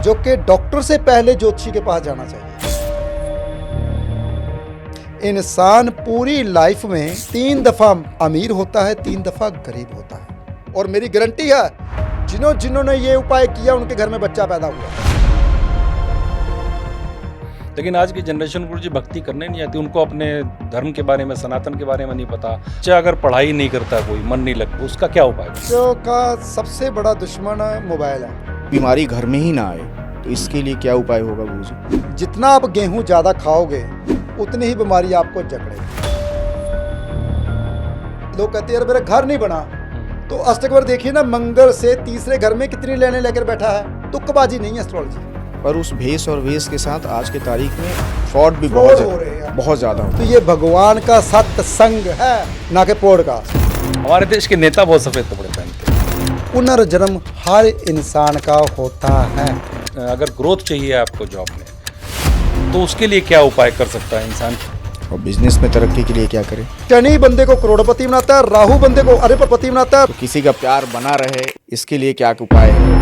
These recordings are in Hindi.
जो कि डॉक्टर से पहले ज्योतिषी के पास जाना चाहिए। इंसान पूरी लाइफ में 3 दफा अमीर होता है, 3 दफा गरीब होता है। और मेरी गारंटी है जिन्होंने ये उपाय किया उनके घर में बच्चा पैदा हुआ। लेकिन आज की जनरेशन गुरु जी भक्ति करने नहीं आती, उनको अपने धर्म के बारे में, सनातन के बारे में नहीं पता। चाहे अगर पढ़ाई नहीं करता कोई, मन नहीं लगता, उसका क्या उपाय? बच्चों का सबसे बड़ा दुश्मन मोबाइल है। बीमारी घर में ही ना आए तो इसके लिए क्या उपाय होगा गुरु जी? जितना आप गेहूं ज़्यादा खाओगे उतनी ही बीमारी आपको जकड़ेगी। लोग कहते हैं यार मेरा घर नहीं बना, तो अष्टकवर देखिए ना, मंगल से तीसरे घर में कितनी लेने लेकर बैठा है। तुक्कबाजी नहीं है एस्ट्रोलॉजी। पर उस भेष और वेश के साथ आज के तारीख में फ्रॉड भी फ्रॉड हो रहे हैं, बहुत ज़्यादा होता तो ये भगवान का सत्संग है, ना कि पॉडकास्ट। हमारे देश के नेता बहुत सफेद कपड़े पहनते हैं। पुनर्जन्म हर इंसान का होता है। अगर ग्रोथ चाहिए आपको जॉब में, तो उसके लिए क्या उपाय कर सकता है इंसान? और बिजनेस में तरक्की के लिए क्या करें? शनि बंदे को करोड़पति बनाता है, राहु बंदे को अरबपति बनाता है। तो किसी का प्यार बना रहे, इसके लिए क्या उपाय है?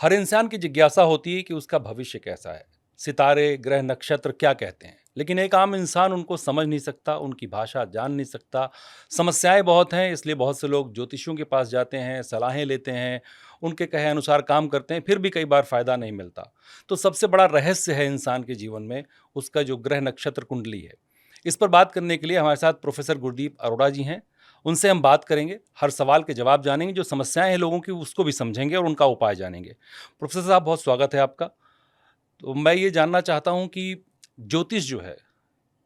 हर इंसान की जिज्ञासा होती है कि उसका भविष्य कैसा है, सितारे, ग्रह, नक्षत्र क्या कहते हैं। लेकिन एक आम इंसान उनको समझ नहीं सकता, उनकी भाषा जान नहीं सकता। समस्याएं बहुत हैं, इसलिए बहुत से लोग ज्योतिषियों के पास जाते हैं, सलाहें लेते हैं, उनके कहे अनुसार काम करते हैं, फिर भी कई बार फ़ायदा नहीं मिलता। तो सबसे बड़ा रहस्य है इंसान के जीवन में उसका जो ग्रह नक्षत्र कुंडली है। इस पर बात करने के लिए हमारे साथ प्रोफेसर गुरदीप अरोड़ा जी हैं। उनसे हम बात करेंगे, हर सवाल के जवाब जानेंगे, जो समस्याएं हैं लोगों की उसको भी समझेंगे और उनका उपाय जानेंगे। प्रोफेसर साहब, बहुत स्वागत है आपका। तो मैं ये जानना चाहता हूं कि ज्योतिष जो है,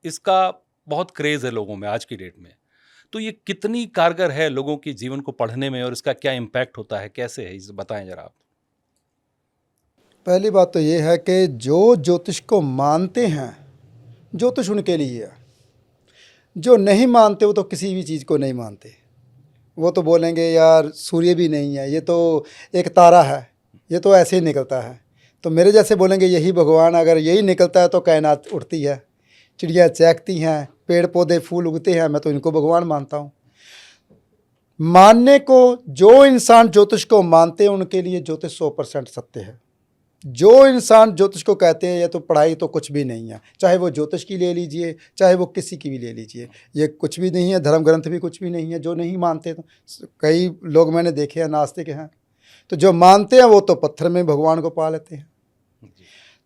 इसका बहुत क्रेज़ है लोगों में आज की डेट में। तो ये कितनी कारगर है लोगों के जीवन को पढ़ने में और इसका क्या इम्पैक्ट होता है, कैसे है, इसे बताएं जरा आप। पहली बात तो ये है कि जो ज्योतिष को मानते हैं, ज्योतिष उनके लिए है। जो नहीं मानते वो तो किसी भी चीज़ को नहीं मानते। वो तो बोलेंगे यार सूर्य भी नहीं है, ये तो एक तारा है, ये तो ऐसे ही निकलता है। तो मेरे जैसे बोलेंगे यही भगवान, अगर यही निकलता है तो कायनात उड़ती है, चिड़िया चहकती हैं, पेड़ पौधे फूल उगते हैं, मैं तो इनको भगवान मानता हूँ। मानने को जो इंसान ज्योतिष को मानते हैं उनके लिए ज्योतिष 100% सत्य है। जो इंसान ज्योतिष को कहते हैं ये तो पढ़ाई तो कुछ भी नहीं है, चाहे वो ज्योतिष की ले लीजिए, चाहे वो किसी की भी ले लीजिए, ये कुछ भी नहीं है। धर्म ग्रंथ भी कुछ भी नहीं है। जो नहीं मानते, तो कई लोग मैंने देखे हैं नास्तिक हैं, तो जो मानते हैं वो तो पत्थर में भगवान को पा लेते हैं।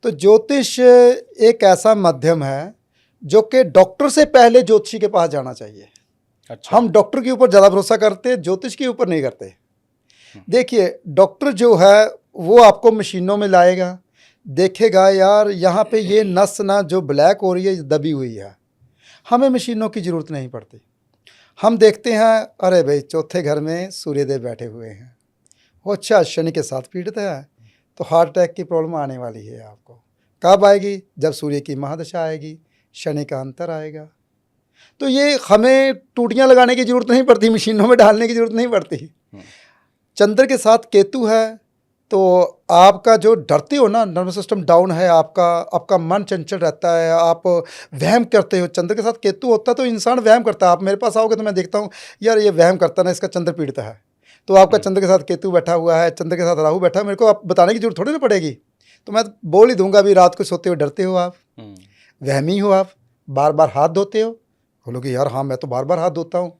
तो ज्योतिष एक ऐसा माध्यम है जो कि डॉक्टर से पहले ज्योतिषी के पास जाना चाहिए। अच्छा। हम डॉक्टर के ऊपर ज़्यादा भरोसा करते हैं, ज्योतिष के ऊपर नहीं करते। देखिए, डॉक्टर जो है वो आपको मशीनों में लाएगा, देखेगा यार यहाँ पे ये नस ना जो ब्लैक हो रही है दबी हुई है। हमें मशीनों की ज़रूरत नहीं पड़ती। हम देखते हैं अरे भाई चौथे घर में सूर्यदेव बैठे हुए हैं, वो अच्छा शनि के साथ पीड़ित है, तो हार्ट अटैक की प्रॉब्लम आने वाली है। आपको कब आएगी? जब सूर्य की महादशा आएगी, शनि का अंतर आएगा। तो ये हमें टूटियाँ लगाने की ज़रूरत नहीं पड़ती, मशीनों में डालने की ज़रूरत नहीं पड़ती। चंद्र के साथ केतु है तो आपका जो डरते हो ना, नर्वस सिस्टम डाउन है, आपका मन चंचल रहता है, आप वहम करते हो। चंद्र के साथ केतु होता है तो इंसान वहम करता है। आप मेरे पास आओगे तो मैं देखता हूँ यार ये वहम करता ना, इसका चंद्र पीड़ित है। तो आपका चंद्र के साथ केतु बैठा हुआ है, चंद्र के साथ राहु बैठा है, मेरे को आप बताने की जरूरत थोड़ी ना पड़ेगी। तो मैं बोल ही दूंगा भी रात को सोते हुए डरते हो आप, वहमी हो आप, बार बार हाथ धोते हो। बोलोगे यार हाँ मैं तो बार बार हाथ धोता हूँ,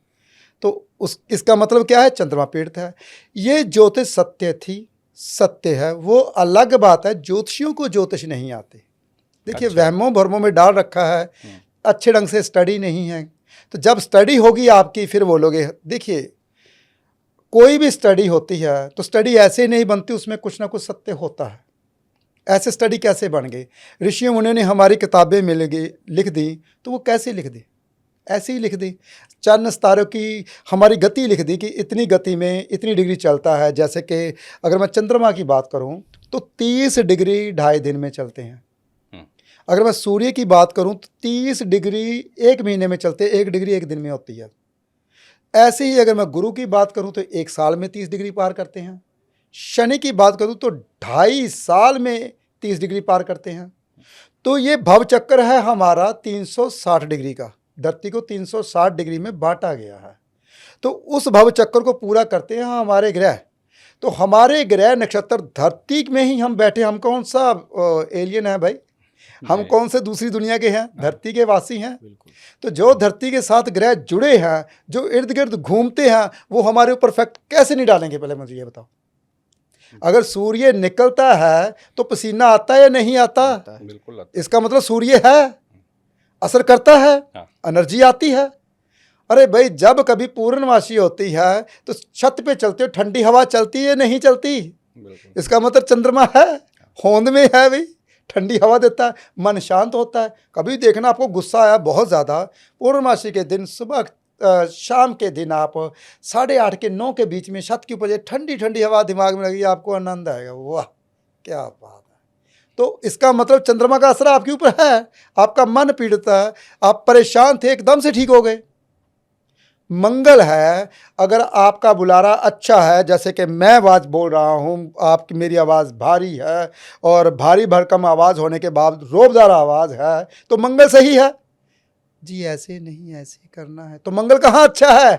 तो इसका मतलब क्या है? चंद्रमा पीड़ित है। ये ज्योतिष सत्य है, वो अलग बात है। ज्योतिषियों को ज्योतिष नहीं आते। देखिए, अच्छा। वहमों भरमों में डाल रखा है, अच्छे ढंग से स्टडी नहीं है। तो जब स्टडी होगी आपकी फिर बोलोगे। देखिए, कोई भी स्टडी होती है तो स्टडी ऐसे नहीं बनती, उसमें कुछ ना कुछ सत्य होता है। ऐसे स्टडी कैसे बन गई? ऋषियों मुनियों ने हमारी किताबें लिख दी, तो वो कैसे लिख दी? ऐसे ही लिख दी। चंद सितारों की हमारी गति लिख दी कि इतनी गति में इतनी डिग्री चलता है। जैसे कि अगर मैं चंद्रमा की बात करूं तो 30 डिग्री 2.5 दिन में चलते हैं। अगर मैं सूर्य की बात करूं तो 30 डिग्री 1 महीने में चलते हैं, 1 डिग्री 1 दिन में होती है। ऐसे ही अगर मैं गुरु की बात करूं तो 1 साल में 30 डिग्री पार करते हैं। शनि की बात करूं तो 2.5 साल में 30 डिग्री पार करते हैं। तो ये भव चक्कर है हमारा 360 डिग्री का, धरती को 360 डिग्री में बांटा गया है। तो उस भव चक्कर को पूरा करते हैं हमारे ग्रह। तो हमारे ग्रह नक्षत्र धरती में ही हम बैठे, हम कौन सा एलियन है भाई, हम नहीं। कौन से दूसरी दुनिया के हैं, धरती के वासी हैं। बिल्कुल। तो जो धरती के साथ ग्रह जुड़े हैं, जो इर्द गिर्द घूमते हैं, वो हमारे ऊपर इफेक्ट कैसे नहीं डालेंगे, पहले मुझे ये बताओ। अगर सूर्य निकलता है तो पसीना आता है या नहीं आता? आता है। बिल्कुल आता इसका मतलब सूर्य है, असर करता है, हाँ। एनर्जी आती है। अरे भाई, जब कभी पूर्णमासी होती है तो छत पे चलते हो, ठंडी हवा चलती है नहीं चलती? है। बिल्कुल। इसका मतलब चंद्रमा है, होंद में है भाई, ठंडी हवा देता है, मन शांत होता है। कभी देखना आपको गुस्सा आया बहुत ज़्यादा, पूर्णमासी के दिन सुबह शाम के दिन आप 8:30 के 9 के बीच में छत के ऊपर ये ठंडी ठंडी हवा दिमाग में लगी, आपको आनंद आएगा। वाह क्या बात है। तो इसका मतलब चंद्रमा का असर आपके ऊपर है, आपका मन पीड़ित है, आप परेशान थे, एकदम से ठीक हो गए। मंगल है, अगर आपका बुलारा अच्छा है, जैसे कि मैं आवाज़ बोल रहा हूँ, आपकी मेरी आवाज़ भारी है और भारी भरकम आवाज़ होने के बाद रोबदार आवाज़ है, तो मंगल सही है जी। ऐसे नहीं, ऐसे करना है, तो मंगल कहाँ अच्छा है?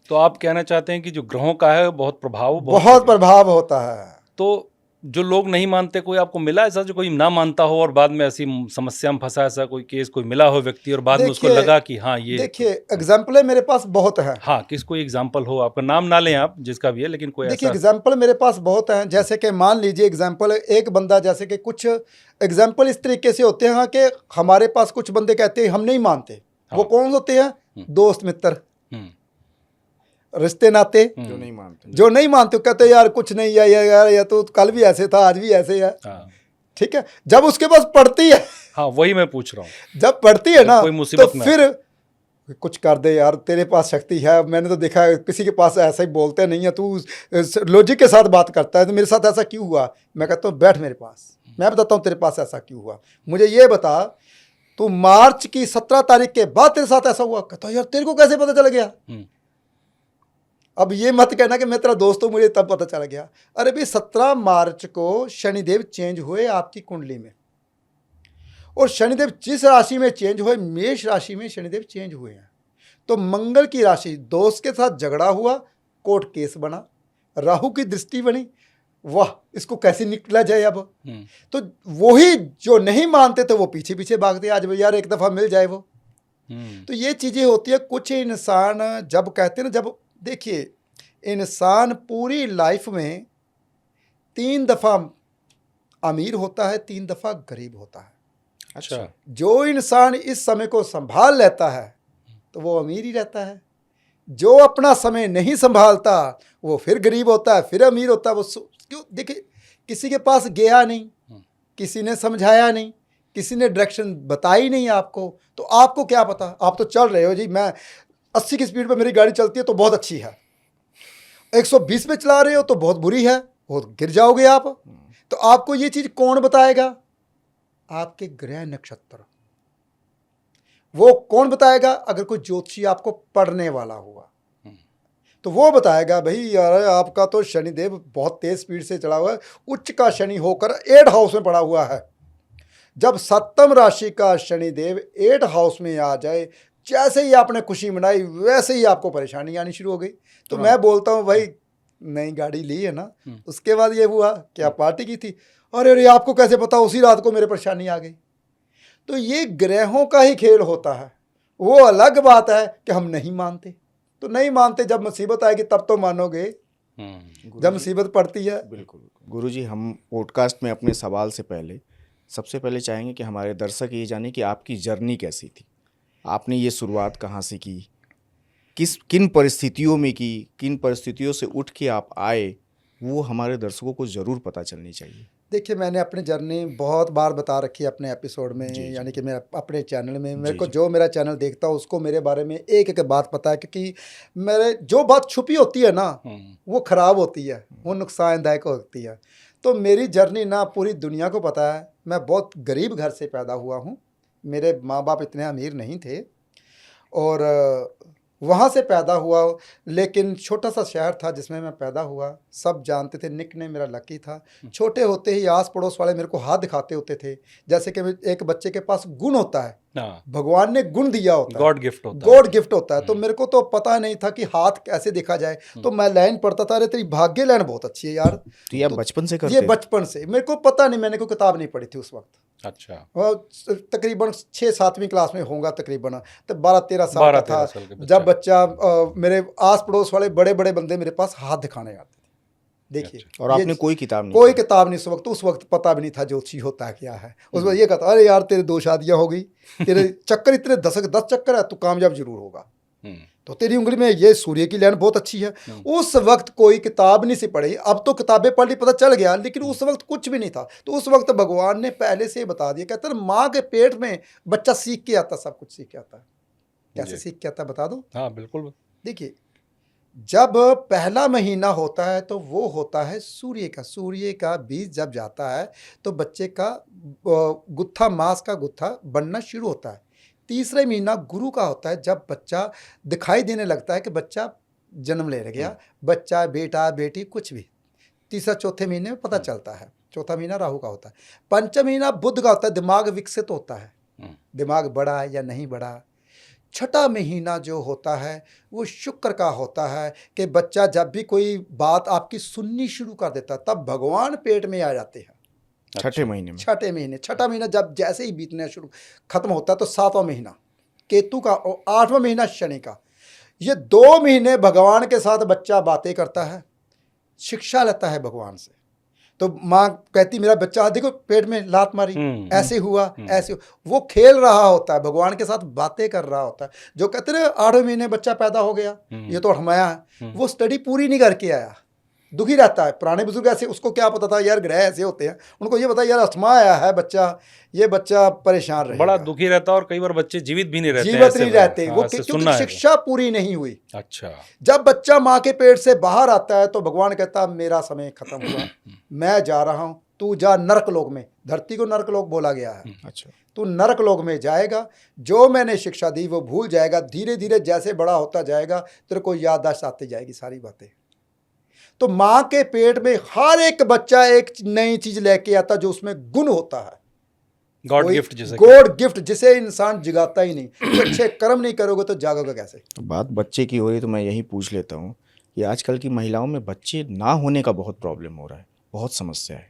तो आप कहना चाहते हैं कि जो ग्रहों का है बहुत प्रभाव बहुत प्रभाव होता है। तो जो लोग नहीं मानते, कोई आपको मिला ऐसा जो कोई ना मानता हो और बाद में ऐसी समस्या में फंसा, ऐसा कोई केस कोई मिला हो व्यक्ति और बाद में उसको देखिए- लगा कि हाँ ये देखिए, एग्जाम्पल मेरे पास बहुत है। हाँ, किस कोई एग्जाम्पल हो, आपका नाम ना लें आप, जिसका भी है, लेकिन कोई देखिए, ऐसा एग्जाम्पल मेरे पास बहुत हैं। जैसे कि मान लीजिए एग्जाम्पल, एक बंदा, जैसे कि कुछ एग्जाम्पल इस तरीके से होते हैं कि हमारे पास कुछ बंदे कहते हैं हम नहीं मानते। वो हाँ। कौन होते हैं? दोस्त मित्र, हम्म, रिश्ते नाते। जो नहीं मानते। जो नहीं मानते कहते हैं यार कुछ नहीं है, यार ये तो कल भी ऐसे था, आज भी ऐसे है। हाँ ठीक है, जब उसके पास पड़ती है, हाँ, वही मैं पूछ रहा हूँ। जब पड़ती है ना, कोई तो मुसीबत में फिर कुछ कर दे यार, तेरे पास शक्ति है। मैंने तो देखा है किसी के पास ऐसा ही बोलते नहीं है, तू लॉजिक के साथ बात करता है, तो मेरे साथ ऐसा क्यों हुआ? मैं कहता हूँ बैठ मेरे पास, मैं बताता हूँ तेरे पास ऐसा क्यों हुआ। मुझे ये बता, तू मार्च की 17 तारीख के बाद तेरे साथ ऐसा हुआ? कहता यार तेरे को कैसे पता चल गया? अब ये मत कहना कि मैं तेरा दोस्त हूँ मुझे तब पता चल गया। अरे भाई, 17 मार्च को शनिदेव चेंज हुए आपकी कुंडली में, और शनिदेव जिस राशि में चेंज हुए, मेष राशि में शनिदेव चेंज हुए हैं। तो मंगल की राशि, दोस्त के साथ झगड़ा हुआ, कोर्ट केस बना, राहु की दृष्टि बनी, वाह इसको कैसे निकला जाए अब। तो वही जो नहीं मानते थे वो पीछे पीछे भागते, आज भाई यार एक दफ़ा मिल जाए वो। तो ये चीज़ें होती है। कुछ इंसान जब कहते हैं ना, जब देखिए इंसान पूरी लाइफ में 3 दफ़ा अमीर होता है, 3 दफ़ा गरीब होता है। अच्छा, जो इंसान इस समय को संभाल लेता है तो वो अमीर ही रहता है। जो अपना समय नहीं संभालता वो फिर गरीब होता है, फिर अमीर होता है। वो क्यों? देखिए, किसी के पास गया नहीं, किसी ने समझाया नहीं, किसी ने डायरेक्शन बताई नहीं आपको, तो आपको क्या पता? आप तो चल रहे हो जी, मैं 80 की स्पीड पे मेरी गाड़ी चलती है तो बहुत अच्छी है, 120 पे चला रहे हो तो बहुत बुरी है, बहुत गिर जाओगे आप। तो आपको ये चीज़ कौन बताएगा? आपके ग्रह नक्षत्र। वो कौन बताएगा? अगर कोई ज्योतिषी आपको पढ़ने वाला हुआ तो वो बताएगा भाई यार आपका तो शनिदेव बहुत तेज स्पीड से चला हुआ है, उच्च का शनि होकर 8 हाउस में पड़ा हुआ है। जब 7वीं राशि का शनिदेव 8 हाउस में आ जाए, जैसे ही आपने खुशी मनाई वैसे ही आपको परेशानी आनी शुरू हो गई। तो मैं बोलता हूँ भाई, नई गाड़ी ली है ना, उसके बाद ये हुआ क्या पार्टी की थी, अरे अरे आपको कैसे पता? उसी रात को मेरे परेशानी आ गई। तो ये ग्रहों का ही खेल होता है। वो अलग बात है कि हम नहीं मानते, तो नहीं मानते, जब मुसीबत आएगी तब तो मानोगे, जब मुसीबत पड़ती है। बिल्कुल गुरुजी, हम पॉडकास्ट में अपने सवाल से पहले सबसे पहले चाहेंगे कि हमारे दर्शक ये जाने कि आपकी जर्नी कैसी थी, आपने ये शुरुआत कहाँ से की, किन परिस्थितियों में की, किन परिस्थितियों से उठ के आप आए, वो हमारे दर्शकों को ज़रूर पता चलनी चाहिए। देखिए, मैंने अपनी जर्नी बहुत बार बता रखी है अपने एपिसोड में, यानी कि मैं अपने चैनल में, मेरे को जो मेरा चैनल देखता है उसको मेरे बारे में एक एक बात पता है, क्योंकि मेरे जो बात छुपी होती है ना वो ख़राब होती है, वो नुकसानदायक होती है। तो मेरी जर्नी ना पूरी दुनिया को पता है। मैं बहुत गरीब घर से पैदा हुआ हूँ, मेरे माँ बाप इतने अमीर नहीं थे, और वहाँ से पैदा हुआ, लेकिन छोटा सा शहर था जिसमें मैं पैदा हुआ। सब जानते थे, निकनेम मेरा लकी था। छोटे होते ही आस पड़ोस वाले मेरे को हाथ दिखाते होते थे, जैसे कि एक बच्चे के पास गुण होता है, हाँ, भगवान ने गुण दिया होता है, गॉड गिफ्ट होता है। गॉड गिफ्ट होता है। तो मेरे को तो पता नहीं था कि हाथ कैसे देखा जाए, तो मैं लाइन पढ़ता था, अरे तेरी भाग्य लाइन बहुत अच्छी है यार। तो ये आप बचपन से ये करते थे? बचपन से मेरे को पता नहीं, मैंने कोई किताब नहीं पढ़ी थी उस वक्त। अच्छा, तकरीबन 6-7वीं क्लास में होगा तकरीबन, तो 12-13 साल का 12-13 था साल के बच्चा। जब बच्चा मेरे आस पड़ोस वाले बड़े बड़े बंदे मेरे पास हाथ दिखाने आते थे। देखिए, और ये आपने कोई किताब नहीं कोई पढ़ी? किताब नहीं, उस वक्त पता भी नहीं था ज्योतिषी होता क्या है। उस वक्त ये कहता, अरे यार तेरे 2 शादियां हो गई, तेरे चक्कर इतने 10 चक्कर है, तू कामयाब जरूर होगा, हम्म, तो तेरी उंगली में ये सूर्य की लाइन बहुत अच्छी है। उस वक्त कोई किताब नहीं सी पढ़ी, अब तो किताबें पढ़ ली, पता चल गया, लेकिन उस वक्त कुछ भी नहीं था। तो उस वक्त भगवान ने पहले से ही बता दिया, कहते हैं माँ के पेट में बच्चा सीख के आता, सब कुछ सीख के आता है। कैसे जी। सीख के आता है बता दो। हाँ बिल्कुल। देखिए, जब पहला महीना होता है तो वो होता है सूर्य का बीज जब जाता है तो बच्चे का गुत्था, मांस का गुत्था बनना शुरू होता है। तीसरे महीना गुरु का होता है, जब बच्चा दिखाई देने लगता है कि बच्चा जन्म ले गया, बच्चा बेटा बेटी कुछ भी। तीसरा चौथे महीने में पता चलता है। चौथा महीना राहु का होता है। पंचम महीना बुध का होता है, दिमाग विकसित होता है, दिमाग बड़ा है या नहीं बड़ा। छठा महीना जो होता है वो शुक्र का होता है कि बच्चा जब भी कोई बात आपकी सुननी शुरू कर देता है, तब भगवान पेट में आ जाते हैं। छठे महीने में? छठा महीना जब जैसे ही बीतने शुरू खत्म होता है तो 7वां महीना केतु का और 8वां महीना शनि का। ये 2 महीने भगवान के साथ बच्चा बातें करता है, शिक्षा लेता है भगवान से। तो माँ कहती मेरा बच्चा, देखो पेट में लात मारी, ऐसे हुआ, ऐसे वो खेल रहा होता है, भगवान के साथ बातें कर रहा होता है। जो कहते हैं 8वें महीने बच्चा पैदा हो गया, ये तो हमाया है, वो स्टडी पूरी नहीं करके आया, दुखी रहता है। पुराने बुजुर्ग ऐसे, उसको क्या पता था यार ग्रह ऐसे होते हैं, उनको ये पता यार अस्थमा आया है बच्चा, ये बच्चा परेशान रहेगा, बड़ा दुखी रहता है। और कई बार बच्चे जीवित भी नहीं रहते, जीवित नहीं रहते, हाँ, वो ऐसे क्योंकि सुनना है। शिक्षा पूरी नहीं हुई। अच्छा, जब बच्चा माँ के पेट से बाहर आता है तो भगवान कहता मेरा समय खत्म हुआ, मैं जा रहा हूँ, तू जा नरक लोक में। धरती को नरक लोक बोला गया है। अच्छा, तू नरक लोक में जाएगा, जो मैंने शिक्षा दी वो भूल जाएगा। धीरे धीरे जैसे बड़ा होता जाएगा तेरे को याददाश्त आती जाएगी सारी बातें। तो माँ के पेट में हर एक बच्चा एक नई चीज लेके आता जो उसमें गुण होता है, गॉड गिफ्ट जिसे गॉड गिफ्ट, जिसे इंसान जगाता ही नहीं। तो अच्छे कर्म नहीं करोगे तो जागोगे कैसे। तो बात बच्चे की हो रही तो मैं यही पूछ लेता हूँ कि आजकल की महिलाओं में बच्चे ना होने का बहुत प्रॉब्लम हो रहा है, बहुत समस्या है।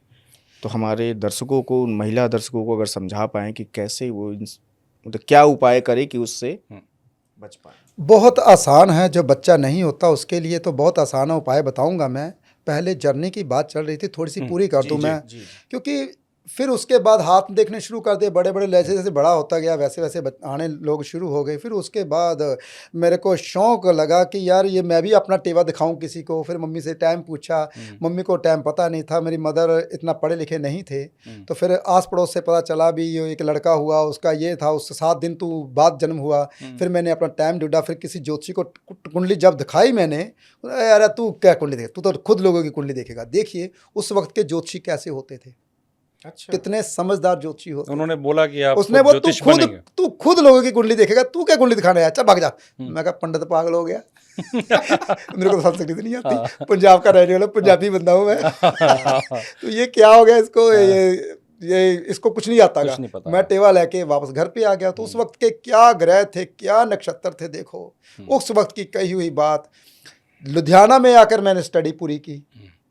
तो हमारे दर्शकों को, महिला दर्शकों को अगर समझा पाएँ कि कैसे वो मतलब क्या उपाय करे कि उससे बच पाए। बहुत आसान है, जो बच्चा नहीं होता उसके लिए तो बहुत आसान उपाय बताऊंगा मैं। पहले जर्नी की बात चल रही थी, थोड़ी सी पूरी कर दूं मैं, क्योंकि फिर उसके बाद हाथ देखने शुरू कर दिए बड़े बड़े, जैसे जैसे बड़ा होता गया वैसे वैसे आने लोग शुरू हो गए। फिर उसके बाद मेरे को शौक़ लगा कि यार ये मैं भी अपना टेवा दिखाऊं किसी को। फिर मम्मी से टाइम पूछा, मम्मी को टाइम पता नहीं था, मेरी मदर इतना पढ़े लिखे नहीं थे। तो फिर आस पड़ोस से पता चला भी एक लड़का हुआ, उसका ये था, उससे 7 दिन तो बाद जन्म हुआ। फिर मैंने अपना टाइम ढूंढा, फिर किसी ज्योतिषी को कुंडली जब दिखाई मैंने, यार तू क्या कुंडली देख, तू तो खुद लोगों की कुंडली देखेगा। देखिए उस वक्त के ज्योतिषी कैसे होते थे, अच्छा, कितने समझदार ज्योतिषी होते। उन्होंने बोला कि आप उसने वो ज्योतिष बनेंगे। तू खुद लोगों की कुंडली देखेगा, तू क्या कुंडली दिखाना है, अच्छा भाग जा। मैं कहा पंडित पागल हो गया। मेरे को तो संस्कृत नहीं आती, पंजाब का रहने वाला पंजाबी बंदा हूँ मैं। तो ये क्या हो गया इसको, ये इसको कुछ नहीं आता कुछ था। नहीं पता। मैं टेवा लेके वापस घर पे आ गया। तो उस वक्त के क्या ग्रह थे, क्या नक्षत्र थे, देखो उस वक्त की कही हुई बात। लुधियाना में आकर मैंने स्टडी पूरी की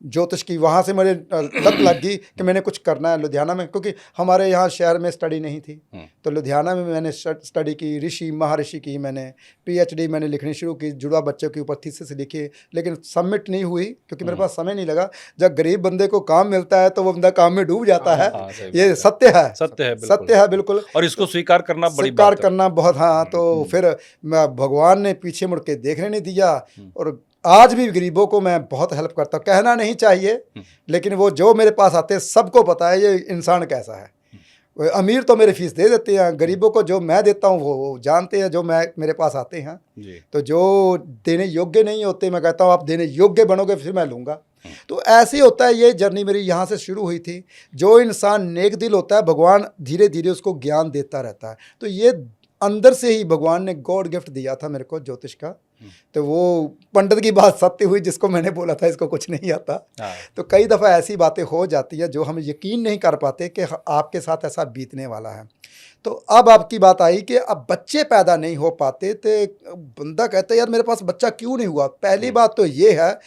ज्योतिष की, वहाँ से मुझे लत लग गई कि मैंने कुछ करना है लुधियाना में, क्योंकि हमारे यहाँ शहर में स्टडी नहीं थी। तो लुधियाना में मैंने स्टडी की, ऋषि महर्षि की, मैंने PhD मैंने लिखनी शुरू की, जुड़वा बच्चों के ऊपर थीसिस लिखी, लेकिन सबमिट नहीं हुई क्योंकि मेरे पास समय नहीं लगा। जब गरीब बंदे को काम मिलता है तो वो बंदा काम में डूब जाता है। ये सत्य है, सत्य है बिल्कुल। और इसको स्वीकार करना बड़ी स्वीकार बात है। करना बहुत, हाँ। तो फिर भगवान ने पीछे मुड़ के देखने नहीं दिया, और आज भी गरीबों को मैं बहुत हेल्प करता हूँ। कहना नहीं चाहिए, लेकिन वो जो मेरे पास आते हैं सबको पता है ये इंसान कैसा है। अमीर तो मेरी फीस दे देते हैं, गरीबों को जो मैं देता हूँ वो जानते हैं, जो मेरे पास आते हैं जी। तो जो देने योग्य नहीं होते मैं कहता हूँ आप देने योग्य बनोगे फिर मैं लूँगा। तो ऐसे ही होता है। ये जर्नी मेरी यहाँ से शुरू हुई थी। जो इंसान नेक दिल होता है भगवान धीरे धीरे उसको ज्ञान देता रहता है। तो ये अंदर से ही भगवान ने गॉड गिफ्ट दिया था मेरे को ज्योतिष का, तो वो पंडित की बात सत्य हुई, जिसको मैंने बोला था इसको कुछ नहीं आता। हाँ। तो कई दफ़ा ऐसी बातें हो जाती है जो हम यकीन नहीं कर पाते कि आपके साथ ऐसा बीतने वाला है। तो अब आपकी बात आई कि अब बच्चे पैदा नहीं हो पाते, तो बंदा कहता है यार मेरे पास बच्चा क्यों नहीं हुआ। पहली बात तो ये है,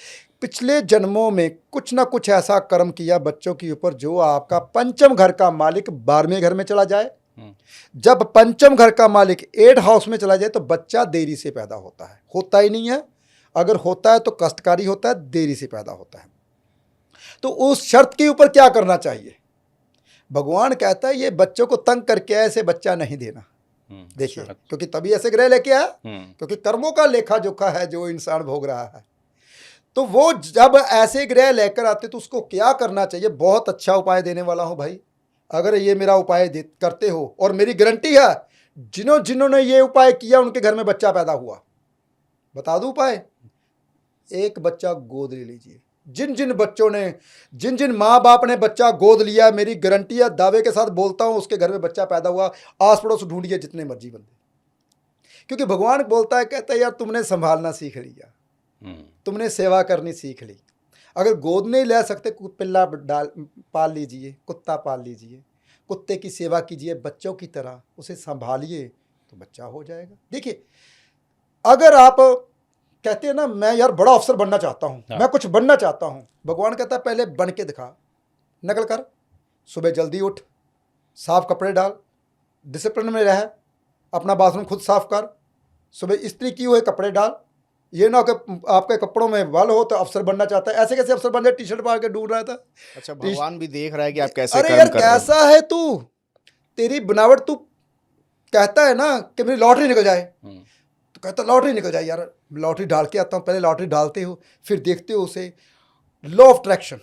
पिछले जन्मों में कुछ ना कुछ ऐसा कर्म किया बच्चों के ऊपर जो आपका पंचम घर का मालिक 12वें घर में चला जाए। जब पंचम घर का मालिक 8 हाउस में चला जाए तो बच्चा देरी से पैदा होता ही नहीं है। अगर होता है तो कष्टकारी होता है, देरी से पैदा होता है। तो उस शर्त के ऊपर क्या करना चाहिए? भगवान कहता है ये बच्चों को तंग करके ऐसे बच्चा नहीं देना। देखिए, क्योंकि तभी ऐसे ग्रह लेके आया, क्योंकि कर्मों का लेखा जोखा है जो इंसान भोग रहा है। तो वो जब ऐसे ग्रह लेकर आते तो उसको क्या करना चाहिए? बहुत अच्छा उपाय देने वाला हूं भाई। अगर ये मेरा उपाय करते हो, और मेरी गारंटी है जिन्होंने ये उपाय किया उनके घर में बच्चा पैदा हुआ। बता दूं उपाय? एक बच्चा गोद ले लीजिए। जिन जिन माँ बाप ने बच्चा गोद लिया, मेरी गारंटी है, दावे के साथ बोलता हूं, उसके घर में बच्चा पैदा हुआ। आस पड़ोस ढूंढिए जितने मर्जी बंदे, क्योंकि भगवान बोलता है, कहता है यार तुमने संभालना सीख लिया, तुमने सेवा करनी सीख ली। अगर गोद नहीं ले सकते, पिल्ला पाल लीजिए, कुत्ता पाल लीजिए, कुत्ते की सेवा कीजिए बच्चों की तरह, उसे संभालिए तो बच्चा हो जाएगा। देखिए, अगर आप कहते हैं ना मैं यार बड़ा अफसर बनना चाहता हूँ, मैं कुछ बनना चाहता हूँ, भगवान कहता है पहले बन के दिखा, नकल कर। सुबह जल्दी उठ, साफ कपड़े डाल, डिसिप्लिन में रह, अपना बाथरूम खुद साफ कर, सुबह इस्त्री किए हुए कपड़े डाल। ये ना कि आपके कपड़ों में बाल हो तो अफसर बनना चाहता है। ऐसे कैसे अफसर बन जाए? टी शर्ट पहन के ढूंढ रहा था। अच्छा, भगवान भी देख रहा है कि आप कैसे अरे कर्म यार कर रहे हैं। कैसा है तू, तेरी बनावट, तू कहता है ना कि मेरी लॉटरी निकल जाए, तो कहता लॉटरी निकल जाए। यार लॉटरी डाल के आता हूँ, पहले लॉटरी डालते हो फिर देखते हो उसे। लॉ ऑफ अट्रैक्शन,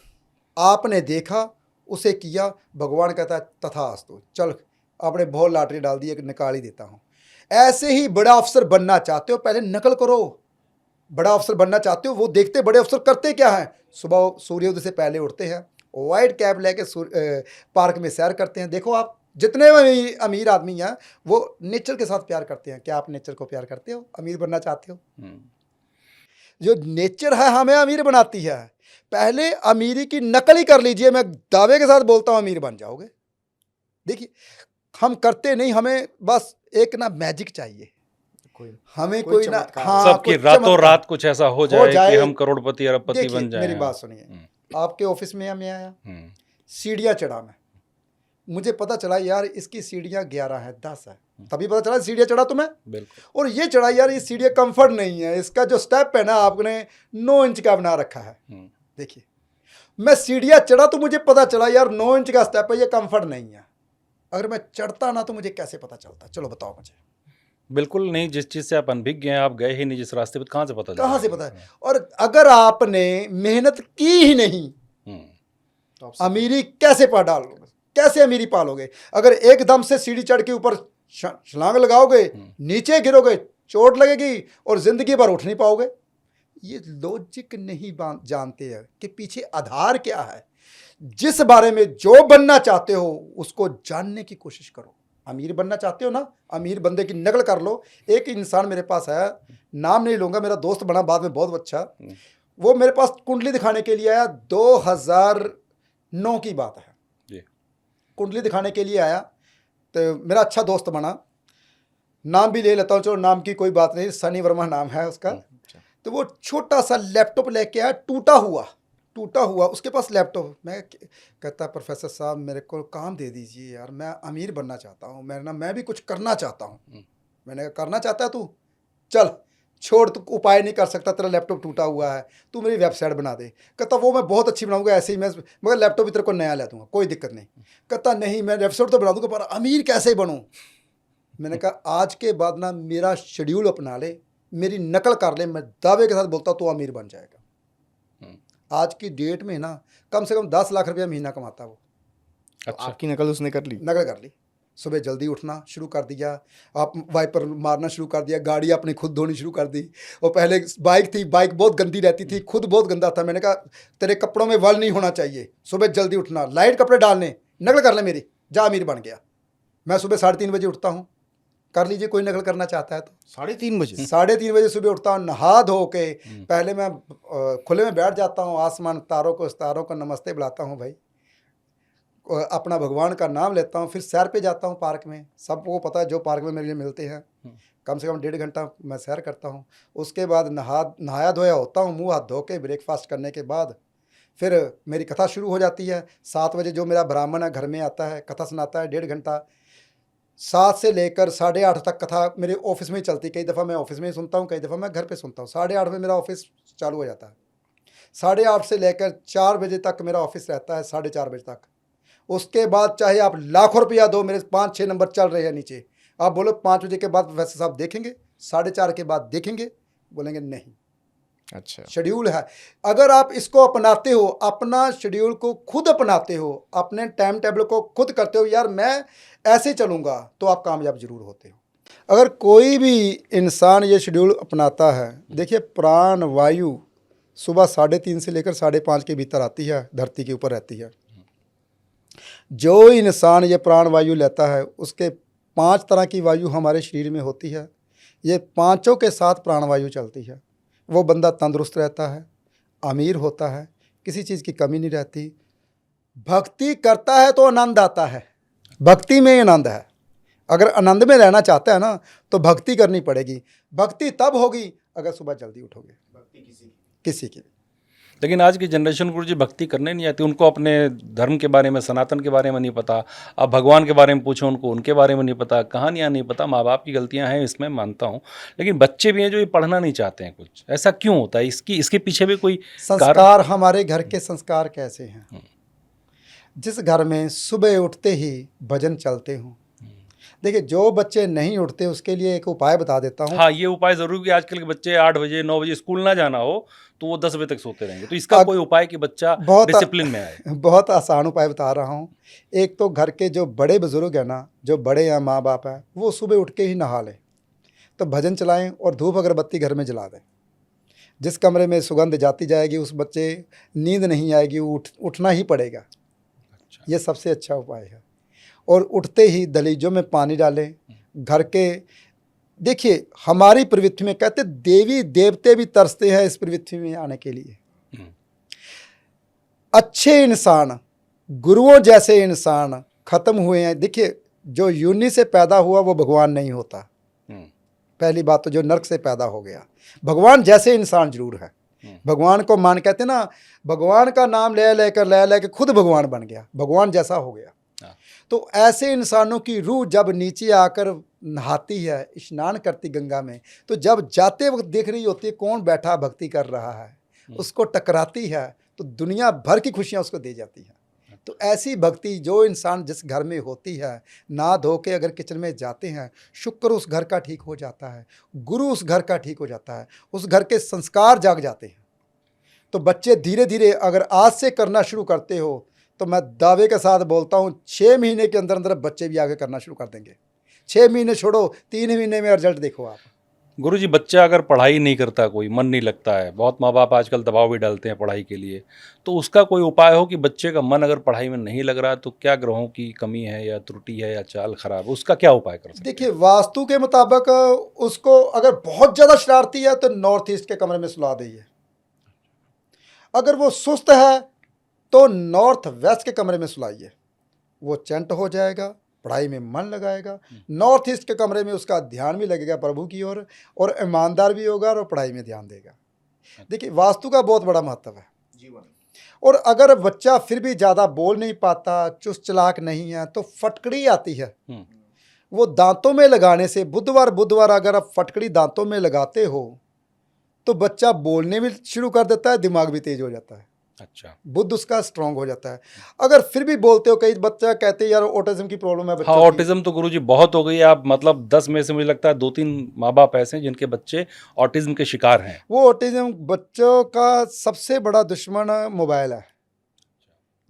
आपने देखा उसे किया, भगवान कहता है तथास्तु, चल आपने बहुत लॉटरी डाल दी, निकाल ही देता हूँ। ऐसे ही बड़ा अफसर बनना चाहते हो, पहले नकल करो। बड़ा अफसर बनना चाहते हो, वो देखते बड़े अफसर करते क्या हैं, सुबह सूर्योदय से पहले उठते हैं, वाइट कैप लेके पार्क में सैर करते हैं। देखो आप जितने भी अमीर आदमी हैं वो नेचर के साथ प्यार करते हैं। क्या आप नेचर को प्यार करते हो? अमीर बनना चाहते हो? जो नेचर है हमें अमीर बनाती है। पहले अमीरी की नकल ही कर लीजिए, मैं दावे के साथ बोलता हूँ अमीर बन जाओगे। देखिए, हम करते नहीं, हमें बस एक ना मैजिक चाहिए, हमें कोई ना, हाँ, सबकी रातों रात कुछ ऐसा हो जाए कि हम करोड़पति अरबपति बन जाएं। मेरी बात सुनिए, आपके ऑफिस में मैं आया, सीढ़ियाँ चढ़ा मैं, मुझे पता चला यार इसकी सीढ़ियाँ 11 है, 10 है, तभी पता चला सीढ़ियाँ चढ़ा तो मैं। और ये चढ़ा यार, ये सीढ़ियाँ कंफर्ट नहीं है, इसका जो स्टेप है ना आपने 9 इंच का बना रखा है। देखिए, मैं सीढ़ियाँ चढ़ा तो मुझे पता चला यार 9 इंच का स्टेप है, ये कंफर्ट नहीं है। अगर मैं चढ़ता ना तो मुझे कैसे पता चलता? चलो बताओ मुझे। बिल्कुल नहीं, जिस चीज़ से आप अनभिज्ञ हैं, आप गए ही नहीं जिस रास्ते पर, कहाँ से पता? कहाँ से पता है? और अगर आपने मेहनत की ही नहीं तो अमीरी कैसे पा डालोगे? कैसे अमीरी पालोगे? अगर एकदम से सीढ़ी चढ़ के ऊपर छलांग लगाओगे, नीचे गिरोगे, चोट लगेगी और जिंदगी भर उठ नहीं पाओगे। ये लॉजिक नहीं जानते हैं कि पीछे आधार क्या है। जिस बारे में जो बनना चाहते हो उसको जानने की कोशिश करो। अमीर बनना चाहते हो ना, अमीर बंदे की नकल कर लो। एक इंसान मेरे पास आया, नाम नहीं लूँगा, मेरा दोस्त बना बाद में, बहुत अच्छा। वो मेरे पास कुंडली दिखाने के लिए आया, 2009 की बात है। कुंडली दिखाने के लिए आया, तो मेरा अच्छा दोस्त बना। नाम भी ले लेता हूँ, चलो नाम की कोई बात नहीं, सनी वर्मा नाम है उसका। तो वो छोटा सा लैपटॉप लेके आया, टूटा हुआ उसके पास लैपटॉप। मैं कहता प्रोफेसर साहब मेरे को काम दे दीजिए यार, मैं अमीर बनना चाहता हूँ, मैं भी कुछ करना चाहता हूँ। मैंने कहा करना चाहता है तू, चल छोड़, तू उपाय नहीं कर सकता, तेरा लैपटॉप टूटा हुआ है, तू मेरी वेबसाइट बना दे। कहता वो मैं बहुत अच्छी बनाऊंगा, ऐसे ही मैं, मगर लैपटॉप भी तेरे को नया ला दूंगा, कोई दिक्कत नहीं। कहता नहीं, मैं वेबसाइट तो बना दूंगा पर अमीर कैसे बनूँ? मैंने कहा आज के बाद ना मेरा शेड्यूल अपना ले, मेरी नकल कर ले, मैं दावे के साथ बोलता तो अमीर बन जाएगा। आज की डेट में ना कम से कम 10 लाख रुपया महीना कमाता वो। अच्छा, आपकी नकल उसने कर ली? नकल कर ली। सुबह जल्दी उठना शुरू कर दिया, आप वाइपर मारना शुरू कर दिया, गाड़ी अपनी खुद धोनी शुरू कर दी। और पहले बाइक थी, बाइक बहुत गंदी रहती थी, खुद बहुत गंदा था। मैंने कहा तेरे कपड़ों में वल नहीं होना चाहिए, सुबह जल्दी उठना, लाइट कपड़े डालने, नकल कर ले मेरी, जा अमीर बन गया। मैं सुबह 3:30 बजे उठता हूँ, कर लीजिए, कोई नकल करना चाहता है तो। 3:30 बजे 3:30 बजे सुबह उठता हूँ, नहा धो के पहले मैं खुले में बैठ जाता हूँ, आसमान तारों को नमस्ते बुलाता हूँ भाई, अपना भगवान का नाम लेता हूँ, फिर सैर पे जाता हूँ पार्क में। सबको पता है जो पार्क में मेरे लिए मिलते हैं, कम से कम 1.5 घंटा मैं सैर करता हूँ। उसके बाद नहाया धोया होता हूँ, मुँह हाथ धो के ब्रेकफास्ट करने के बाद फिर मेरी कथा शुरू हो जाती है। 7 बजे जो मेरा ब्राह्मण है घर में आता है, कथा सुनाता है 1.5 घंटा। 7 से लेकर 8:30 तक कथा मेरे ऑफिस में ही चलती। कई दफ़ा मैं ऑफिस में ही सुनता हूँ, कई दफ़ा मैं घर पे सुनता हूँ। 8:30 में मेरा ऑफिस चालू हो जाता है। 8:30 से लेकर 4 बजे तक मेरा ऑफिस रहता है, 4:30 बजे तक। उसके बाद चाहे आप लाखों रुपया दो, मेरे 5-6 नंबर चल रहे हैं नीचे, आप बोलो 5 बजे के बाद वैसे साहब देखेंगे, 4:30 के बाद देखेंगे, बोलेंगे नहीं। अच्छा, शेड्यूल है। अगर आप इसको अपनाते हो, अपना शेड्यूल को खुद अपनाते हो, अपने टाइम टेबल को खुद करते हो, यार मैं ऐसे चलूँगा, तो आप कामयाब जरूर होते हो। अगर कोई भी इंसान ये शेड्यूल अपनाता है, देखिए प्राण वायु सुबह 3:30 से लेकर 5:30 के भीतर आती है, धरती के ऊपर रहती है। जो इंसान ये प्राण वायु लेता है, उसके 5 तरह की वायु हमारे शरीर में होती है। ये पांचों के साथ प्राण वायु चलती है। वो बंदा तंदुरुस्त रहता है, अमीर होता है, किसी चीज़ की कमी नहीं रहती। भक्ति करता है तो आनंद आता है, भक्ति में ही आनंद है। अगर आनंद में रहना चाहता है ना, तो भक्ति करनी पड़ेगी। भक्ति तब होगी अगर सुबह जल्दी उठोगे। भक्ति किसी की। लेकिन आज की जनरेशन गुरु जी भक्ति करने नहीं आती, उनको अपने धर्म के बारे में, सनातन के बारे में नहीं पता। अब भगवान के बारे में पूछो उनको, उनके बारे में नहीं पता, कहानियाँ नहीं पता। माँ बाप की गलतियाँ हैं, इसमें मानता हूँ, लेकिन बच्चे भी हैं जो ये पढ़ना नहीं चाहते हैं। कुछ ऐसा क्यों होता है? इसके पीछे भी कोई संस्कार, हमारे घर के संस्कार कैसे हैं? जिस घर में सुबह उठते ही भजन चलते हों, देखिए जो बच्चे नहीं उठते उसके लिए एक उपाय बता देता हूँ। हाँ, ये उपाय जरूर कि आजकल के बच्चे 8 बजे 9 बजे स्कूल ना जाना हो तो वो 10 बजे तक सोते रहेंगे, तो इसका कोई उपाय कि बच्चा डिसिप्लिन में आए? बहुत आसान उपाय बता रहा हूँ। एक तो घर के जो बड़े बुजुर्ग हैं ना, जो बड़े हैं, माँ बाप हैं, वो सुबह उठ के ही नहा लें, तो भजन चलाएं और धूप अगरबत्ती घर में जला दें। जिस कमरे में सुगंध जाती जाएगी उस बच्चे नींद नहीं आएगी, उठना ही पड़ेगा। अच्छा। ये सबसे अच्छा उपाय है। और उठते ही दलीजों में पानी डालें। घर के, देखिए हमारी प्रवृत्ति में कहते देवी देवते भी तरसते हैं इस प्रवृत्ति में आने के लिए। अच्छे इंसान, गुरुओं जैसे इंसान खत्म हुए हैं। देखिए जो यूनि से पैदा हुआ वो भगवान नहीं होता। पहली बात तो जो नर्क से पैदा हो गया, भगवान जैसे इंसान जरूर है। भगवान को मान, कहते ना, भगवान का नाम ले लेकर खुद भगवान बन गया, भगवान जैसा हो गया। तो ऐसे इंसानों की रूह जब नीचे आकर नहाती है, स्नान करती गंगा में, तो जब जाते वक्त देख रही होती है कौन बैठा भक्ति कर रहा है, उसको टकराती है तो दुनिया भर की खुशियां उसको दे जाती हैं। तो ऐसी भक्ति जो इंसान जिस घर में होती है, ना धो के अगर किचन में जाते हैं, शुक्र उस घर का ठीक हो जाता है, गुरु उस घर का ठीक हो जाता है, उस घर के संस्कार जाग जाते हैं। तो बच्चे धीरे धीरे अगर आज से करना शुरू करते हो, तो मैं दावे के साथ बोलता हूँ 6 महीने के अंदर अंदर बच्चे भी आगे करना शुरू कर देंगे। 6 महीने छोड़ो, 3 महीने में रिजल्ट देखो आप। गुरु जी, बच्चा अगर पढ़ाई नहीं करता, कोई मन नहीं लगता है, बहुत माँ बाप आजकल दबाव भी डालते हैं पढ़ाई के लिए, तो उसका कोई उपाय हो कि बच्चे का मन अगर पढ़ाई में नहीं लग रहा है तो क्या ग्रहों की कमी है या त्रुटि है या चाल खराब, उसका क्या उपाय कर सकते हैं? देखिए वास्तु के मुताबिक उसको अगर बहुत ज़्यादा शरारती है तो नॉर्थ ईस्ट के कमरे में सुला दीजिए। अगर वो सुस्त है तो नॉर्थ वेस्ट के कमरे में सुलाइए, वो चैंट हो जाएगा, पढ़ाई में मन लगाएगा। नॉर्थ ईस्ट के कमरे में उसका ध्यान भी लगेगा प्रभु की ओर, और ईमानदार भी होगा और पढ़ाई में ध्यान देगा। देखिए वास्तु का बहुत बड़ा महत्व है जीवन। और अगर बच्चा फिर भी ज़्यादा बोल नहीं पाता, चुस्त चालाक नहीं है, तो फटकड़ी आती है, वो दांतों में लगाने से, बुधवार अगर आप फटकड़ी दांतों में लगाते हो तो बच्चा बोलने भी शुरू कर देता है, दिमाग भी तेज हो जाता है। अच्छा, बुद्ध उसका स्ट्रांग हो जाता है। अगर फिर भी बोलते हो, कई बच्चा कहते हैं यार ऑटिज्म की प्रॉब्लम है बच्चों हाँ, की। ऑटिज्म तो गुरुजी बहुत हो गई है। आप मतलब 10 में से मुझे लगता है 2-3 माँ बाप ऐसे हैं जिनके बच्चे ऑटिज्म के शिकार हैं। वो ऑटिज्म बच्चों का सबसे बड़ा दुश्मन मोबाइल है।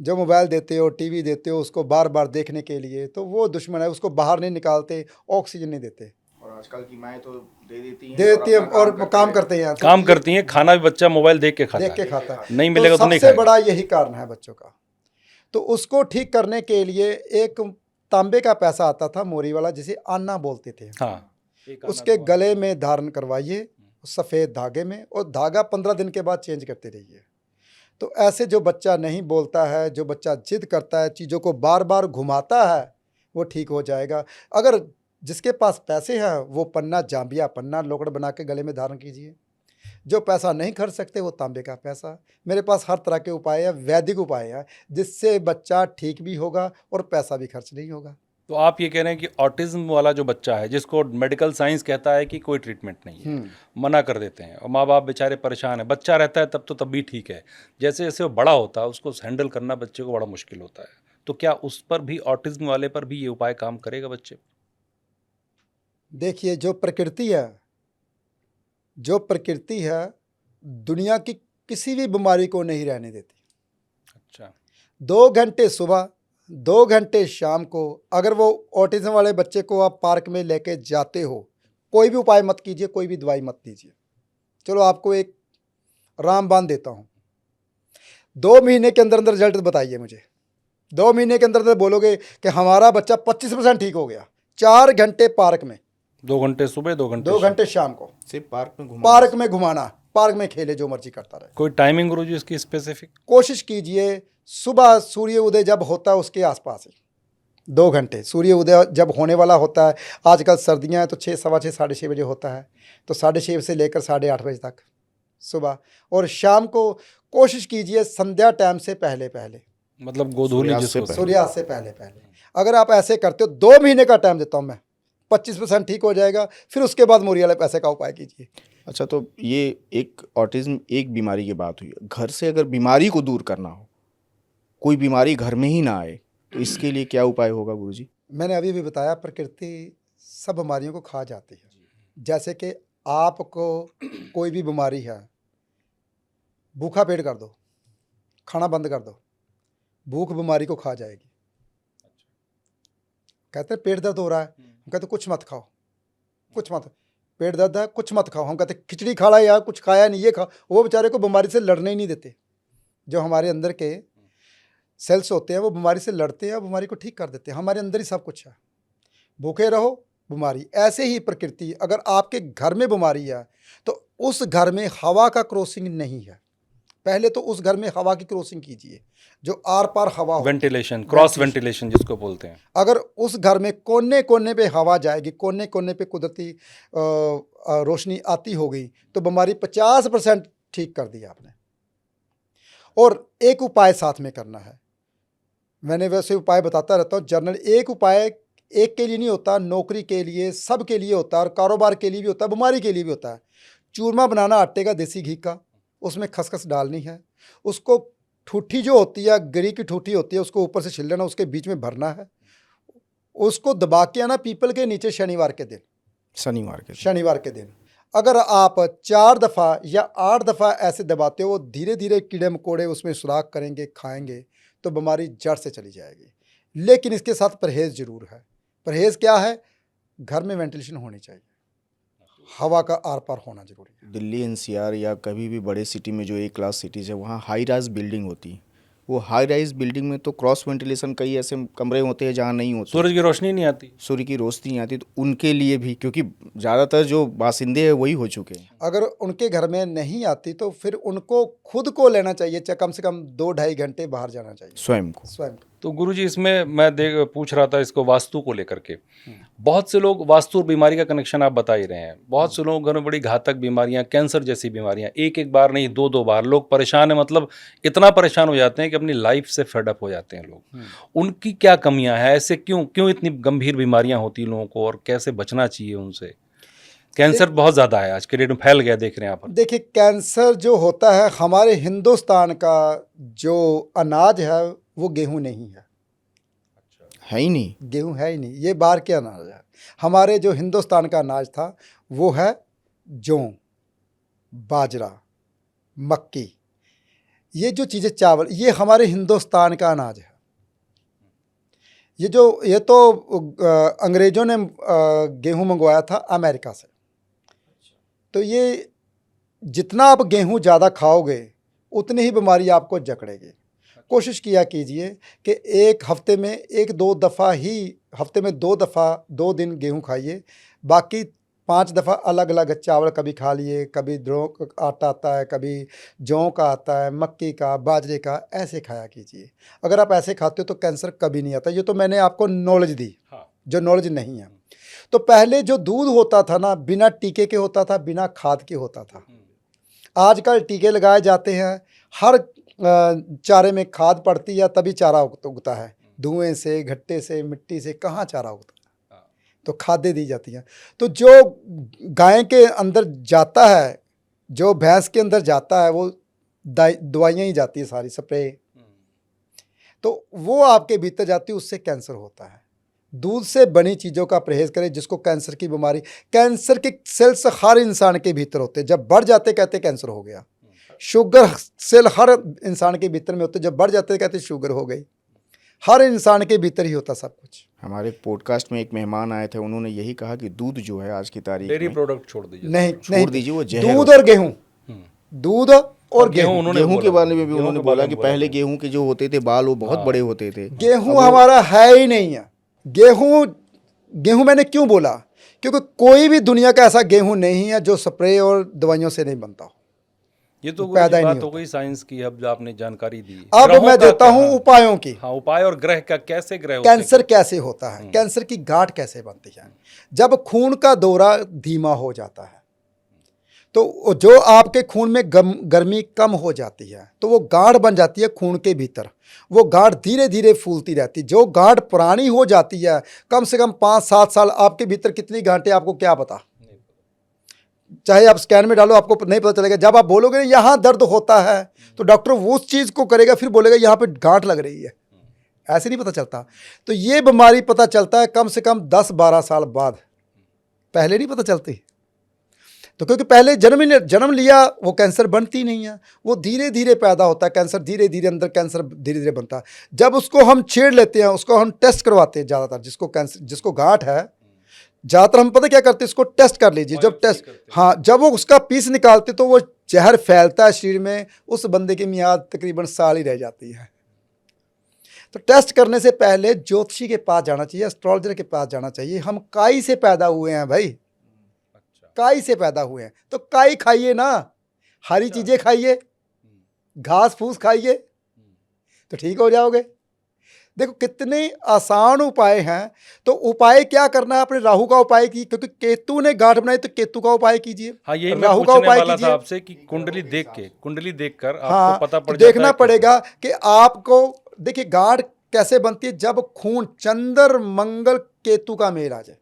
जो मोबाइल देते हो, टीवी देते हो उसको बार बार देखने के लिए, तो वो दुश्मन है। उसको बाहर नहीं निकालते, ऑक्सीजन नहीं देते। और आजकल की माएँ तो दे देती हैं और काम करते हैं, काम करती हैं। खाना भी बच्चा मोबाइल देख के खाता है, नहीं मिलेगा तो नहीं सबसे खाएगा। बड़ा यही कारण है बच्चों का। तो उसको ठीक करने के लिए एक तांबे का पैसा आता था मोरी वाला, जिसे आना बोलते थे। हाँ, एक आना उसके दो गले में धारण करवाइए सफ़ेद धागे में, और धागा 15 दिन के बाद चेंज करते रहिए। तो ऐसे जो बच्चा नहीं बोलता है, जो बच्चा जिद करता है, चीज़ों को बार बार घुमाता है, वो ठीक हो जाएगा। अगर जिसके पास पैसे हैं वो पन्ना, जांबिया पन्ना लोकड़ बना के गले में धारण कीजिए। जो पैसा नहीं खर्च सकते वो तांबे का पैसा। मेरे पास हर तरह के उपाय है, वैदिक उपाय है, जिससे बच्चा ठीक भी होगा और पैसा भी खर्च नहीं होगा। तो आप ये कह रहे हैं कि ऑटिज्म वाला जो बच्चा है, जिसको मेडिकल साइंस कहता है कि कोई ट्रीटमेंट नहीं है, मना कर देते हैं, और माँ बाप बेचारे परेशान हैं। बच्चा रहता है तब भी ठीक है, जैसे जैसे वो बड़ा होता है उसको हैंडल करना बच्चे को बड़ा मुश्किल होता है। तो क्या उस पर भी, ऑटिज्म वाले पर भी ये उपाय काम करेगा बच्चे? देखिए, जो प्रकृति है दुनिया की किसी भी बीमारी को नहीं रहने देती। अच्छा, 2 घंटे सुबह, 2 घंटे शाम को, अगर वो ऑटिज्म वाले बच्चे को आप पार्क में लेके जाते हो, कोई भी उपाय मत कीजिए, कोई भी दवाई मत दीजिए। चलो आपको एक रामबाण देता हूँ, 2 महीने के अंदर अंदर रिजल्ट बताइए मुझे। 2 महीने के अंदर अंदर बोलोगे कि हमारा बच्चा 25% ठीक हो गया। 4 घंटे पार्क में, 2 घंटे सुबह, 2 घंटे 2 घंटे शाम को, सिर्फ पार्क में घुमा। पार्क में घुमाना, पार्क में खेले, जो मर्जी करता रहे। कोई टाइमिंग गुरुजी इसकी स्पेसिफिक? कोशिश कीजिए सुबह सूर्य उदय जब होता है उसके आसपास ही 2 घंटे। सूर्य उदय जब होने वाला होता है, आजकल सर्दियां हैं तो 6, सवा 6, 6:30 बजे होता है, तो 6:30 से लेकर 8:30 बजे तक सुबह, और शाम को कोशिश कीजिए संध्या टाइम से पहले पहले, मतलब गोधूली सूर्यास्त जिसको से सूर्यास्त से पहले पहले। अगर आप ऐसे करते हो, 2 महीने का टाइम देता हूँ मैं, 25% ठीक हो जाएगा। फिर उसके बाद मोरी वाले पैसे का उपाय कीजिए। अच्छा, तो ये एक ऑटिज्म एक बीमारी की बात हुई। घर से अगर बीमारी को दूर करना हो, कोई बीमारी घर में ही ना आए, तो इसके लिए क्या उपाय होगा गुरुजी? मैंने अभी भी बताया, प्रकृति सब बीमारियों को खा जाती है। जैसे कि आपको कोई भी बीमारी है, भूखा पेट कर दो, खाना बंद कर दो, भूख बीमारी को खा जाएगी। कहते हैं पेट दर्द हो रहा है, हम कहते कुछ मत खाओ, कुछ मत, पेट दर्द है कुछ मत खाओ। हम कहते खिचड़ी खा रहा है यार, कुछ खाया नहीं, ये खा। वो बेचारे को बीमारी से लड़ने ही नहीं देते। जो हमारे अंदर के सेल्स होते हैं वो बीमारी से लड़ते हैं, बीमारी को ठीक कर देते हैं। हमारे अंदर ही सब कुछ है। भूखे रहो, बीमारी। ऐसे ही प्रकृति, अगर आपके घर में बीमारी है तो उस घर में हवा का क्रॉसिंग नहीं है, पहले तो उस घर में हवा की क्रॉसिंग कीजिए, जो आर पार हवा हो, वेंटिलेशन, क्रॉस वेंटिलेशन जिसको बोलते हैं। अगर उस घर में कोने कोने पे हवा जाएगी, कोने कोने पे कुदरती रोशनी आती होगी, तो बीमारी 50% ठीक कर दी आपने। और एक उपाय साथ में करना है, मैंने वैसे उपाय बताता रहता हूँ जर्नल। एक उपाय एक के लिए नहीं होता, नौकरी के लिए, सब के लिए होता है, और कारोबार के लिए भी होता है, बीमारी के लिए भी होता है। चूरमा बनाना आटे का, देसी घी का, उसमें खसखस डालनी है, उसको ठूठी जो होती है, गरी की ठूठी होती है, उसको ऊपर से छिल लेना, उसके बीच में भरना है, उसको दबा के आना पीपल के नीचे शनिवार के दिन। शनिवार के दिन अगर आप 4 दफ़ा या 8 दफ़ा ऐसे दबाते हो, वो धीरे धीरे कीड़े मकोड़े उसमें सुराख करेंगे, खाएंगे, तो बीमारी जड़ से चली जाएगी। लेकिन इसके साथ परहेज़ जरूर है। परहेज़ क्या है? घर में वेंटिलेशन होनी चाहिए, हवा का आर पार होना जरूरी है। दिल्ली एनसीआर या कभी भी बड़े सिटी में जो ए क्लास सिटीज़ है, वहाँ हाई राइज बिल्डिंग होती है। वो हाई राइज बिल्डिंग में तो क्रॉस वेंटिलेशन, कई ऐसे कमरे होते हैं जहाँ नहीं होते, सूरज की रोशनी नहीं आती, सूर्य की रोशनी नहीं आती। तो उनके लिए भी, क्योंकि ज़्यादातर जो बासिंदे हैं वही हो चुके हैं, अगर उनके घर में नहीं आती तो फिर उनको खुद को लेना चाहिए, चाहे कम से कम 2-2.5 घंटे बाहर जाना चाहिए स्वयं को। स्वयं। तो गुरुजी इसमें मैं पूछ रहा था इसको वास्तु को लेकर के। बहुत से लोग वास्तु और बीमारी का कनेक्शन आप बता ही रहे हैं। बहुत से लोगों के घर में बड़ी घातक बीमारियां, कैंसर जैसी बीमारियां, एक बार नहीं 2 बार लोग परेशान हैं, मतलब इतना परेशान हो जाते हैं कि अपनी लाइफ से फेड अप हो जाते हैं लोग। उनकी क्या कमियां हैं? ऐसे क्यों इतनी गंभीर बीमारियां होती हैं लोगों को, और कैसे बचना चाहिए उनसे? कैंसर बहुत ज़्यादा है आज के डेट में, फैल गया, देख रहे हैं आप। देखिए, कैंसर जो होता है, हमारे हिंदुस्तान का जो अनाज है वो गेहूं नहीं है। है ही नहीं, गेहूं है ही नहीं, ये बाहर के अनाज है। हमारे जो हिंदुस्तान का अनाज था वो है जौ, बाजरा, मक्की, ये जो चीज़ें, चावल, ये हमारे हिंदुस्तान का अनाज है। ये तो अंग्रेज़ों ने गेहूं मंगवाया था अमेरिका से। तो ये जितना आप गेहूं ज़्यादा खाओगे उतनी ही बीमारी आपको जकड़ेगी। कोशिश किया कीजिए कि एक हफ्ते में एक दो दफ़ा ही, हफ्ते में 2 दफ़ा 2 दिन गेहूं खाइए, बाकी 5 दफ़ा अलग अलग चावल कभी खा लिए, कभी द्रो का आटा आता है, कभी जौ का आता है, मक्की का, बाजरे का, ऐसे खाया कीजिए। अगर आप ऐसे खाते हो तो कैंसर कभी नहीं आता। ये तो मैंने आपको नॉलेज दी, हाँ। जो नॉलेज नहीं है। तो पहले जो दूध होता था ना, बिना टीके के होता था, बिना खाद के होता था। आजकल टीके लगाए जाते हैं, हर चारे में खाद पड़ती है तभी चारा उगता है। धुएं से, घट्टे से, मिट्टी से कहाँ चारा उगता है? तो खादें दी जाती हैं। तो जो गाय के अंदर जाता है, जो भैंस के अंदर जाता है, वो दवाइयाँ ही जाती है सारी, स्प्रे। तो वो आपके भीतर जाती है, उससे कैंसर होता है। दूध से बनी चीज़ों का परहेज़ करें। जिसको कैंसर की बीमारी, कैंसर के सेल्स हर इंसान के भीतर होते हैं, जब बढ़ जाते कहते कैंसर हो गया। शुगर सेल हर इंसान के भीतर में होते, जब बढ़ जाते कहते शुगर हो गई। हर इंसान के भीतर ही होता सब कुछ। हमारे पॉडकास्ट में एक मेहमान आए थे, उन्होंने यही कहा कि दूध जो है आज की तारीख डेयरी में, प्रोडक्ट छोड़ दीजिए। नहीं छोड़ दीजिए, वो जहर दूध होता और गेहूं, दूध और गेहूं गेहूं। उन्होंने गेहूं के बोला, बारे में भी गेहूं उन्होंने के बोला बारे कि में बोला पहले था। गेहूं के जो होते थे बाल, वो बहुत बड़े होते थे। गेहूं हमारा है ही नहीं है। गेहूं मैंने क्यों बोला? क्योंकि कोई भी दुनिया का ऐसा गेहूं नहीं है जो स्प्रे और दवाइयों से नहीं बनता हो। ये तो पैदा ही बात नहीं हो गई साइंस की। अब जो आपने जानकारी दी, अब ग्रहों मैं का देता क्या? हूं हाँ। उपायों की। हाँ, उपाय और ग्रह का, कैसे ग्रह होते हैं? कैंसर कैसे होता है, कैंसर की गांठ कैसे बनती है? जब खून का दौरा धीमा हो जाता है तो जो आपके खून में गर्मी कम हो जाती है तो वो गांठ बन जाती है खून के भीतर। वो गांठ धीरे धीरे फूलती रहती है। जो गांठ पुरानी हो जाती है, कम से कम 5-7 साल, आपके भीतर कितनी गांठें आपको क्या पता? चाहे आप स्कैन में डालो, आपको नहीं पता चलेगा। जब आप बोलोगे यहाँ दर्द होता है तो डॉक्टर वो उस चीज़ को करेगा, फिर बोलेगा यहाँ पे गांठ लग रही है। ऐसे नहीं पता चलता। तो ये बीमारी पता चलता है कम से कम 10-12 साल बाद, पहले नहीं पता चलती। तो क्योंकि पहले जन्म लिया, वो कैंसर बनती नहीं है, वो धीरे धीरे पैदा होता है कैंसर, धीरे धीरे अंदर कैंसर धीरे धीरे बनता है। जब उसको हम छेड़ लेते हैं, उसको हम टेस्ट करवाते हैं ज़्यादातर, जिसको कैंसर, जिसको गांठ है, ज़्यादातर हम पता क्या करते हैं, इसको टेस्ट कर लीजिए। जब टेस्ट, हाँ, जब वो उसका पीस निकालते तो वो जहर फैलता है शरीर में, उस बंदे की मियाद तकरीबन साल ही रह जाती है। तो टेस्ट करने से पहले ज्योतिषी के पास जाना चाहिए, एस्ट्रोलॉजर के पास जाना चाहिए। हम काई से पैदा हुए हैं भाई, काई से पैदा हुए हैं, तो काई खाइए ना, हरी चीजें खाइए, घास फूस खाइए, तो ठीक हो जाओगे। देखो कितने आसान उपाय हैं। तो उपाय क्या करना है? अपने राहु का उपाय की, क्योंकि केतु ने गांठ बनाई तो केतु का उपाय कीजिए। हाँ, यही मैं राहु का पूछने उपाय वाला था कीजिए। आपसे कि कुंडली देख के, कुंडली देखकर आपको हाँ, पता तो पड़ जाता है देखना पड़ेगा कि आपको, देखिए गांठ कैसे बनती है, जब खून चंद्र मंगल केतु का मेल आ जाए।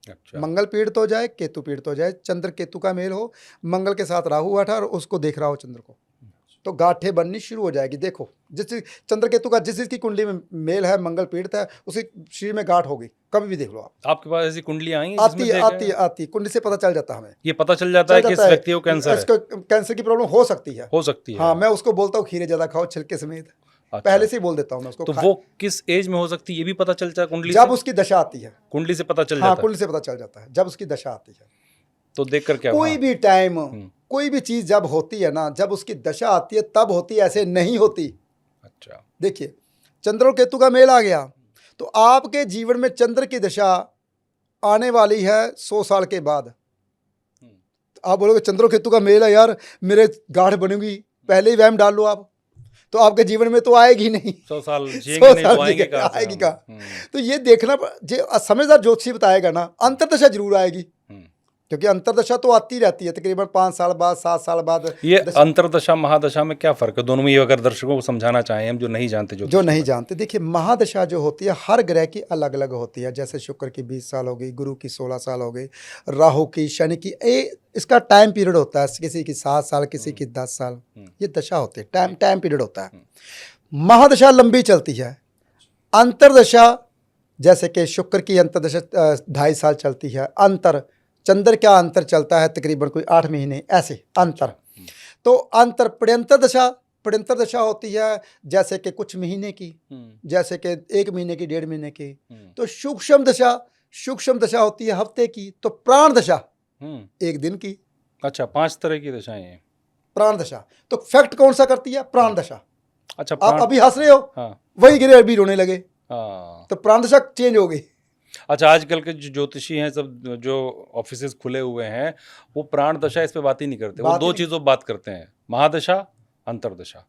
अच्छा। मंगल पीड़ित हो जाए, केतु पीड़ित हो जाए, चंद्र केतु का मेल हो, मंगल के साथ राहु बैठा और उसको देख रहा हो चंद्र को, तो गांठें बननी शुरू हो जाएगी। देखो, जिस चंद्र केतु का जिस की कुंडली में मेल है, मंगल पीड़ित है, उसी शरीर में गांठ होगी, कभी भी देख लो आप। आपके पास ऐसी कुंडलियां आई हैं आती है, आती है, आती है, कुंडली से पता चल जाता है हमें। ये पता चल जाता है कि इस व्यक्ति को कैंसर है, इसको कैंसर की प्रॉब्लम हो सकती है, हो सकती है। हाँ, मैं उसको बोलता हूँ खीरे ज्यादा खाओ छिलके समेत, अच्छा। पहले से ही बोल देता हूँ मैं उसको। तो वो किस एज में हो सकती है, ये भी पता चलता है कुंडली जब से? उसकी दशा आती है, कुंडली से पता चल हाँ, जाता है। कुंडली से पता चल जाता है जब उसकी दशा आती है। तो देखकर क्या? कोई भी टाइम, कोई भी चीज जब होती है ना, जब उसकी दशा आती है तब होती है, ऐसे नहीं होती। अच्छा। देखिए, चंद्र और केतु का मेल आ गया तो आपके जीवन में चंद्र की दशा आने वाली है 100 साल के बाद। तो आप बोलोगे चंद्र और केतु का मेल है यार, मेरे गांठ बनेगी, पहले ही वहम डाल लो आप, तो आपके जीवन में तो आएगी नहीं। 100 साल जिएंगे नहीं तो आएंगे कहाँ से? आएगी कहाँ? तो ये देखना, जो समझदार ज्योतिषी बताएगा ना, अंतर्दशा जरूर आएगी, क्योंकि अंतर्दशा तो आती रहती है तकरीबन 5 साल बाद, 7 साल बाद। ये अंतर्दशा महादशा में क्या फर्क है दोनों में, ये अगर दर्शकों को समझाना चाहें हम, जो नहीं जानते, जो नहीं जानते। देखिए, महादशा जो होती है हर ग्रह की अलग अलग होती है। जैसे शुक्र की 20 साल हो गई, गुरु की 16 साल हो गई, राहु की, शनि की, इसका टाइम पीरियड होता है। किसी की 7 साल, किसी की 10 साल, ये दशा होती है, टाइम पीरियड होता है। महादशा लंबी चलती है। अंतर्दशा, जैसे कि शुक्र की अंतर्दशा 2.5 साल चलती है। चंद्र का अंतर चलता है तकरीबन कोई 8 महीने, ऐसे अंतर। तो अंतर प्रणतर दशा होती है, जैसे कि कुछ महीने की, जैसे कि 1 महीने की, 1.5 महीने की। तो सूक्ष्म दशा होती है हफ्ते की। तो प्राण दशा 1 दिन की। अच्छा, 5 तरह की दशाएं हैं। प्राण दशा तो फैक्ट कौन सा करती है? प्राण दशा। अच्छा, आप अभी हंस रहे हो, हाँ वही गिरे अभी रोने लगे, हाँ। तो प्राण दशा चेंज हो गई। अच्छा, आजकल के जो ज्योतिषी हैं, सब जो ऑफिसेज खुले हुए हैं, वो प्राण दशा इस पे बात ही नहीं करते। वो बात ही दो नहीं। चीज़ों पे बात करते हैं, महादशा, अंतरदशा।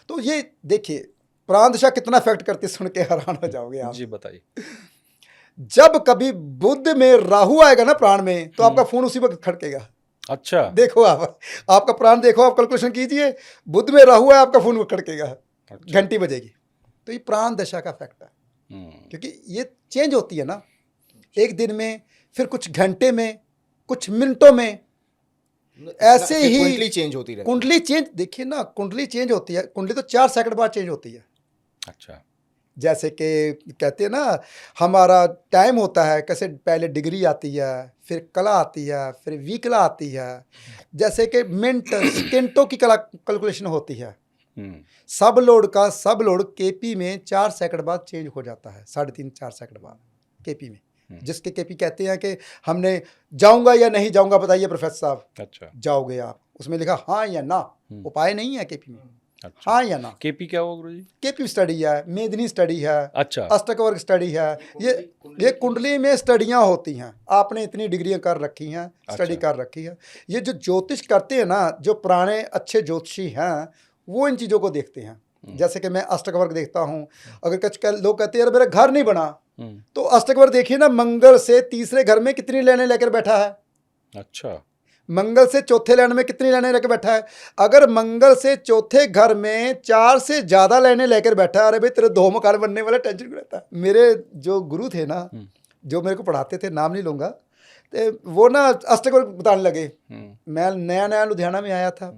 तो ये देखिए प्राण दशा कितना इफेक्ट करती है, सुन के हैरान हो जाओगे आप। जी बताइए। जब कभी बुध में राहु आएगा ना प्राण में, तो आपका फोन उसी वक्त खड़केगा। अच्छा। देखो आप, आपका प्राण देखो, आप कैलकुलेशन कीजिए, बुध में राहु है, आपका फोन खड़केगा, अच्छा। घंटी बजेगी। तो ये प्राण दशा का इफेक्ट है, क्योंकि ये चेंज होती है ना, एक दिन में, फिर कुछ घंटे में, कुछ मिनटों में, ऐसे ही कुंडली चेंज होती रहती है। कुंडली चेंज, देखिए ना, कुंडली चेंज होती है। कुंडली तो 4 सेकंड बाद चेंज होती है। अच्छा। जैसे कि कहते हैं ना, हमारा टाइम होता है कैसे, पहले डिग्री आती है, फिर कला आती है, फिर वीकला आती है, जैसे कि मिनट सेकेंडों की कला कैलकुलेशन होती है। सब लोड केपी में 4 सेकंड बाद चेंज हो जाता है, 3.5-4 सेकंड बाद केपी में। जिसके केपी कहते हैं कि हमने जाऊंगा या नहीं जाऊंगा, बताइए प्रोफेसर साहब। अच्छा। जाओगे आप, उसमें लिखा हाँ या ना, उपाय नहीं है केपी में। अच्छा। हाँ या ना। केपी क्या हुआ गुरुजी? केपी स्टडी है, मेदिनी स्टडी है, अच्छा। अष्टक वर्ग स्टडी है। ये कुंडली में स्टडियां होती हैं। आपने इतनी डिग्रियां कर रखी हैं, स्टडी कर रखी है। ये जो ज्योतिष करते हैं ना, जो पुराने अच्छे ज्योतिषी हैं, वो इन चीज़ों को देखते हैं। जैसे कि मैं अष्टक वर्ग देखता हूँ। अगर कुछ लोग कहते हैं यार मेरा घर नहीं बना, तो अष्टक वर्ग देखिए ना, मंगल से तीसरे घर में कितनी लाइनें लेकर बैठा है। अच्छा। मंगल से चौथे लाइन में कितनी लाइनें लेकर बैठा है। अगर मंगल से चौथे घर में 4 से ज़्यादा लाइनें लेकर बैठा है, अरे भाई तेरे 2 मकान बनने वाला टेंशन क्यों रहता है। मेरे जो गुरु थे ना, जो मेरे को पढ़ाते थे, नाम नहीं लूँगा, तो वो ना अष्टक वर्ग बताने लगे। मैं नया लुधियाना में आया था,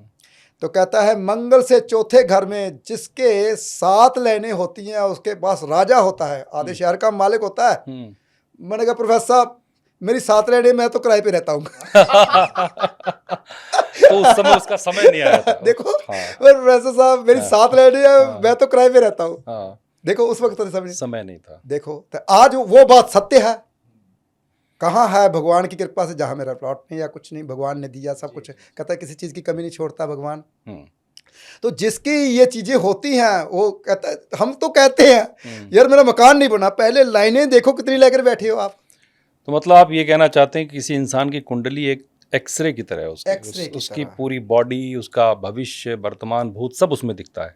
तो कहता है मंगल से चौथे घर में जिसके 7 लाइनें होती हैं, उसके पास राजा होता है, आधे शहर का मालिक होता है। मैंने कहा प्रोफेसर साहब, मेरी 7 लाइनें, मैं तो किराए पे रहता हूँ। तो उस समय उसका समय नहीं आया था। देखो, हाँ। प्रोफेसर साहब मेरी 7 लाइनें हैं, मैं तो किराए पे रहता हूँ। हाँ। देखो उस वक्त तो समय नहीं था। देखो तो आज वो बात सत्य है। कहाँ है भगवान की कृपा से, जहाँ मेरा प्लॉट नहीं या कुछ नहीं, भगवान ने दिया सब कुछ। कहता है किसी चीज़ की कमी नहीं छोड़ता भगवान। तो जिसकी ये चीज़ें होती हैं, वो कहता है, हम तो कहते हैं यार मेरा मकान नहीं बना, पहले लाइनें देखो कितनी लेकर बैठे हो आप। तो मतलब आप ये कहना चाहते हैं कि किसी इंसान की कुंडली एक एक्सरे की तरह है, उसकी पूरी बॉडी, उसका भविष्य, वर्तमान, भूत सब उसमें दिखता है।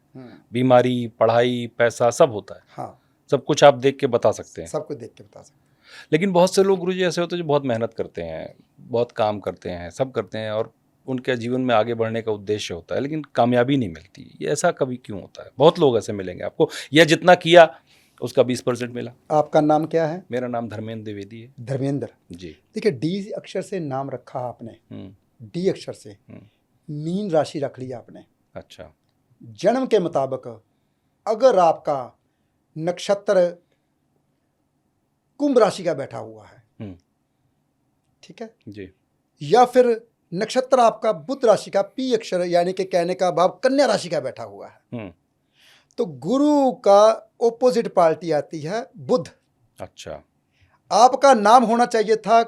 बीमारी, पढ़ाई, पैसा सब होता है। हाँ, सब कुछ आप देख के बता सकते हैं। सब कुछ देख के बता सकते हैं। लेकिन बहुत से लोग गुरुजी ऐसे होते हैं जो बहुत मेहनत करते हैं, बहुत काम करते हैं, सब करते हैं, और उनके जीवन में आगे बढ़ने का उद्देश्य होता है, लेकिन कामयाबी नहीं मिलती। ये ऐसा कभी क्यों होता है? बहुत लोग ऐसे मिलेंगे आपको, या जितना किया उसका 20% मिला। आपका नाम क्या है? मेरा नाम धर्मेंद्र द्विवेदी है। धर्मेंद्र जी। देखिए, डी अक्षर से नाम रखा आपने, डी अक्षर से मीन राशि रख ली आपने। अच्छा। जन्म के मुताबिक अगर आपका नक्षत्र कुंभ राशि का बैठा हुआ है, ठीक है जी, या फिर नक्षत्र आपका बुध राशि का पी अक्षर, यानी कि कहने का भाव कन्या राशि का बैठा हुआ है, तो गुरु का ओपोजिट पार्टी आती है बुध। अच्छा। आपका नाम होना चाहिए था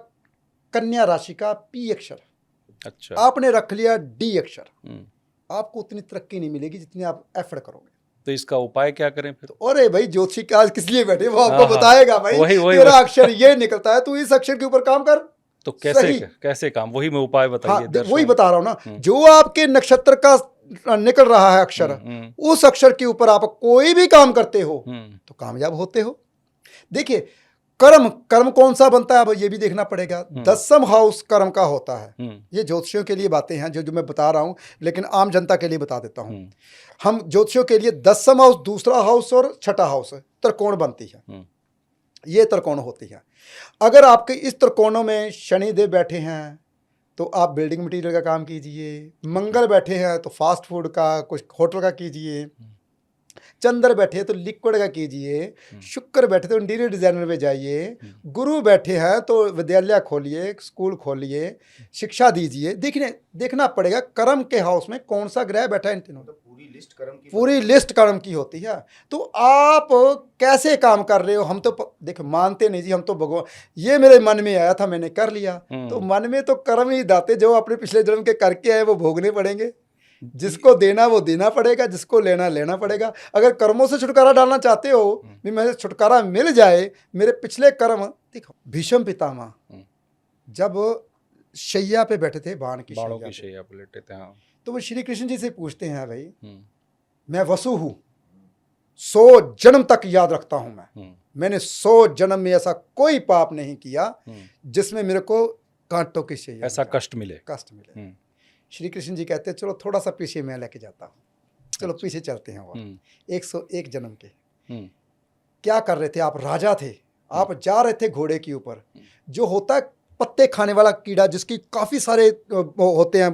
कन्या राशि का पी अक्षर। अच्छा। आपने रख लिया डी अक्षर। आपको उतनी तरक्की नहीं मिलेगी जितनी आप एफर्ट करोगे। तो इसका उपाय क्या करें फिर? तो अरे भाई, ज्योतिषी का आज किस लिए बैठे, वो आपको बताएगा भाई। वही तेरा अक्षर ये निकलता है, तू इस अक्षर के ऊपर काम कर। तो कैसे काम, वही मैं उपाय बताइए। हाँ, वही बता रहा हूँ ना, जो आपके नक्षत्र का निकल रहा है अक्षर, उस अक्षर के ऊपर आप कोई भी काम करते हो तो कामयाब होते हो। देखिए, कर्म कौन सा बनता है, अब ये भी देखना पड़ेगा। 10वां हाउस कर्म का होता है। ये ज्योतिषियों के लिए बातें हैं जो मैं बता रहा हूं, लेकिन आम जनता के लिए बता देता हूं। हम ज्योतिषियों के लिए 10वां हाउस, दूसरा हाउस और छठा हाउस त्रिकोण बनती है। ये त्रिकोण होती है। अगर आपके इस त्रिकोणों में शनिदेव बैठे हैं तो आप बिल्डिंग मटेरियल का काम कीजिए। मंगल बैठे हैं तो फास्ट फूड का, कुछ होटल का कीजिए। चंद्र बैठे तो लिक्विड का कीजिए। शुक्र बैठे तो इंटीरियर डिजाइनर में जाइए। गुरु बैठे हैं तो विद्यालय खोलिए, स्कूल खोलिए, शिक्षा दीजिए। देखना पड़ेगा कर्म के हाउस में कौन सा ग्रह बैठा है। इन तीनों पूरी लिस्ट कर्म की होती है। तो आप कैसे काम कर रहे हो, हम तो देखो मानते नहीं जी, हम तो भगवान, ये मेरे मन में आया था मैंने कर लिया। तो मन में तो कर्म ही दाते, जो अपने पिछले जन्म के करके आए वो भोगने पड़ेंगे। जिसको देना वो देना पड़ेगा, जिसको लेना लेना पड़ेगा। अगर कर्मों से छुटकारा डालना चाहते हो, भी मुझे छुटकारा मिल जाए, मेरे पिछले कर्म देखो। भीष्म पितामह जब शैया पे बैठे थे, बाणों की शैया पे लेटे थे, हाँ। तो वो श्री कृष्ण जी से पूछते हैं, भाई हम्म। मैं वसु हूँ, 100 जन्म तक याद रखता हूं मैंने 100 जन्म में ऐसा कोई पाप नहीं किया जिसमें मेरे को कांटों की शैया ऐसा कष्ट मिले। श्री कृष्ण जी कहते हैं चलो थोड़ा सा पीछे मैं लेके जाता हूँ, चलो पीछे चलते हैं। वो 101 जन्म के क्या कर रहे थे आप? राजा थे, आप जा रहे थे घोड़े के ऊपर, जो होता है पत्ते खाने वाला कीड़ा, जिसकी काफी सारे होते हैं,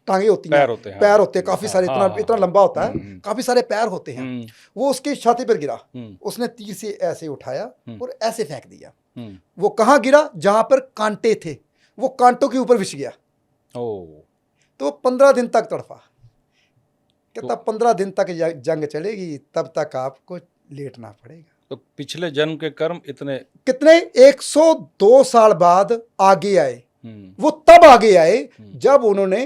टांगे होती हैं, पैर होते हैं काफी सारे, इतना लंबा होता है, काफी सारे पैर होते हैं। वो उसकी छाती पर गिरा, उसने तीर से ऐसे उठाया और ऐसे फेंक दिया। वो कहाँ गिरा? जहां पर कांटे थे, वो कांटों के ऊपर विछ गया। तो 15 दिन तक तड़फा। कहता 15 दिन तक जंग चलेगी, तब तक आपको लेटना पड़ेगा। तो पिछले जन्म के कर्म इतने कितने 102 साल बाद आगे आए। वो तब आगे आए जब उन्होंने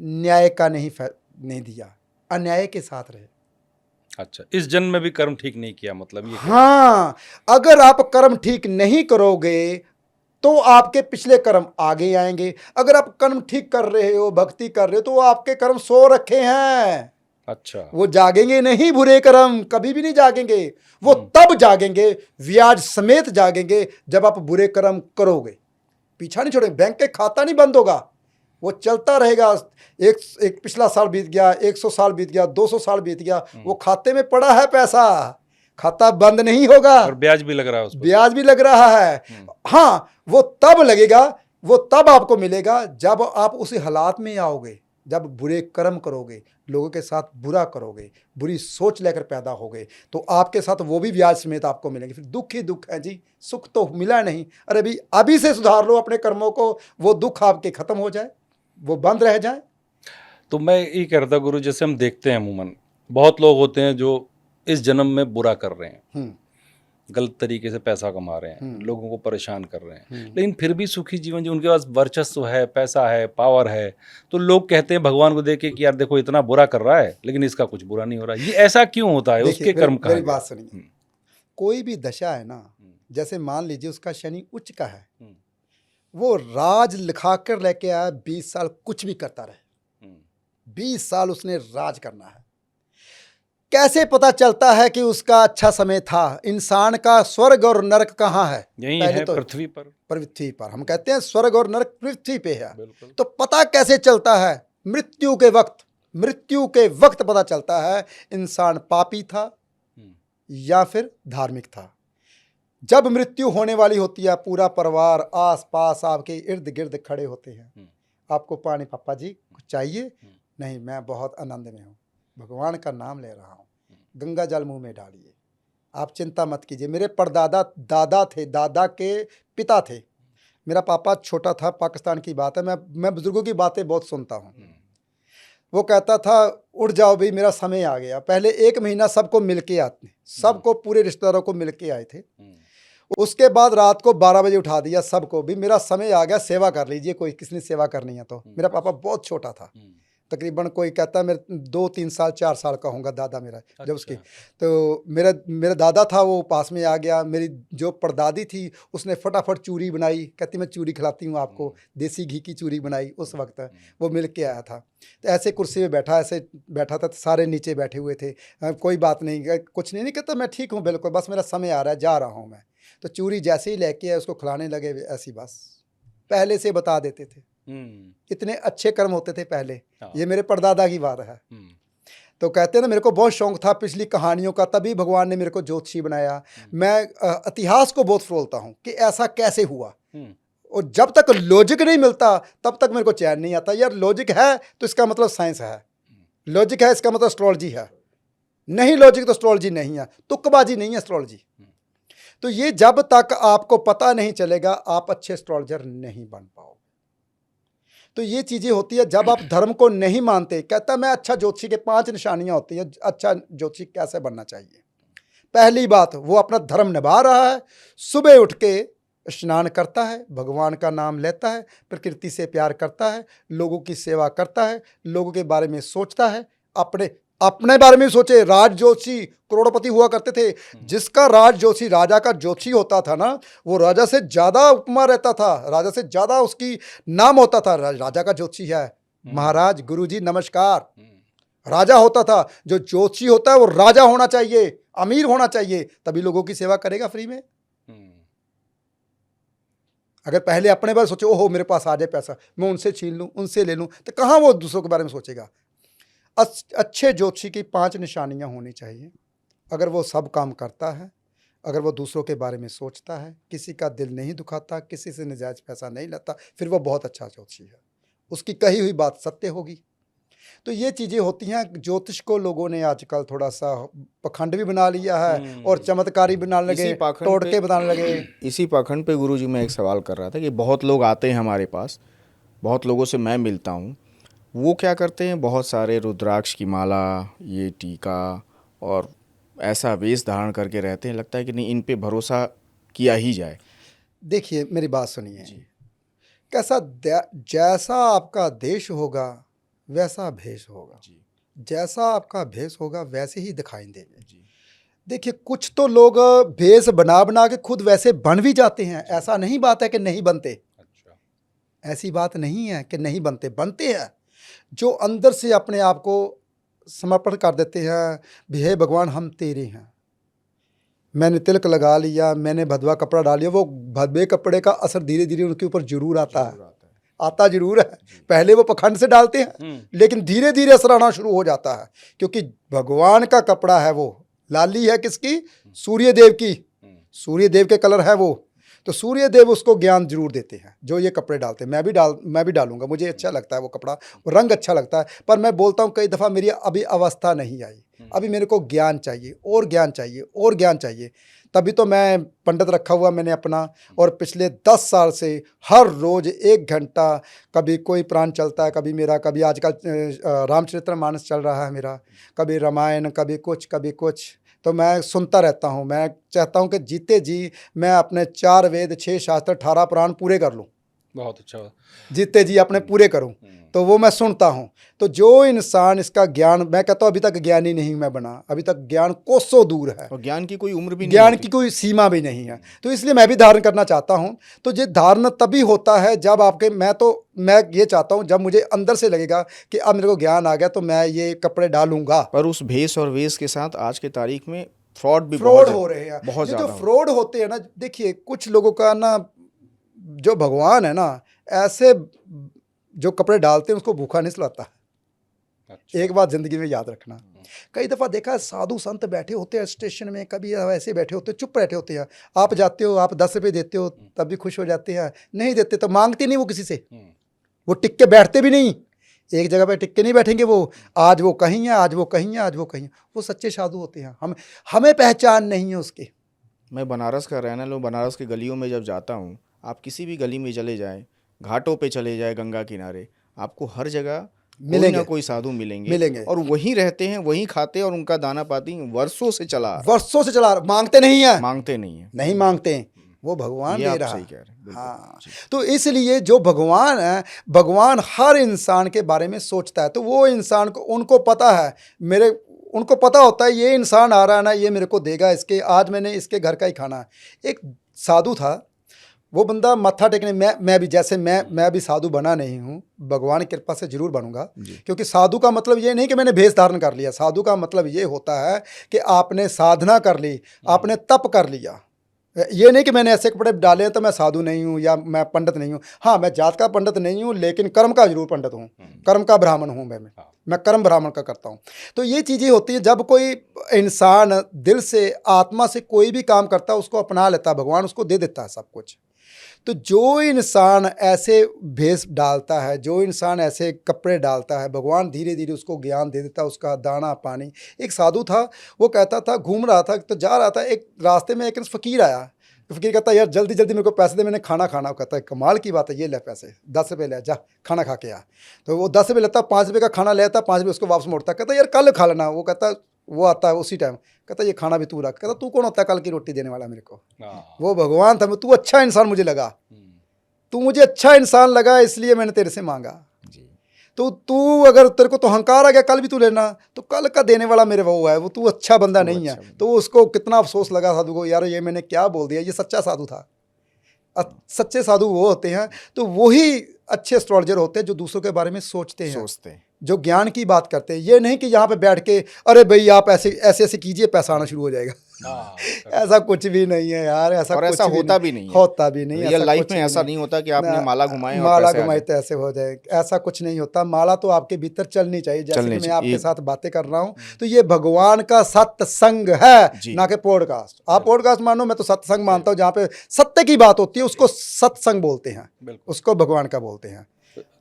न्याय का नहीं दिया, अन्याय के साथ रहे। अच्छा, इस जन्म में भी कर्म ठीक नहीं किया, मतलब ये? हाँ, अगर आप कर्म ठीक नहीं करोगे तो आपके पिछले कर्म आगे आएंगे। अगर आप कर्म ठीक कर रहे हो, भक्ति कर रहे हो, तो आपके कर्म सो रखे हैं। अच्छा, वो जागेंगे नहीं, बुरे कर्म कभी भी नहीं जागेंगे। वो तब जागेंगे, ब्याज समेत जागेंगे, जब आप बुरे कर्म करोगे। पीछा नहीं छोड़ेंगे, बैंक के खाता नहीं बंद होगा, वो चलता रहेगा। एक पिछला साल बीत गया, 100 साल बीत गया, 200 साल बीत गया, वो खाते में पड़ा है पैसा, खाता बंद नहीं होगा, और ब्याज भी लग रहा है उस पर। ब्याज भी लग रहा है। हाँ, वो तब लगेगा, वो तब आपको मिलेगा जब आप उसी हालात में आओगे, जब बुरे कर्म करोगे, लोगों के साथ बुरा करोगे, बुरी सोच लेकर पैदा होगे, तो आपके साथ वो भी ब्याज समेत आपको मिलेंगे। फिर दुख ही दुख है जी, सुख तो मिला नहीं। अरे अभी से सुधार लो अपने कर्मों को, वो दुख आपके खत्म हो जाए, वो बंद रह जाए। तो मैं ये कह रहा था गुरु, जैसे हम देखते हैं अमूमन बहुत लोग होते हैं जो इस जन्म में बुरा कर रहे हैं, गलत तरीके से पैसा कमा रहे हैं, लोगों को परेशान कर रहे हैं, लेकिन फिर भी सुखी जीवन जी, उनके पास वर्चस्व है, पैसा है, पावर है, तो लोग कहते हैं भगवान को देख के कि यार देखो इतना बुरा कर रहा है लेकिन इसका कुछ बुरा नहीं हो रहा। ये ऐसा क्यों होता है? उसके कर्म कहाँ? मेरी बात सुनिए, कोई भी दशा है ना, जैसे मान लीजिए उसका शनि उच्च का है, वो राज लिखा कर लेके आया, 20 साल कुछ भी करता रहे, 20 साल उसने राज करना है। कैसे पता चलता है कि उसका अच्छा समय था? इंसान का स्वर्ग और नरक कहाँ है? यही है, तो पृथ्वी पर। पृथ्वी पर हम कहते हैं स्वर्ग और नरक पृथ्वी पे है। तो पता कैसे चलता है? मृत्यु के वक्त पता चलता है इंसान पापी था या फिर धार्मिक था। जब मृत्यु होने वाली होती है, पूरा परिवार आस पास आपके इर्द गिर्द खड़े होते हैं। आपको पानी पापा जी कुछ चाहिए? नहीं, मैं बहुत आनंद में हूँ, भगवान का नाम ले रहा हूँ, गंगा जल मुंह में डालिए, आप चिंता मत कीजिए। मेरे परदादा दादा थे, दादा के पिता थे, मेरा पापा छोटा था, पाकिस्तान की बात है, मैं बुजुर्गों की बातें बहुत सुनता हूँ। वो कहता था उठ जाओ भाई, मेरा समय आ गया। पहले 1 महीना सबको मिल के आते, सबको पूरे रिश्तेदारों को मिल के आए थे। उसके बाद रात को 12 बजे उठा दिया सबको, भी मेरा समय आ गया, सेवा कर लीजिए, कोई किसने सेवा करनी है तो। मेरा पापा बहुत छोटा था, तकरीबन कोई कहता है मेरे 2-3 साल 4 साल का होगा दादा मेरा। अच्छा। जब उसकी तो मेरा दादा था, वो पास में आ गया। मेरी जो परदादी थी उसने फटाफट चूरी बनाई, कहती मैं चूरी खिलाती हूँ आपको, देसी घी की चूरी बनाई। उस वक्त वो मिल के आया था। तो ऐसे कुर्सी में ऐसे बैठा था, तो सारे नीचे बैठे हुए थे। कोई बात नहीं, कुछ नहीं कहता, मैं ठीक हूँ बिल्कुल, बस मेरा समय आ रहा है, जा रहा हूँ मैं। तो चूरी जैसे ही लेके आए उसको खिलाने लगे, ऐसी बस पहले से बता देते थे। इतने अच्छे कर्म होते थे पहले। ये मेरे परदादा की बात है। तो कहते हैं ना, मेरे को बहुत शौक था पिछली कहानियों का, तभी भगवान ने मेरे को ज्योतिषी बनाया। मैं इतिहास को बहुत फरोलता हूँ कि ऐसा कैसे हुआ, और जब तक लॉजिक नहीं मिलता तब तक मेरे को चैन नहीं आता। यार लॉजिक है तो इसका मतलब साइंस है, लॉजिक है इसका मतलब एस्ट्रोलॉजी है, नहीं लॉजिक तो एस्ट्रोलॉजी नहीं है, तुक्केबाजी नहीं है एस्ट्रोलॉजी। तो ये जब तक आपको पता नहीं चलेगा, आप अच्छे एस्ट्रोलॉजर नहीं बन पाओगे। तो ये चीज़ें होती है जब आप धर्म को नहीं मानते। कहता मैं अच्छा ज्योतिषी के 5 निशानियां होती हैं, अच्छा ज्योतिषी कैसे बनना चाहिए। पहली बात, वो अपना धर्म निभा रहा है, सुबह उठ के स्नान करता है, भगवान का नाम लेता है, प्रकृति से प्यार करता है, लोगों की सेवा करता है, लोगों के बारे में सोचता है, अपने अपने बारे में सोचे। राज जोशी करोड़पति हुआ करते थे, जिसका राज जोशी राजा का जोशी होता था ना, वो राजा से ज्यादा उपमा रहता था, राजा से ज्यादा उसकी नाम होता था। राजा का जोशी है, महाराज गुरुजी नमस्कार। राजा होता था, जो जोशी होता है वो राजा होना चाहिए, अमीर होना चाहिए, तभी लोगों की सेवा करेगा फ्री में। अगर पहले अपने बारे में सोचे, ओहो मेरे पास आ जाए पैसा, मैं उनसे छीन लूं, उनसे ले लूं, तो कहाँ वो दूसरों के बारे में सोचेगा। अच्छे ज्योतिषी की 5 निशानियां होनी चाहिए। अगर वो सब काम करता है, अगर वो दूसरों के बारे में सोचता है, किसी का दिल नहीं दुखाता, किसी से नजायज पैसा नहीं लेता, फिर वो बहुत अच्छा ज्योतिषी है, उसकी कही हुई बात सत्य होगी। तो ये चीज़ें होती हैं। ज्योतिष को लोगों ने आजकल थोड़ा सा पखंड भी बना लिया है और चमत्कारी बनाने लगे, टोटके बनाने लगे। इसी पाखंड पे गुरुजी मैं एक सवाल कर रहा था कि बहुत लोग आते हैं हमारे पास, बहुत लोगों से मैं मिलता हूँ, वो क्या करते हैं, बहुत सारे रुद्राक्ष की माला, ये टीका और ऐसा वेश धारण करके रहते हैं, लगता है कि नहीं इन पे भरोसा किया ही जाए। देखिए मेरी बात सुनिए, कैसा जैसा आपका देश होगा वैसा भेष होगा, जैसा आपका भेष होगा वैसे ही दिखाई देंगे। देखिए कुछ तो लोग भेष बना बना के खुद वैसे बन भी जाते हैं, ऐसा नहीं बात है कि नहीं बनते। अच्छा। ऐसी बात नहीं है कि नहीं बनते, बनते हैं। जो अंदर से अपने आप को समर्पण कर देते हैं, भी हे भगवान हम तेरे हैं, मैंने तिलक लगा लिया, मैंने भदवा कपड़ा डाल लिया, वो भदवे कपड़े का असर धीरे धीरे उनके ऊपर जरूर आता है, आता जरूर है। पहले वो पखंड से डालते हैं, लेकिन धीरे धीरे असर आना शुरू हो जाता है, क्योंकि भगवान का कपड़ा है वो। लाली है किसकी? सूर्य देव की, सूर्य देव के कलर है वो, तो सूर्य देव उसको ज्ञान जरूर देते हैं। जो ये कपड़े डालते हैं, मैं भी डालूंगा, मुझे अच्छा लगता है वो कपड़ा, वो रंग अच्छा लगता है। पर मैं बोलता हूँ कई दफ़ा मेरी अभी अवस्था नहीं आई, अभी मेरे को ज्ञान चाहिए और ज्ञान चाहिए और ज्ञान चाहिए। तभी तो मैं पंडित रखा हुआ मैंने अपना, और पिछले 10 साल से हर रोज़ 1 घंटा, कभी कोई प्राण चलता है, कभी मेरा, कभी आजकल रामचरितमानस चल रहा है मेरा, कभी रामायण, कभी कुछ, तो मैं सुनता रहता हूँ। मैं चाहता हूँ कि जीते जी मैं अपने 4 वेद, 6 शास्त्र, 18 पुराण पूरे कर लूँ। बहुत अच्छा, जीते जी अपने पूरे करूँ, तो वो मैं सुनता हूँ। तो जो इंसान इसका ज्ञान, मैं कहता हूँ अभी तक ज्ञानी नहीं मैं बना, अभी तक ज्ञान कोसों दूर है, और ज्ञान की कोई उम्र भी नहीं, ज्ञान की कोई सीमा भी नहीं है। तो इसलिए मैं भी धारण करना चाहता हूँ। तो ये धारण तभी होता है जब आपके, मैं ये चाहता हूँ जब मुझे अंदर से लगेगा कि अब मेरे को ज्ञान आ गया, तो मैं ये कपड़े डालूंगा। पर उस भेष और वेश के साथ आज के तारीख में फ्रॉड हो रहे हैं, बहुत जो फ्रॉड होते हैं ना। देखिए कुछ लोगों का ना, जो भगवान है ना, ऐसे जो कपड़े डालते हैं उसको भूखा नहीं सुलाता। अच्छा। एक बात जिंदगी में याद रखना, कई दफ़ा देखा है साधु संत बैठे होते हैं स्टेशन में, कभी ऐसे बैठे होते हैं, चुप बैठे होते हैं। आप जाते हो, आप 10 रुपये देते हो, तब भी खुश हो जाते हैं, नहीं देते तो मांगते नहीं वो किसी से, वो टिक के बैठते भी नहीं, एक जगह पे टिक के नहीं बैठेंगे वो। आज वो कहीं है, आज वो कहीं है, आज वो कहीं है। वो सच्चे साधु होते हैं। हमें पहचान नहीं है उसकी। मैं बनारस का रहने वाला हूँ, बनारस की गलियों में जब जाता हूँ, आप किसी भी गली में चले जाएं, घाटों पे चले जाएं, गंगा किनारे, आपको हर जगह कोई ना कोई साधु मिलेंगे और वहीं रहते हैं, वहीं खाते हैं, और उनका दाना पाती वर्षों से चला, मांगते नहीं है, नहीं मांगते हैं, वो भगवान दे रहा है। हाँ, तो इसलिए जो भगवान है, भगवान हर इंसान के बारे में सोचता है। तो वो इंसान को, उनको पता है, उनको पता होता है ये इंसान आ रहा है ना, ये मेरे को देगा, इसके आज मैंने इसके घर का ही खाना है। एक साधु था, वो बंदा मत्था टेकने, मैं भी जैसे मैं भी साधु बना नहीं हूँ, भगवान की कृपा से जरूर बनूंगा। क्योंकि साधु का मतलब ये नहीं कि मैंने भेष धारण कर लिया, साधु का मतलब ये होता है कि आपने साधना कर ली, आपने तप कर लिया। ये नहीं कि मैंने ऐसे कपड़े डाले हैं तो मैं साधु नहीं हूँ या मैं पंडित नहीं हूँ। हाँ, मैं जात का पंडित नहीं हूँ, लेकिन कर्म का जरूर पंडित हूँ, कर्म का ब्राह्मण हूँ मैं कर्म ब्राह्मण का करता हूँ। तो ये चीज़ें होती है, जब कोई इंसान दिल से, आत्मा से कोई भी काम करता है, उसको अपना लेता है, भगवान उसको दे देता है सब कुछ। तो जो इंसान ऐसे भेष डालता है, जो इंसान ऐसे कपड़े डालता है, भगवान धीरे धीरे उसको ज्ञान दे देता है, उसका दाना पानी। एक साधु था, वो कहता था, घूम रहा था तो जा रहा था, एक रास्ते में एक फकीर आया। फकीर कहता यार जल्दी जल्दी मेरे को पैसे दे, मैंने खाना खाना। कहता है कमाल की बात है, ये ले पैसे, 10 रुपये ले, जा खाना खा के आ। तो वो 10 रुपये लेता, 5 रुपये का खाना लेता, 5 रुपये उसको वापस मोड़ता। कहता यार कल खा लेना। वो कहता वो आता है उसी टाइम, कहता ये खाना भी तू रख, कहता तू कौन होता है कल की रोटी देने वाला मेरे को, हाँ। वो भगवान था, तू अच्छा इंसान मुझे लगा, हम्म, तू मुझे अच्छा इंसान लगा इसलिए मैंने तेरे से मांगा। जी। तो तू अगर तेरे को तो अहंकार आ गया कल भी तू लेना, तो कल का देने वाला मेरे वो है, वो तू अच्छा बंदा तू नहीं है। अच्छा बंदा। तो उसको कितना अफसोस लगा साधु को, यार ये मैंने क्या बोल दिया, ये सच्चा साधु था। सच्चे साधु वो होते हैं, तो वही अच्छे एस्ट्रोलॉजर होते हैं जो दूसरों के बारे में सोचते हैं, सोचते हैं। जो ज्ञान की बात करते हैं। ये नहीं कि यहाँ पे बैठ के अरे भाई आप ऐसे ऐसे ऐसे कीजिए पैसा आना शुरू हो जाएगा। हाँ, ऐसा कुछ भी नहीं है यार, ऐसा और कुछ ऐसा होता नहीं, भी नहीं है। होता भी नहीं, रियल ऐसा लाइफ कुछ में भी ऐसा नहीं। नहीं होता कि आपने ना, माला घुमाएं और माला पैसे आ घुमाए जाएं। तो ऐसे हो जाए, ऐसा कुछ नहीं होता। माला तो आपके भीतर चलनी चाहिए, जैसे चलनी कि मैं चाहिए। आपके एक- साथ बातें कर रहा हूँ, तो ये भगवान का सत्संग है, जी। ना कि पॉडकास्ट। आप पॉडकास्ट मानो, मैं तो सत्संग मानता हूँ, जहाँ पे सत्य की बात होती है उसको सत्संग बोलते हैं, बिल्कुल। उसको भगवान का बोलते हैं।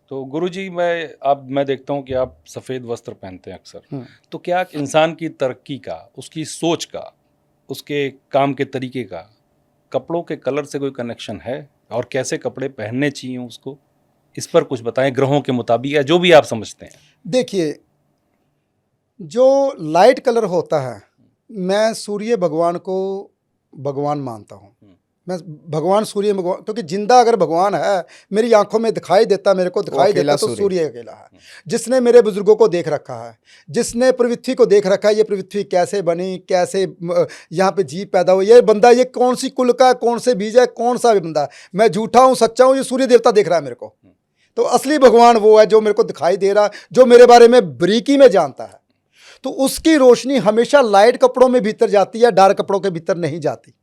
तो गुरुजी, मैं देखता हूँ कि आप सफ़ेद वस्त्र पहनते हैं अक्सर। हम्म। तो क्या इंसान की तरक्की का, उसकी सोच का, उसके काम के तरीके का कपड़ों के कलर से कोई कनेक्शन है? और कैसे कपड़े पहनने चाहिए उसको, इस पर कुछ बताएं, ग्रहों के मुताबिक या जो भी आप समझते हैं। देखिए, जो लाइट कलर होता है, मैं सूर्य भगवान को भगवान मानता हूँ। मैं भगवान सूर्य भगवान, क्योंकि जिंदा अगर भगवान है, मेरी आंखों में दिखाई देता, मेरे को दिखाई अकेला देता, तो सूर्य। सूर्य अकेला है, जिसने मेरे बुजुर्गों को देख रखा है, जिसने पृथ्वी को देख रखा है, ये पृथ्वी कैसे बनी, कैसे यहाँ पे जीव पैदा हुई, ये बंदा ये कौन सी कुल का, कौन से बीज है, कौन सा बंदा है, मैं झूठा हूँ सच्चा हूँ, ये सूर्य देवता देख रहा है मेरे को। तो असली भगवान वो है जो मेरे को दिखाई दे रहा, जो मेरे बारे में बारीकी में जानता है। तो उसकी रोशनी हमेशा लाइट कपड़ों में भीतर जाती है, डार्क कपड़ों के भीतर नहीं जाती।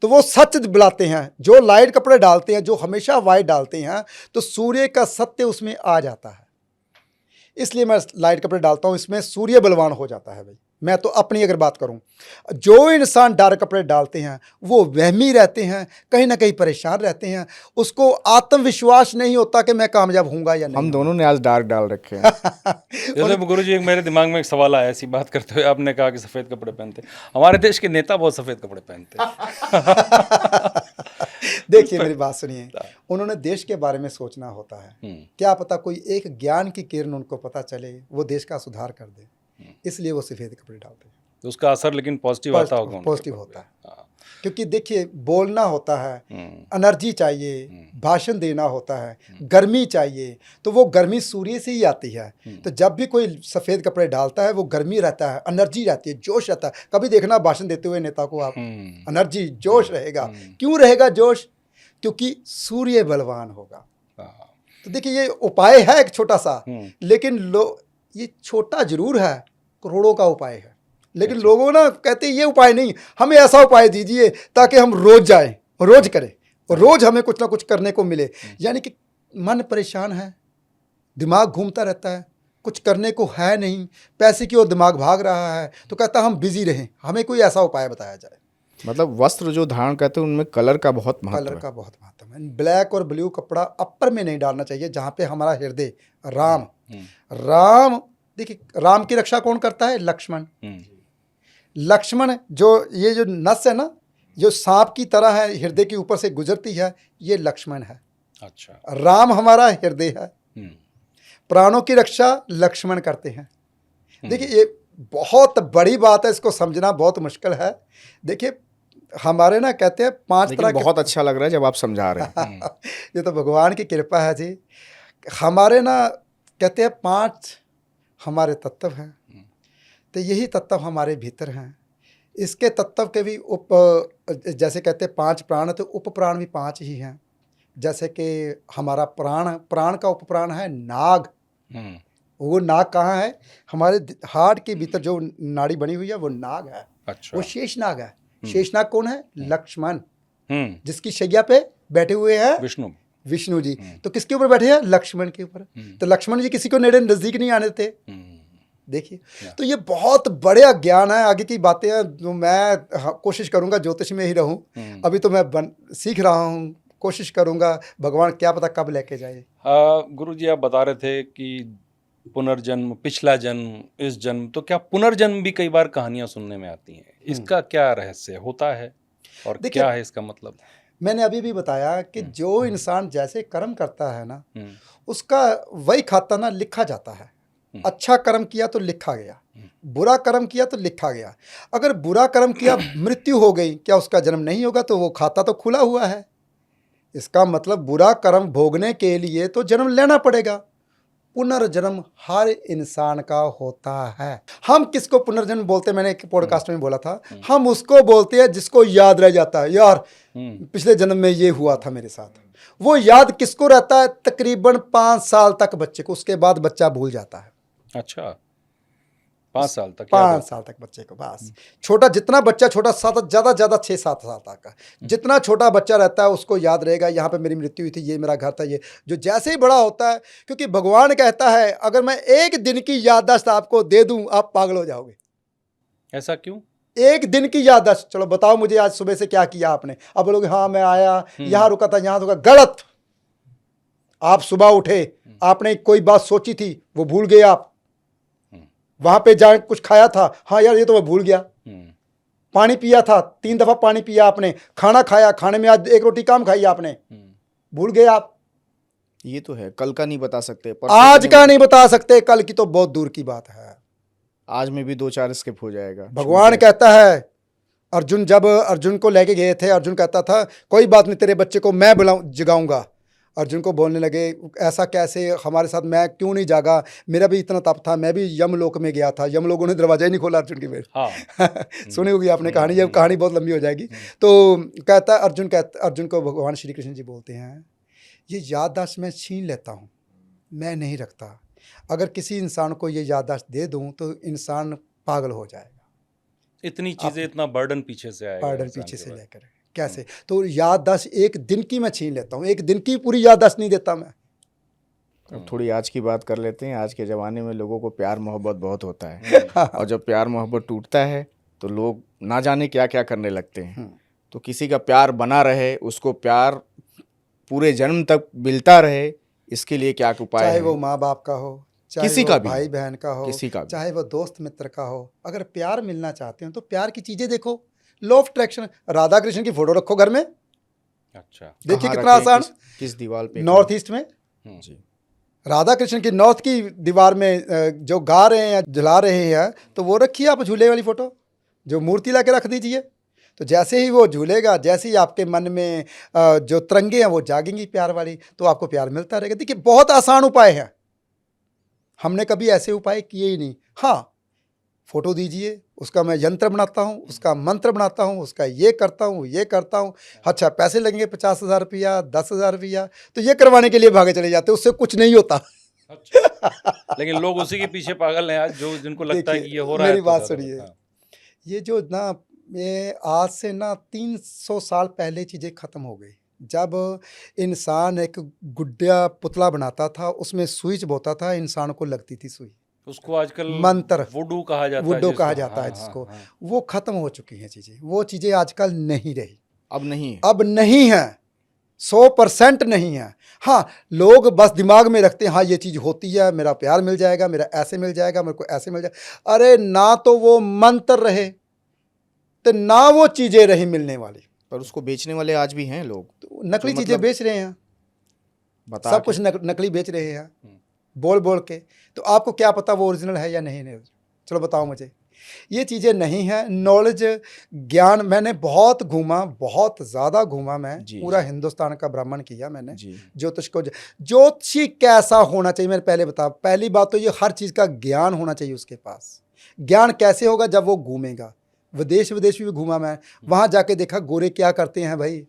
तो वो सच बुलाते हैं, जो लाइट कपड़े डालते हैं, जो हमेशा वाइट डालते हैं, तो सूर्य का सत्य उसमें आ जाता है। इसलिए मैं लाइट कपड़े डालता हूं, इसमें सूर्य बलवान हो जाता है भाई। मैं तो अपनी अगर बात करूं, जो इंसान डार्क कपड़े डालते हैं वो वहमी रहते हैं, कहीं ना कहीं परेशान रहते हैं, उसको आत्मविश्वास नहीं होता कि मैं कामयाब होऊंगा या नहीं। हम दोनों ने आज डार्क डाल रखे हैं। जैसे गुरुजी, एक मेरे दिमाग में एक सवाल आया ऐसी बात करते हुए, आपने कहा कि सफ़ेद कपड़े पहनते, हमारे देश के नेता बहुत सफ़ेद कपड़े पहनते हैं। देखिए मेरी बात सुनिए, उन्होंने देश के बारे में सोचना होता है। क्या पता कोई एक ज्ञान की किरण उनको पता चले, वो देश का सुधार कर दे, इसलिए वो सफेद कपड़े डालते हैं। तो उसका असर लेकिन पॉजिटिव आता होगा उनके पॉजिटिव ऊपर होता है। भी। हाँ। क्योंकि देखिए, बोलना होता है, हम्म, एनर्जी चाहिए, भाषण देना होता है, गर्मी चाहिए, तो वो गर्मी सूर्य से ही आती है। तो जब भी कोई सफ़ेद कपड़े डालता है, वो गर्मी रहता है, एनर्जी रहती है, जोश रहता है। कभी देखना भाषण देते हुए नेता को आप, एनर्जी, जोश रहेगा। क्यों रहेगा जोश? क्योंकि सूर्य बलवान होगा। हाँ। तो देखिए, ये उपाय है एक छोटा सा, लेकिन ये छोटा जरूर है, करोड़ों का उपाय है। लेकिन लोगों ना कहते हैं ये उपाय नहीं, हमें ऐसा उपाय दीजिए ताकि हम रोज जाएं, रोज करें, और रोज हमें कुछ ना कुछ करने को मिले। यानी कि मन परेशान है, दिमाग घूमता रहता है, कुछ करने को है नहीं, पैसे की ओर दिमाग भाग रहा है, तो कहता हम बिजी रहें, हमें कोई ऐसा उपाय बताया जाए। मतलब वस्त्र जो धारण करते हैं उनमें कलर का बहुत महत्व कलर है। का बहुत महत्व है। ब्लैक और ब्लू कपड़ा अपर में नहीं डालना चाहिए, जहाँ पे हमारा हृदय राम देखिए, राम की रक्षा कौन करता है? लक्ष्मण। लक्ष्मण जो ये जो नस है ना, जो सांप की तरह है, हृदय के ऊपर से गुजरती है, ये लक्ष्मण है। अच्छा। राम हमारा हृदय है, प्राणों की रक्षा लक्ष्मण करते हैं। देखिए, ये बहुत बड़ी बात है, इसको समझना बहुत मुश्किल है। देखिए, हमारे ना कहते हैं 5 तरह के। बहुत अच्छा लग रहा है जब आप समझा रहे हैं। ये तो भगवान की कृपा है जी। हमारे ना कहते हैं 5 हमारे तत्व हैं, तो यही तत्व हमारे भीतर हैं। इसके तत्व के भी जैसे कहते हैं 5 प्राण, तो उप प्राण भी 5 ही हैं। जैसे कि हमारा प्राण का उप प्राण है नाग। वो नाग कहाँ है? हमारे हार्ट के भीतर जो नाड़ी बनी हुई है वो नाग है। अच्छा। वो शेषनाग है। शेषनाग कौन है? लक्ष्मण, जिसकी शैया पे बैठे हुए हैं विष्णु जी। तो किसके ऊपर बैठे हैं? लक्ष्मण के ऊपर। तो लक्ष्मण जी किसी को नेड़े नजदीक नहीं आने देते। देखिए, तो ये बहुत बड़ा ज्ञान है। आगे की बातें हैं जो मैं कोशिश करूंगा ज्योतिष में ही रहूं। अभी तो मैं सीख रहा हूं, कोशिश करूंगा, भगवान क्या पता कब लेके जाए। गुरु जी, आप बता रहे थे कि पुनर्जन्म, पिछला जन्म, इस जन्म, तो क्या पुनर्जन्म भी कई बार कहानियां सुनने में आती हैं? इसका क्या रहस्य होता है और क्या है इसका मतलब? मैंने अभी भी बताया कि जो इंसान जैसे कर्म करता है ना, उसका वही खाता ना लिखा जाता है। अच्छा कर्म किया तो लिखा गया, बुरा कर्म किया तो लिखा गया। अगर बुरा कर्म किया, मृत्यु हो गई, क्या उसका जन्म नहीं होगा? तो वो खाता तो खुला हुआ है। इसका मतलब बुरा कर्म भोगने के लिए तो जन्म लेना पड़ेगा। पुनर्जन्म हर इंसान का होता है। हम किसको पुनर्जन्म बोलते हैं? मैंने एक पॉडकास्ट में बोला था, हम उसको बोलते हैं जिसको याद रह जाता है, यार पिछले जन्म में ये हुआ था मेरे साथ। वो याद किसको रहता है? तकरीबन 5 साल तक बच्चे को, उसके बाद बच्चा भूल जाता है। अच्छा, 5 साल तक? 5 साल तक बच्चे को, बस छोटा, जितना बच्चा छोटा, ज़्यादा 6-7 साल तक का जितना छोटा बच्चा रहता है उसको याद रहेगा, यहाँ पे मेरी मृत्यु हुई थी, ये मेरा घर था, ये जो जैसे ही बड़ा होता है, क्योंकि भगवान कहता है अगर मैं एक दिन की याददाश्त आपको दे दूं आप पागल हो जाओगे। ऐसा क्यों? एक दिन की याददाश्त, चलो बताओ मुझे आज सुबह से क्या किया आपने? अब बोलोगे हाँ मैं आया, यहाँ रुका था, यहाँ रुका। गलत। आप सुबह उठे, आपने कोई बात सोची थी, वो भूल गए आप। वहां पे जाए कुछ खाया था, हाँ यार ये तो मैं भूल गया। पानी पिया था, 3 दफा पानी पिया आपने। खाना खाया, खाने में आज 1 रोटी कम खाई आपने, भूल गए आप। ये तो है, कल का नहीं बता सकते, आज का नहीं बता सकते, कल की तो बहुत दूर की बात है। आज में भी 2-4 स्किप हो जाएगा। भगवान कहता है, अर्जुन जब अर्जुन को लेके गए थे, अर्जुन कहता था कोई बात नहीं, तेरे बच्चे को मैं जगाऊंगा। अर्जुन को बोलने लगे ऐसा कैसे हमारे साथ, मैं क्यों नहीं जागा? मेरा भी इतना तप था, मैं भी यमलोक में गया था, यमलोकों ने दरवाजा ही नहीं खोला अर्जुन की बेट। सुनी होगी आपने कहानी, ये कहानी बहुत लंबी हो जाएगी। तो कहता है अर्जुन को भगवान श्री कृष्ण जी बोलते हैं, ये याददाश्त मैं छीन लेता हूँ, मैं नहीं रखता। अगर किसी इंसान को ये याददाश्त दे दूँ तो इंसान पागल हो जाएगा। इतनी चीजें, इतना बर्डन पीछे से आएगा, बर्डन पीछे से लेकर कैसे? तो याददाश्त एक दिन की मैं छीन लेता हूँ, एक दिन की पूरी याददाश्त नहीं देता मैं। अब थोड़ी आज की बात कर लेते हैं। आज के ज़माने में लोगों को प्यार मोहब्बत बहुत होता है, और जब प्यार मोहब्बत टूटता है तो लोग ना जाने क्या क्या करने लगते हैं। तो किसी का प्यार बना रहे, उसको प्यार पूरे जन्म तक मिलता रहे, इसके लिए क्या उपाय है? चाहे वो माँ बाप का हो, चाहे किसी वो का भी भाई बहन का हो, किसी का भी। चाहे वो दोस्त मित्र का हो, अगर प्यार मिलना चाहते हैं तो प्यार की चीजें देखो। Law of attraction, Radha Krishna की फोटो रखो घर में। अच्छा, देखिए कहाँ कितना रखें, आसान। किस दीवार पे? नॉर्थ ईस्ट में जी। राधा कृष्ण की नॉर्थ की दीवार में जो गा रहे हैं, जला रहे हैं, तो वो रखिए आप झूले वाली फोटो, जो मूर्ति ला के रख दीजिए। तो जैसे ही वो झूलेगा, जैसे ही आपके मन में जो तरंगे हैं वो जागेंगी प्यार वाली, तो आपको प्यार मिलता रहेगा। देखिए बहुत आसान उपाय है, हमने कभी ऐसे उपाय किए ही नहीं। हाँ, फोटो दीजिए, उसका मैं यंत्र बनाता हूँ, उसका मंत्र बनाता हूँ, उसका ये करता हूँ, ये करता हूँ। अच्छा पैसे लगेंगे 50,000 रुपया, 10,000 रुपया, तो ये करवाने के लिए भागे चले जाते, उससे कुछ नहीं होता। अच्छा। लेकिन लोग उसी के पीछे पागल हैं आज, जो जिनको लगता है कि ये हो रहा है। मेरी तो बात ज़्यादा सुनिए, हाँ। ये जो ना, ये आज से ना 300 साल पहले चीज़ें ख़त्म हो गई। जब इंसान एक गुड्डा पुतला बनाता था, उसमें स्विच बोता था, इंसान को लगती थी सुई। उसको आजकल मंत्र, वुडू कहा जाता है, वुडो कहा जिसको। जाता है हाँ, जिसको, हाँ, हाँ। वो ख़त्म हो चुकी हैं चीज़ें। वो चीज़ें आजकल नहीं रही, अब नहीं है। अब नहीं है, 100% नहीं है। हाँ, लोग बस दिमाग में रखते हैं हाँ ये चीज़ होती है, मेरा प्यार मिल जाएगा, मेरा ऐसे मिल जाएगा, मेरे को ऐसे मिल जाएगा। अरे ना तो वो मंत्र रहे, तो ना वो चीज़ें रही मिलने वाली। पर उसको बेचने वाले आज भी हैं लोग, तो नकली तो चीज़ें मतलब बेच रहे हैं, बता सब के। कुछ नकली बेच रहे हैं, बोल बोल के। तो आपको क्या पता वो ओरिजिनल है या नहीं? चलो बताओ मुझे। ये चीज़ें नहीं हैं। नॉलेज, ज्ञान, मैंने बहुत घूमा, बहुत ज़्यादा घूमा। मैं जी, पूरा जी। हिंदुस्तान का भ्रमण किया मैंने। जी। ज्योतिष को, ज्योतिषी कैसा होना चाहिए मैंने पहले बता। पहली बात तो ये हर चीज़ का ज्ञान होना चाहिए उसके पास। ज्ञान कैसे होगा? जब वो घूमेगा। विदेश भी घूमा मैं, वहाँ जाके देखा गोरे क्या करते हैं भाई।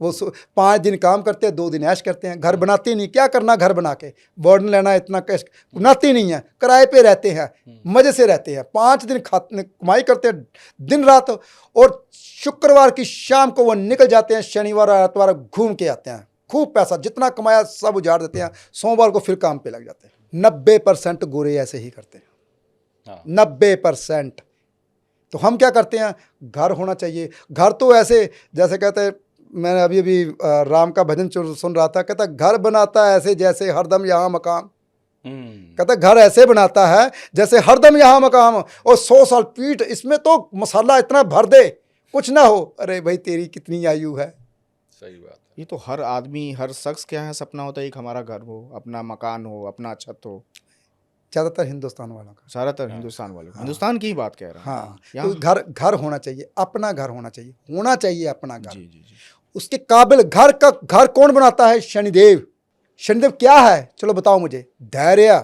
वो 5 दिन काम करते हैं, 2 दिन ऐश करते हैं, घर बनाते नहीं। क्या करना घर बना के? बर्डन लेना इतना कैश बनाते नहीं है, किराए पे रहते हैं, मज़े से रहते हैं। 5 दिन कमाई करते हैं दिन रात, और शुक्रवार की शाम को वो निकल जाते हैं, शनिवार और आतवार घूम के आते हैं। खूब पैसा जितना कमाया सब उजाड़ देते हैं, सोमवार को फिर काम पे लग जाते हैं। 90% गोरे ऐसे ही करते हैं, 90%। तो हम क्या करते हैं? घर होना चाहिए। घर तो ऐसे जैसे कहते हैं, मैंने अभी राम का भजन सुन रहा था, कहता घर बनाता है ऐसे जैसे हरदम यहाँ मकाम। कहता घर ऐसे बनाता है जैसे हरदम यहाँ मकाम, और 100 साल पीठ, इसमें तो मसाला इतना भर दे कुछ ना हो। अरे भाई तेरी कितनी आयु है? सही बात है। ये तो हर आदमी, हर शख्स क्या है, सपना होता है एक हमारा घर हो, अपना मकान हो, अपना छत हो। ज़्यादातर हिंदुस्तान वालों का। ज़्यादातर हिंदुस्तान वालों का। हिंदुस्तान की ही बात कह रहा हूँ। हाँ, यहाँ- तो घर होना चाहिए, अपना घर होना चाहिए अपना घर। जी जी जी। उसके काबिल घर कौन बनाता है? शनिदेव। शनिदेव क्या है? चलो बताओ मुझे। धैर्य।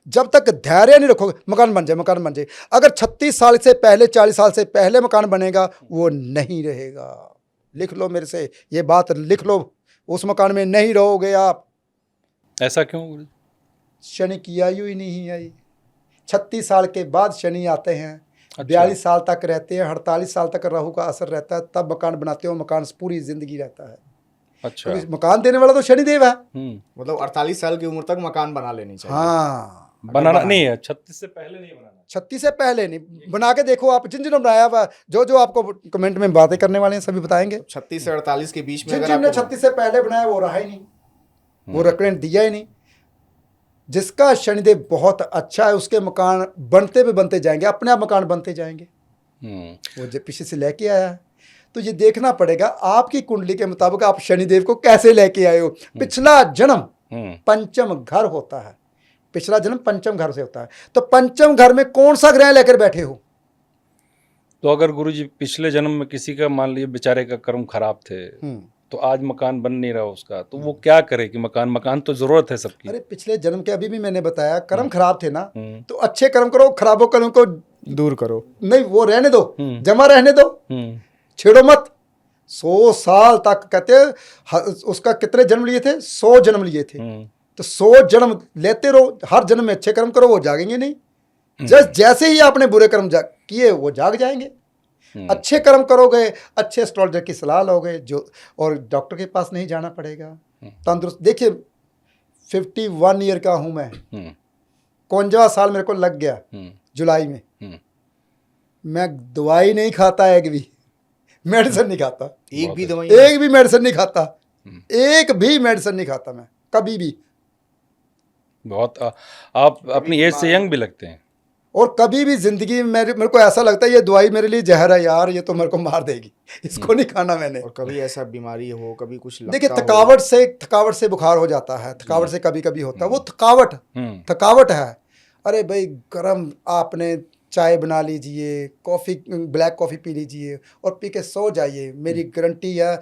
जब तक धैर्य नहीं रखोगे, मकान बन जाए। अगर 36 साल से पहले, 40 साल से पहले मकान बनेगा, वो नहीं रहेगा। लिख लो मेरे से, ये बात लिख लो, उस मकान में नहीं रहोगे आप। ऐसा क्यों गुरु जी? शनि की आयु ही नहीं आई। 36 साल के बाद शनि आते हैं। अच्छा। 42 साल तक रहते हैं, 48 साल तक राहु का असर रहता है, तब मकान बनाते हो। मकान पूरी जिंदगी रहता है। अच्छा। क्योंकि मकान देने वाला तो शनिदेव है। मतलब 48 साल की उम्र तक मकान बना लेनी चाहिए। हाँ, बनाना नहीं है, 36 से पहले नहीं बनाना। 36 से पहले नहीं। बना के देखो आप, जिन जिन्होंने बनाया हुआ, जो आपको कमेंट में बातें करने वाले हैं सभी बताएंगे। 36 से 48 के बीच में जिन अगर जिनने आपको 36 से पहले बनाया वो रहा ही नहीं, वो रेकमेंड दिया ही नहीं। जिसका शनिदेव बहुत अच्छा है उसके मकान बनते जाएंगे, अपने आप मकान बनते जाएंगे। वो जो पीछे से लेके आया है, तो ये देखना पड़ेगा आपकी कुंडली के मुताबिक आप शनिदेव को कैसे लेके आए हो। पिछला जन्म पंचम घर होता है, पिछला जन्म पंचम घर से होता है। तो पंचम घर में कौन सा ग्रह लेकर बैठे हो? तो अगर गुरुजी पिछले जन्म में किसी का मान लीजिए बेचारे का कर्म खराब थे, तो आज मकान बन नहीं रहा उसका, तो वो क्या करे कि मकान तो जरूरत है सबकी। अरे पिछले जन्म के अभी भी मैंने बताया, कर्म खराब थे ना, तो अच्छे कर्म करो, खराबों कर्म को दूर करो। नहीं, वो रहने दो, जमा रहने दो, छेड़ो मत। 100 साल तक कहते हैं, उसका कितने जन्म लिए थे? 100 जन्म लिए थे। तो 100 जन्म लेते रहो, हर जन्म में अच्छे कर्म करो, वो जागेंगे नहीं। जैसे ही आपने बुरे कर्म किए वो जाग जाएंगे। अच्छे कर्म करोगे, अच्छे एस्ट्रोलॉजर की सलाह लोगे, जो और डॉक्टर के पास नहीं जाना पड़ेगा। तंदुरुस्त। देखिए 51 ईयर का हूं मैं, 51वां साल मेरे को लग गया जुलाई में। मैं दवाई नहीं खाता, एक भी मेडिसिन नहीं खाता, एक भी दवाई, एक भी मेडिसिन नहीं खाता, एक भी मेडिसिन नहीं खाता मैं कभी भी। बहुत आप अपनी एज से यंग भी लगते हैं। और कभी भी जिंदगी में मेरे को ऐसा लगता है ये दवाई मेरे लिए जहर है यार, ये तो मेरे को मार देगी, इसको नहीं खाना मैंने। और कभी ऐसा बीमारी हो, कभी कुछ देखिए थकावट से बुखार हो जाता है, थकावट से कभी कभी होता है, वो थकावट है। अरे भाई गरम आपने चाय बना लीजिए, ब्लैक कॉफ़ी पी लीजिए और पी के सो जाइए, मेरी गारंटी है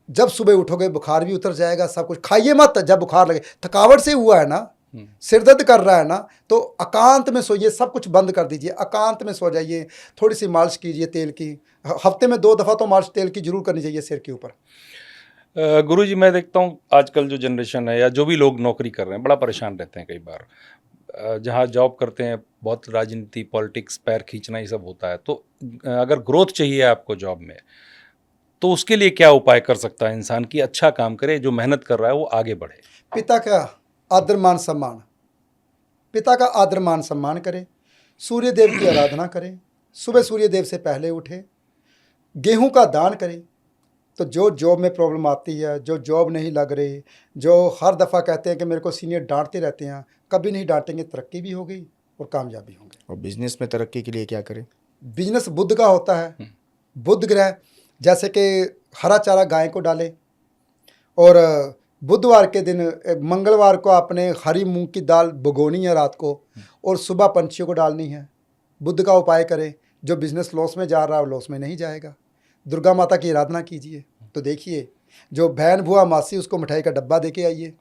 जब सुबह उठोगे बुखार भी उतर जाएगा। सब कुछ खाइए मत जब बुखार लगे। थकावट से हुआ है ना, सिर दर्द कर रहा है ना, तो एकांत में सोइए, सब कुछ बंद कर दीजिए, एकांत में सो जाइए, थोड़ी सी मालिश कीजिए तेल की, हफ्ते में 2 दफ़ा तो मालिश तेल की जरूर करनी चाहिए सिर के ऊपर। गुरुजी मैं देखता हूँ आजकल जो जनरेशन है या जो भी लोग नौकरी कर रहे हैं बड़ा परेशान रहते हैं कई बार। जहाँ जॉब करते हैं बहुत राजनीति, पॉलिटिक्स, पैर खींचना ये सब होता है। तो अगर ग्रोथ चाहिए आपको जॉब में, तो उसके लिए क्या उपाय कर सकता है इंसान कि अच्छा काम करे, जो मेहनत कर रहा है वो आगे बढ़े? पिता का आदर मान सम्मान, पिता का आदर मान सम्मान करें, सूर्य देव की आराधना करें, सुबह सूर्य देव से पहले उठें, गेहूं का दान करें। तो जो जॉब में प्रॉब्लम आती है, जो जॉब नहीं लग रही, जो हर दफ़ा कहते हैं कि मेरे को सीनियर डांटते रहते हैं, कभी नहीं डांटेंगे, तरक्की भी होगी और कामयाब भी होंगे। और बिजनेस में तरक्की के लिए क्या करें? बिजनेस बुध का होता है, बुध ग्रह, जैसे कि हरा चारा गाय को डालें, और बुधवार के दिन, मंगलवार को आपने हरी मूंग की दाल भिगोनी है रात को, और सुबह पंछियों को डालनी है। बुध का उपाय करें। जो बिजनेस लॉस में जा रहा है वो लॉस में नहीं जाएगा। दुर्गा माता की आराधना कीजिए। तो देखिए जो बहन बुआ मासी उसको मिठाई का डब्बा दे के आइए।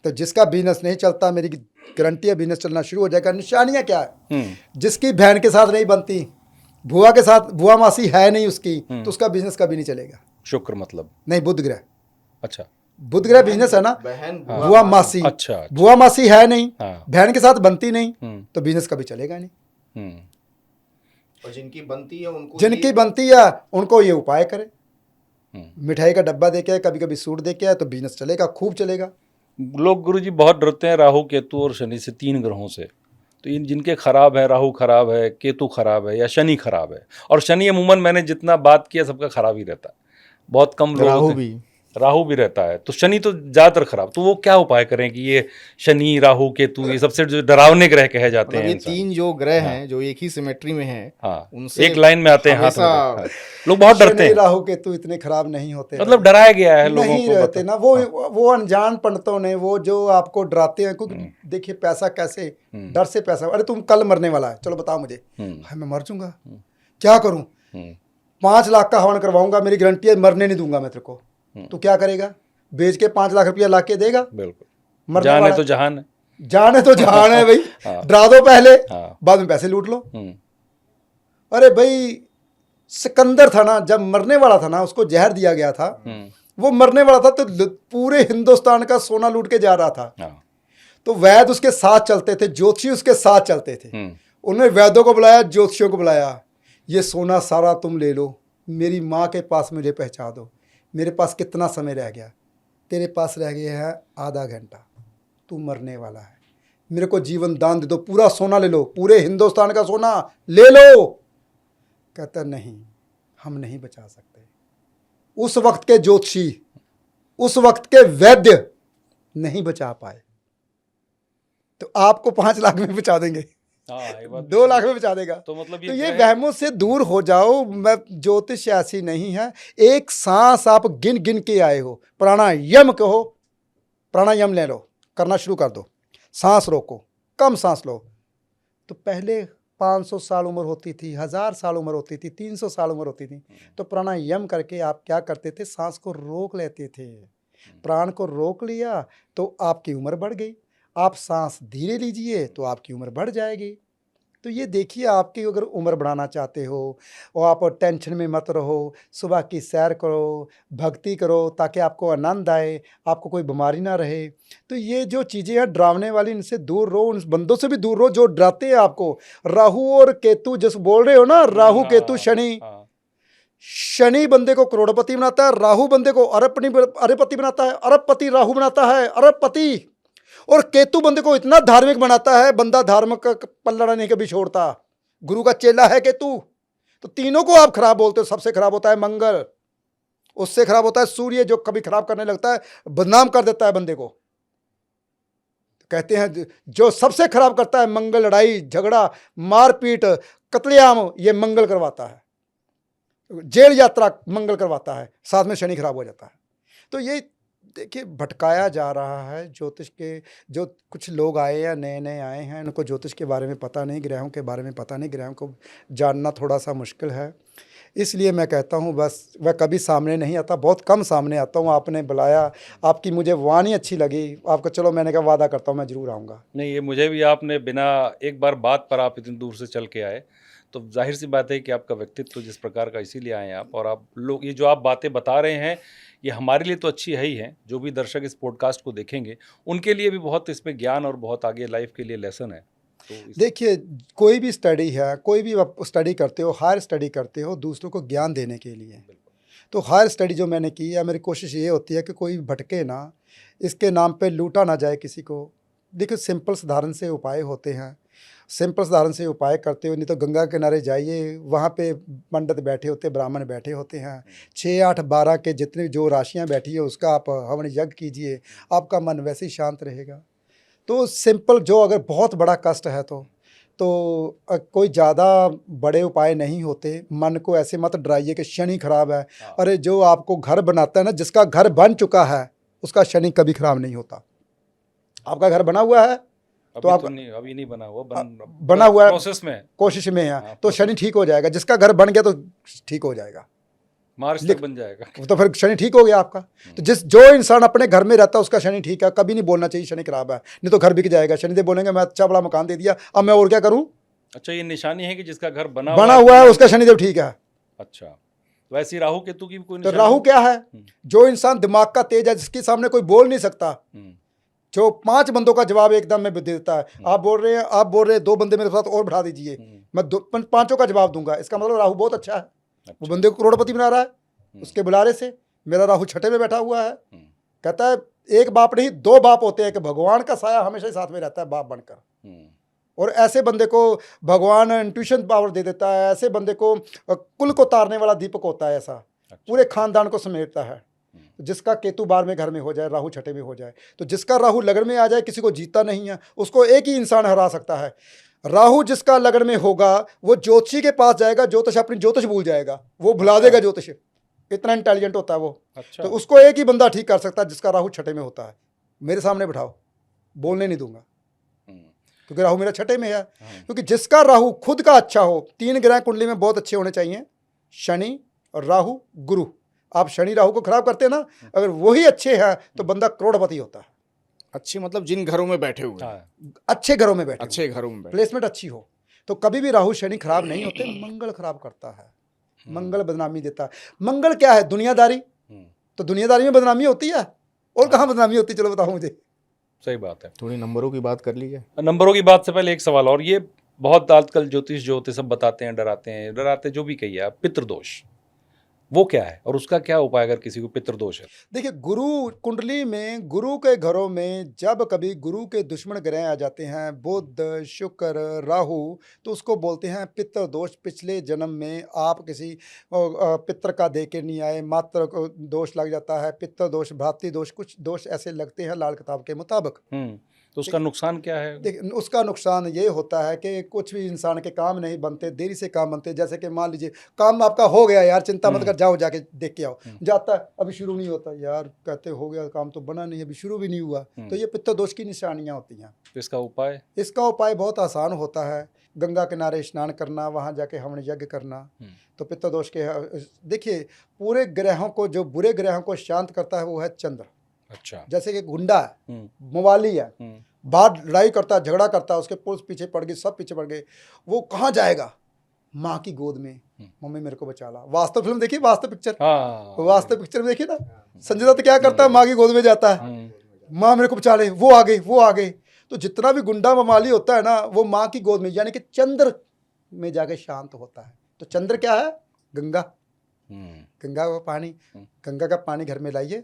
तो जिसका बिजनेस नहीं चलता, मेरी गारंटी है बिजनेस चलना शुरू हो जाएगा। निशानियाँ क्या है? जिसकी बहन के साथ नहीं बनती, बुआ के साथ, बुआ मासी है नहीं उसकी, तो उसका बिजनेस कभी नहीं चलेगा। शुक्र मतलब नहीं, बुध ग्रह। अच्छा, बुध ग्रह बिजनेस है ना, बहन बुआ मासी। अच्छा। बुआ मासी है नहीं, हाँ। बहन के साथ बनती नहीं, तो बिजनेस कभी चलेगा नहीं। और जिनकी बनती है उनको, जिनकी बनती है उनको ये उपाय करें। मिठाई का डब्बा दे के, कभी कभी सूट दे के, तो बिजनेस चलेगा, खूब चलेगा। लोग गुरुजी बहुत डरते हैं राहु, केतु और शनि से, 3 ग्रहों से। तो इन जिनके खराब है, राहु खराब है, केतु खराब है या शनि खराब है, और शनि अमूमन मैंने जितना बात किया सबका खराब ही रहता है। बहुत कम लोग राहु होते भी, राहु भी रहता है तो शनि तो ज्यादातर खराब, तो वो क्या उपाय करें कि ये शनि राहु केतु ये सबसे जो डरावने ग्रह कहे जाते मतलब हैं ये इंसान। तीन जो ग्रह हाँ। हैं जो एक ही सिमेट्री में हैं, हाँ, उनसे एक लाइन में आते हैं, हाथ में हमेशा हाँ। लोग बहुत डरते शनि हैं, राहु केतु इतने खराब नहीं होते मतलब भाई। डराया गया है लोगों नहीं को रहते बता। ना, वो अनजान पंडितों ने, वो जो आपको डराते हैं, क्योंकि हम्म। देखिए पैसा कैसे, हम्म। डर से पैसा, अरे तुम कल मरने वाला है, चलो बताओ मुझे, हम्म। हाय मैं मर जाऊंगा, क्या करूं, हम्म। 5 लाख का हवन करवाऊंगा, मेरी गारंटी है मरने नहीं दूंगा मैं तेरे को, तो क्या करेगा, बेच के 5 लाख रुपया ला के देगा, बिल्कुल, मरने जान है वाला तो जहान है। जान है तो जहान है भाई। हाँ। डरा दो पहले, हाँ। बाद में पैसे लूट लो। हम्म। अरे भाई सिकंदर था ना, जब मरने वाला था ना, उसको जहर दिया गया था, वो मरने वाला था, तो पूरे हिंदुस्तान का सोना लूट के जा रहा था। हाँ। तो वैद उसके साथ चलते थे, ज्योतिषी उसके साथ चलते थे। हम्म। उन्होंने वैद्यों को बुलाया, ज्योतिषियों को बुलाया, ये सोना सारा तुम ले लो, मेरी माँ के पास मुझे पहुँचा दो, मेरे पास कितना समय रह गया, तेरे पास रह गया है आधा घंटा, तू मरने वाला है, मेरे को जीवन दान दे दो, पूरा सोना ले लो, पूरे हिंदुस्तान का सोना ले लो। कहता नहीं, हम नहीं बचा सकते। उस वक्त के ज्योतिषी, उस वक्त के वैद्य नहीं बचा पाए, तो आपको 5 लाख में बचा देंगे, हाँ, ये बात 2 लाख में बचा देगा। तो मतलब तो ये ग्रह- वहमों से दूर हो जाओ। मैं ज्योतिष ऐसी नहीं है, एक सांस आप गिन गिन के आए हो, प्राणायाम कहो, प्राणायाम ले लो, करना शुरू कर दो, सांस रोको, कम सांस लो। तो पहले 500 साल उम्र होती थी, 1000 साल उम्र होती थी, 300 साल उम्र होती थी, तो प्राणायाम करके आप क्या करते थे, सांस को रोक लेते थे, प्राण को रोक लिया तो आपकी उम्र बढ़ गई। आप सांस धीरे लीजिए तो आपकी उम्र बढ़ जाएगी। तो ये देखिए, आपकी अगर उम्र बढ़ाना चाहते हो और आप टेंशन में मत रहो, सुबह की सैर करो, भक्ति करो, ताकि आपको आनंद आए, आपको कोई बीमारी ना रहे। तो ये जो चीज़ें हैं डरावने वाली, इनसे दूर रहो, उन बंदों से भी दूर रहो जो डराते हैं आपको। राहु और केतु जिस बोल रहे हो ना, राहु केतु शनि, हाँ। शनि बंदे को करोड़पति बनाता है, राहु बंदे को अरबपति बनाता है, अरबपति राहु बनाता है, अरबपति। और केतु बंदे को इतना धार्मिक बनाता है, बंदा धार्मिक का पल्ला नहीं कभी छोड़ता, गुरु का चेला है केतु। तो तीनों को आप खराब बोलते हो। सबसे खराब होता है मंगल, उससे खराब होता है सूर्य, जो कभी खराब करने लगता है, बदनाम कर देता है बंदे को। तो कहते हैं जो सबसे खराब करता है मंगल, लड़ाई झगड़ा मारपीट कत्लेआम, ये मंगल करवाता है, जेल यात्रा मंगल करवाता है, साथ में शनि खराब हो जाता है। तो ये देखिए भटकाया जा रहा है ज्योतिष के। जो कुछ लोग आए या नए नए आए हैं, उनको ज्योतिष के बारे में पता नहीं, ग्रहों के बारे में पता नहीं, ग्रहों को जानना थोड़ा सा मुश्किल है। इसलिए मैं कहता हूँ बस, वह कभी सामने नहीं आता, बहुत कम सामने आता हूँ। आपने बुलाया, आपकी मुझे वाणी अच्छी लगी, आपको चलो मैंने कहा वादा करता हूँ मैं ज़रूर आऊँगा। नहीं, ये मुझे भी, आपने बिना एक बार बात पर आप इतनी दूर से चल के आए, तो जाहिर सी बात है कि आपका व्यक्तित्व जिस प्रकार का, इसीलिए आए आप। और आप लोग ये जो आप बातें बता रहे हैं, ये हमारे लिए तो अच्छी है ही है, जो भी दर्शक इस पॉडकास्ट को देखेंगे उनके लिए भी बहुत इसमें ज्ञान और बहुत आगे लाइफ के लिए लेसन है। तो देखिए, कोई भी स्टडी है, कोई भी आप स्टडी करते हो, हायर स्टडी करते हो दूसरों को ज्ञान देने के लिए। तो हायर स्टडी जो मैंने की है, मेरी कोशिश ये होती है कि कोई भटके ना, इसके नाम पे लूटा ना जाए किसी को। देखिए सिंपल साधारण से उपाय होते हैं, सिंपल साधारण से उपाय करते हो। नहीं तो गंगा किनारे जाइए, वहाँ पे पंडित बैठे होते, ब्राह्मण बैठे होते हैं, 6, 8, 12 के जितनी जो राशियाँ बैठी है उसका आप हवन यज्ञ कीजिए, आपका मन वैसे ही शांत रहेगा। तो सिंपल, जो अगर बहुत बड़ा कष्ट है तो कोई ज़्यादा बड़े उपाय नहीं होते। मन को ऐसे मत डराइए कि शनि खराब है। अरे जो आपको घर बनाता है ना, जिसका घर बन चुका है उसका शनि कभी खराब नहीं होता। आपका घर बना हुआ है तो आप अभी नहीं बना हुआ, बना हुआ है, प्रोसेस में, कोशिश में है, तो शनि ठीक हो जाएगा। जिसका घर बन गया तो ठीक हो जाएगा, मार्च तक बन जाएगा, तो फिर शनि ठीक हो गया आपका। तो जो इंसान अपने घर में रहता है उसका शनि ठीक है। कभी नहीं बोलना चाहिए शनि खराब है, नहीं तो घर बिक जाएगा। शनिदेव बोलेंगे मैं अच्छा बड़ा मकान दे दिया, अब मैं और क्या करूं। अच्छा, ये निशानी है कि जिसका घर बना हुआ है उसका शनिदेव ठीक है। अच्छा, वैसे राहु केतु की कोई तो राहु क्या है, जो इंसान दिमाग का तेज है, जिसके सामने कोई बोल नहीं सकता, जो 5 बंदों का जवाब एकदम में देता है। आप बोल रहे हैं 2 बंदे मेरे साथ और बढ़ा दीजिए, मैं 5 का जवाब दूंगा। इसका मतलब राहु बहुत अच्छा है। वो बंदे को करोड़पति बना रहा है उसके बुलारे से। मेरा राहु छठे में बैठा हुआ है। कहता है एक बाप नहीं 2 बाप होते हैं, कि भगवान का साया हमेशा ही साथ में रहता है बाप बनकर। और ऐसे बंदे को भगवान इंट्यूशन पावर दे देता है। ऐसे बंदे को कुल को तारने वाला दीपक होता है, ऐसा पूरे खानदान को समेटता है। तो जिसका केतु 12वें घर में हो जाए, राहु छठे में हो जाए, तो जिसका राहु लगन में आ जाए, किसी को जीतता नहीं है, उसको एक ही इंसान हरा सकता है। राहु जिसका लगन में होगा वो ज्योतिषी के पास जाएगा, ज्योतिष अपनी ज्योतिष भूल जाएगा, वो भुला देगा ज्योतिष, इतना इंटेलिजेंट होता है वो। अच्छा। तो उसको एक ही बंदा ठीक कर सकता है जिसका राहु छठे में होता है। मेरे सामने बिठाओ, बोलने नहीं दूंगा, क्योंकि राहु मेरा छठे में है। क्योंकि जिसका राहु खुद का अच्छा हो, 3 ग्रह कुंडली में बहुत अच्छे होने चाहिए, शनि और राहु गुरु। आप शनि राहु को खराब करते हैं ना, अगर वही अच्छे हैं तो बंदा करोड़पति होता है। अच्छे मतलब जिन घरों में बैठे हुए हैं, हाँ। अच्छे घरों में बैठे, अच्छे घरों में बैठे, प्लेसमेंट अच्छी हो, तो कभी भी राहु शनि खराब नहीं होते। मंगल खराब करता है, मंगल बदनामी देता है। मंगल क्या है? दुनियादारी। तो दुनियादारी में बदनामी होती है, और कहाँ बदनामी होती है? चलो बताओ मुझे। सही बात है। थोड़ी नंबरों की बात कर लीजिए। नंबरों की बात से पहले एक सवाल और, ये बहुत आजकल ज्योतिष जो होते सब बताते हैं, डराते जो भी कहिए आप, पितृदोष वो क्या है और उसका क्या उपाय अगर किसी को पितृदोष है? देखिए, गुरु कुंडली में, गुरु के घरों में जब कभी गुरु के दुश्मन ग्रह आ जाते हैं, बुध, शुक्र, राहु, तो उसको बोलते हैं पितृदोष। पिछले जन्म में आप किसी पितृ का दे के नहीं आए, मातृ को दोष लग जाता है, पितृदोष, भ्रातृदोष, कुछ दोष ऐसे लगते हैं लाल किताब के मुताबिक। तो उसका नुकसान क्या है? देखिए, उसका नुकसान ये होता है कि कुछ भी इंसान के काम नहीं बनते, देरी से काम बनते। जैसे कि मान लीजिए काम आपका हो गया, यार चिंता मत कर, जाओ जाके देख के आओ, जाता है, अभी शुरू नहीं होता, यार कहते हो गया काम तो बना नहीं, अभी शुरू भी नहीं हुआ। तो ये पितृदोष की निशानियां होती हैं। तो इसका उपाय? इसका उपाय बहुत आसान होता है, गंगा किनारे स्नान करना, वहाँ जाके हवन यज्ञ करना। तो पितृदोष के, देखिए पूरे ग्रहों को, जो बुरे ग्रहों को शांत करता है वो है चंद्र। अच्छा। जैसे कि गुंडा है, मवाली है, बाहर लड़ाई करता है, झगड़ा करता है, उसके पुलिस पीछे पड़ गई, सब पीछे पड़ गए, वो कहाँ जाएगा? माँ की गोद में, मम्मी मेरे को बचा ला। वास्तव फिल्म देखिए, वास्तव पिक्चर। हाँ। वास्तव पिक्चर में देखिए ना, संजय दत्त क्या करता है? माँ की गोद में जाता है, माँ मेरे को बचा ले, वो आ गई, वो आ गई। तो जितना भी गुंडा मवाली होता है ना, वो माँ की गोद में, यानी कि चंद्र में जाके शांत होता है। तो चंद्र क्या है? गंगा। गंगा का पानी, गंगा का पानी घर में लाइए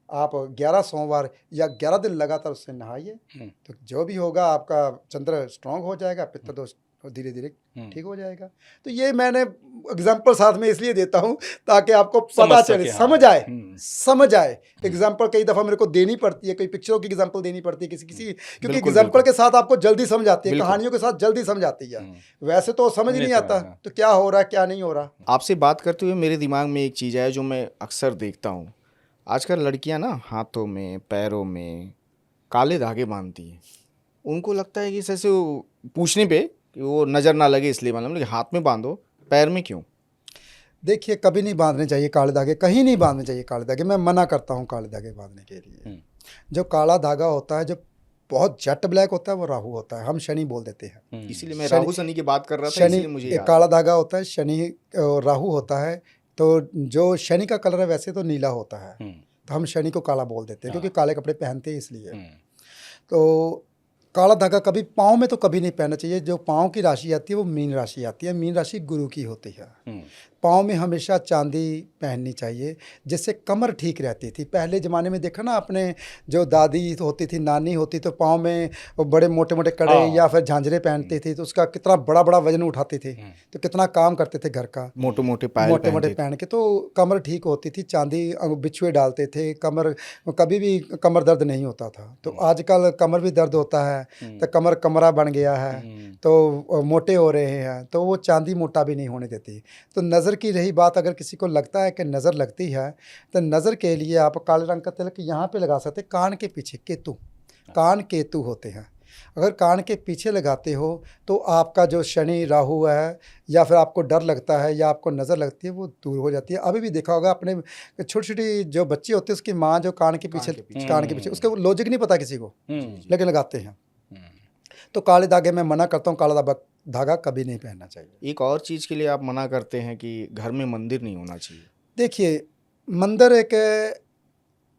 आप, 11 सोमवार या 11 दिन लगातार उससे नहाइए, तो जो भी होगा आपका चंद्र स्ट्रांग हो जाएगा, पितृदोष धीरे धीरे ठीक हो जाएगा। तो ये मैंने एग्जांपल साथ में इसलिए देता हूँ ताकि आपको पता चले, समझ आए, समझ आए। एग्जांपल कई दफ़ा मेरे को देनी पड़ती है, कई पिक्चरों की एग्जांपल देनी पड़ती है किसी क्योंकि एग्जांपल के साथ आपको जल्दी समझ आती है, कहानियों के साथ जल्दी समझ आती है। वैसे तो समझ ही नहीं आता तो क्या हो रहा है क्या नहीं हो रहा। आपसे बात करते हुए मेरे दिमाग में एक चीज़ है जो मैं अक्सर देखता हूँ, आजकल लड़कियां ना हाथों में, पैरों में काले धागे बांधती हैं। उनको लगता है कि जैसे पूछने पे कि वो नज़र ना लगे इसलिए, मतलब कि हाथ में बांधो, पैर में क्यों? देखिए, कभी नहीं बांधने चाहिए काले धागे, कहीं नहीं बांधने चाहिए काले धागे। मैं मना करता हूँ काले धागे बांधने के लिए। जो काला धागा होता है, जो बहुत जेट ब्लैक होता है, वो राहु होता है, हम शनि बोल देते हैं। इसीलिए मैं राहु शनि की बात कर रहा था, इसलिए मुझे एक काला धागा होता है, शनि राहु होता है। तो जो शनि का कलर है वैसे तो नीला होता है, तो हम शनि को काला बोल देते हैं, क्योंकि काले कपड़े पहनते हैं इसलिए। तो काला धागा कभी पाँव में तो कभी नहीं पहनना चाहिए। जो पाँव की राशि आती है वो मीन राशि आती है, मीन राशि गुरु की होती है। पाँव में हमेशा चांदी पहननी चाहिए, जिससे कमर ठीक रहती थी। पहले ज़माने में देखा ना आपने, जो दादी होती थी, नानी होती, तो पाँव में बड़े मोटे मोटे कड़े या फिर झांझरे पहनती थी, तो उसका कितना बड़ा बड़ा वजन उठाते थे, तो कितना काम करते थे घर का, मोटे मोटे पहन के, तो कमर ठीक होती थी। चांदी बिछुए डालते थे, कमर कभी भी कमर दर्द नहीं होता था। तो आजकल कमर भी दर्द होता है, तो कमरा बन गया है, तो मोटे हो रहे हैं, तो वो चांदी मोटा भी नहीं होने देती। तो नज़र की रही बात, अगर किसी को लगता है कि नज़र लगती है, तो नज़र के लिए आप काले रंग का तिलक यहाँ पे लगा सकते हैं, कान के पीछे। कान केतु होते हैं, अगर कान के पीछे लगाते हो तो आपका जो शनि राहु है, या फिर आपको डर लगता है या आपको नज़र लगती है, वो दूर हो जाती है। अभी भी देखा होगा अपने, छोटी छोटी जो बच्ची होती है, उसकी माँ जो कान के पीछे उसके लॉजिक नहीं पता किसी को, लेकिन लगाते हैं। तो काले धागे मैं मना करता हूँ, काला धागा कभी नहीं पहनना चाहिए। एक और चीज़ के लिए आप मना करते हैं कि घर में मंदिर नहीं होना चाहिए। देखिए, मंदिर एक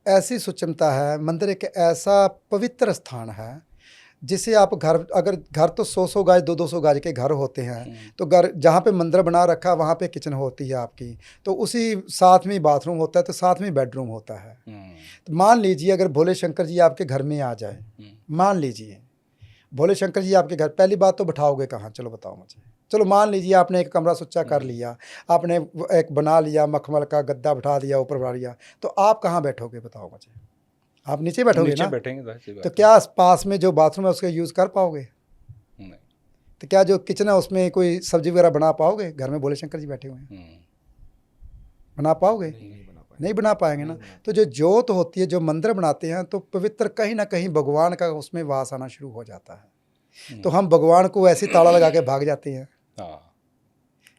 ऐसी सूक्ष्मता है, मंदिर एक ऐसा पवित्र स्थान है जिसे आप अगर घर तो 100 गज 200 गज के घर होते हैं, तो घर जहाँ पे मंदिर बना रखा है वहाँ पे किचन होती है आपकी, तो उसी साथ में बाथरूम होता है, तो साथ में बेडरूम होता है। तो मान लीजिए अगर भोले शंकर जी आपके घर में आ जाए, मान लीजिए भोले शंकर जी आपके घर, पहली बात तो बिठाओगे कहाँ? चलो बताओ मुझे, चलो मान लीजिए आपने एक कमरा सुच्चा कर लिया, आपने एक बना लिया, मखमल का गद्दा बिठा दिया, ऊपर बढ़ा लिया, तो आप कहाँ बैठोगे बताओ मुझे? आप नीचे बैठोगे नीचे ना? बैठेंगे, जाहिर सी बात तो है। क्या पास में जो बाथरूम है उसका यूज़ कर पाओगे? नहीं। तो क्या जो किचन है उसमें कोई सब्जी वगैरह बना पाओगे? घर में भोले शंकर जी बैठे हुए हैं, बना पाओगे? नहीं बना पाएंगे ना। तो जो जोत होती है, जो मंदिर बनाते हैं, तो पवित्र कहीं ना कहीं भगवान का उसमें वास आना शुरू हो जाता है। तो हम भगवान को ऐसे ताला लगा के भाग जाते हैं, हाँ,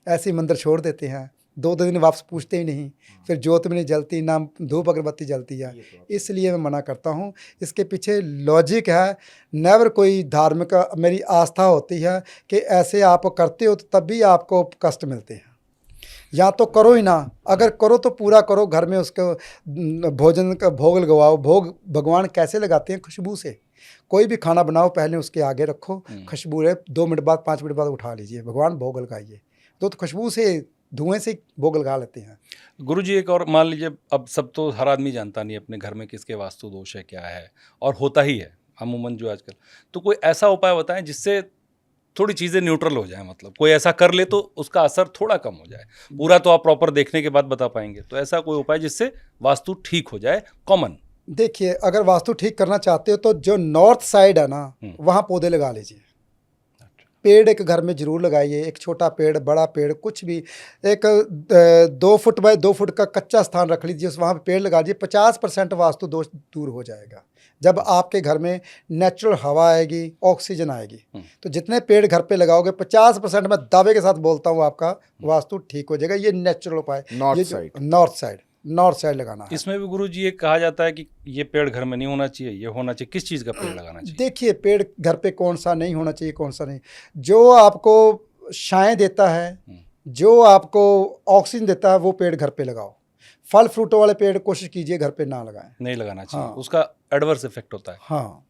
ऐसे ही मंदिर छोड़ देते हैं, 2 दिन वापस पूछते ही नहीं, फिर जोत में नहीं जलती, ना धूप अगरबत्ती जलती है। इसलिए मैं मना करता हूँ। इसके पीछे लॉजिक है, नेवर कोई धार्मिक मेरी आस्था होती है कि ऐसे आप करते हो तो तब भी आपको कष्ट मिलते हैं। या तो करो ही ना, अगर करो तो पूरा करो, घर में उसको भोजन का भोग लगवाओ। भोग भगवान कैसे लगाते हैं? खुशबू से। कोई भी खाना बनाओ, पहले उसके आगे रखो, खुशबू रहे, 2 मिनट बाद 5 मिनट बाद उठा लीजिए, भगवान भोग लगाइए। तो खुशबू से, धुएं से भोग लगा लेते हैं। गुरुजी एक और मान लीजिए, अब सब तो हर आदमी जानता नहीं अपने घर में किसके वास्तु दोष है, क्या है, और होता ही है अमूमन जो आजकल। तो कोई ऐसा उपाय बताएं जिससे थोड़ी चीज़ें न्यूट्रल हो जाए, मतलब कोई ऐसा कर ले तो उसका असर थोड़ा कम हो जाए। पूरा तो आप प्रॉपर देखने के बाद बता पाएंगे, तो ऐसा कोई उपाय जिससे वास्तु ठीक हो जाए, कॉमन। देखिए, अगर वास्तु ठीक करना चाहते हो तो जो नॉर्थ साइड है ना, वहाँ पौधे लगा लीजिए। पेड़ एक घर में जरूर लगाइए, एक छोटा पेड़, बड़ा पेड़, कुछ भी। एक 2 फुट बाय 2 फुट का कच्चा स्थान रख लीजिए, वहाँ पे पेड़ लगा दीजिए। 50% वास्तु दोष दूर हो जाएगा जब आपके घर में नेचुरल हवा आएगी, ऑक्सीजन आएगी। तो जितने पेड़ घर पे लगाओगे, 50% मैं दावे के साथ बोलता हूँ आपका वास्तु ठीक हो जाएगा। ये नेचुरल उपाय। नॉर्थ साइड लगाना है। इसमें भी गुरुजी ये कहा जाता है कि ये पेड़ घर में नहीं होना चाहिए, ये होना चाहिए। किस चीज़ का पेड़ लगाना चाहिए? देखिए, पेड़ घर पे कौन सा नहीं होना चाहिए, कौन सा नहीं। जो आपको छाएं देता है, जो आपको ऑक्सीजन देता है, वो पेड़ घर पे लगाओ। फल फ्रूटों वाले पेड़ कोशिश कीजिए घर पे ना लगाएं। नहीं लगाना चाहिए। हाँ। उसका एडवर्स इफेक्ट होता है। हाँ,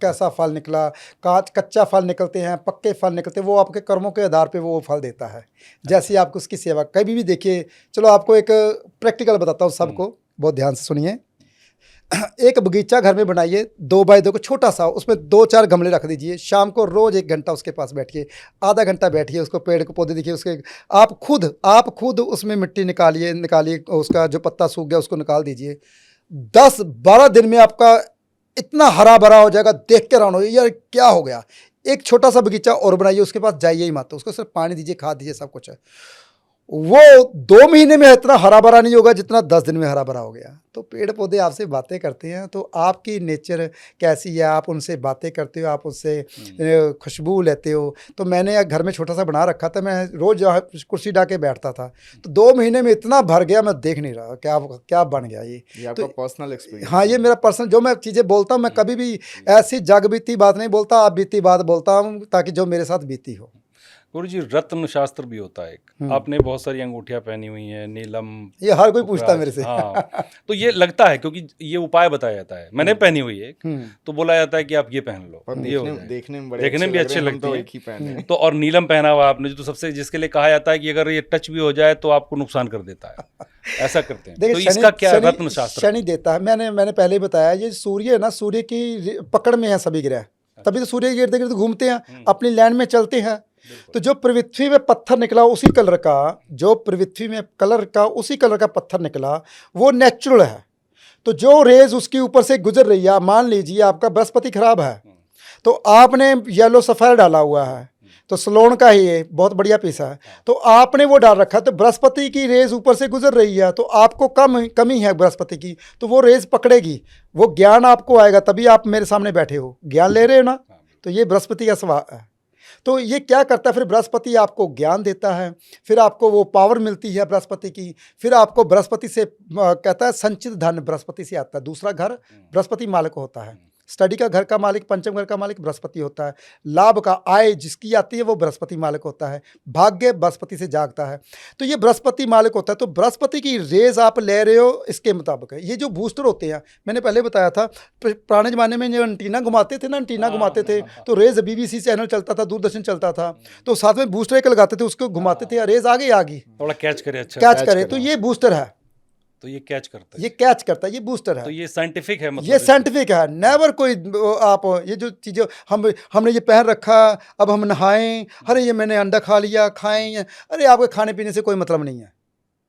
कैसा फल निकला, कच्चा फल निकलते हैं, पक्के फल निकलते हैं, वो आपके कर्मों के आधार पे वो फल देता है। जैसे आपको उसकी सेवा कभी भी देखिए। चलो आपको एक प्रैक्टिकल बताता हूँ, सबको बहुत ध्यान से सुनिए। एक बगीचा घर में बनाइए, 2 बाय 2 को छोटा सा, उसमें 2-4 गमले रख दीजिए। शाम को रोज़ 1 घंटा उसके पास बैठिए, आधा घंटा बैठिए, उसको पेड़ को पौधे देखिए, उसके आप खुद उसमें मिट्टी निकालिए, उसका जो पत्ता सूख गया उसको निकाल दीजिए। 10-12 दिन में आपका इतना हरा भरा हो जाएगा, देख के हैरान हो यार क्या हो गया। एक छोटा सा बगीचा और बनाइए, उसके पास जाइए ही मत, उसको सिर्फ पानी दीजिए, खाद दीजिए, सब कुछ है। वो 2 महीने में इतना हरा भरा नहीं होगा जितना 10 दिन में हरा भरा हो गया। तो पेड़ पौधे आपसे बातें करते हैं, तो आपकी नेचर कैसी है, आप उनसे बातें करते हो, आप उससे खुशबू लेते हो। तो मैंने घर में छोटा सा बना रखा था, मैं रोज़ कुर्सी डाके बैठता था, तो 2 महीने में इतना भर गया, मैं देख नहीं रहा क्या बन गया ये। आपका तो पर्सनल एक्सपीरियंस? हाँ, ये मेरा पर्सनल, जो मैं चीज़ें बोलता हूँ, मैं कभी भी ऐसी जग बीती बात नहीं बोलता, आप बीती बात बोलता हूँ, ताकि जो मेरे साथ बीती हो। गुरुजी, रत्न शास्त्र भी होता है एक। आपने बहुत सारी अंगूठियां पहनी हुई हैं, नीलम, ये हर कोई पूछता है मेरे से। हाँ, तो ये लगता है, क्योंकि ये उपाय बताया जाता है। मैंने पहनी हुई है एक, तो बोला जाता है कि आप ये पहन लो, पर ये हो जाएगा। देखने में देखने में भी अच्छे हम लगते तो हैं। एक ही पहने हैं। तो और नीलम पहना हुआ आपने, जो सबसे, जिसके लिए कहा जाता है कि अगर ये टच भी हो जाए तो आपको नुकसान कर देता है, ऐसा करते हैं। तो इसका क्या रत्न शास्त्र? शनि देता है। मैंने पहले ही बताया, ये सूर्य है ना, सूर्य की पकड़ में है सभी ग्रह, तभी तो सूर्य के इर्द गिर्द घूमते हैं, अपनी लैंड में चलते हैं। तो जो पृथ्वी में पत्थर निकला उसी कलर का, जो पृथ्वी में उसी कलर का पत्थर निकला, वो नेचुरल है। तो जो रेज उसके ऊपर से गुजर रही है, मान लीजिए आपका बृहस्पति खराब है, तो आपने येलो सफ़ायर डाला हुआ है, तो सलोन का ही है, बहुत बढ़िया पीस है, तो आपने वो डाल रखा है, तो बृहस्पति की रेज ऊपर से गुजर रही है, तो आपको कमी है बृहस्पति की, तो वो रेज पकड़ेगी, वो ज्ञान आपको आएगा, तभी आप मेरे सामने बैठे हो, ज्ञान ले रहे हो ना। तो ये बृहस्पति का स्वभाव है। तो ये क्या करता है, फिर बृहस्पति आपको ज्ञान देता है, फिर आपको वो पावर मिलती है बृहस्पति की, फिर आपको बृहस्पति से कहता है संचित धन बृहस्पति से आता है। दूसरा घर बृहस्पति मालिक होता है, स्टडी का घर का मालिक, पंचम घर का मालिक बृहस्पति होता है, लाभ का आय जिसकी आती है वो बृहस्पति मालिक होता है, भाग्य बृहस्पति से जागता है। तो ये बृहस्पति मालिक होता है। तो बृहस्पति की रेज आप ले रहे हो, इसके मुताबिक है। ये जो बूस्टर होते हैं, मैंने पहले बताया था, पुराने ज़माने में जो एंटीना घुमाते थे ना, तो रेज BBC चैनल चलता था, दूरदर्शन चलता था, तो साथ में बूस्टर एक लगाते थे, उसको घुमाते थे, रेज आगे आ गई, थोड़ा कैच करे, अच्छा कैच करे, तो ये बूस्टर है। तो ये कैच करता है, ये कैच करता है, ये बूस्टर है। तो ये साइंटिफिक है, मतलब ये साइंटिफिक है। नेवर कोई आप ये जो चीज़ें हमने ये पहन रखा, अब हम नहाएं, अरे ये मैंने अंडा खा लिया, खाएं, अरे आपके खाने पीने से कोई मतलब नहीं है।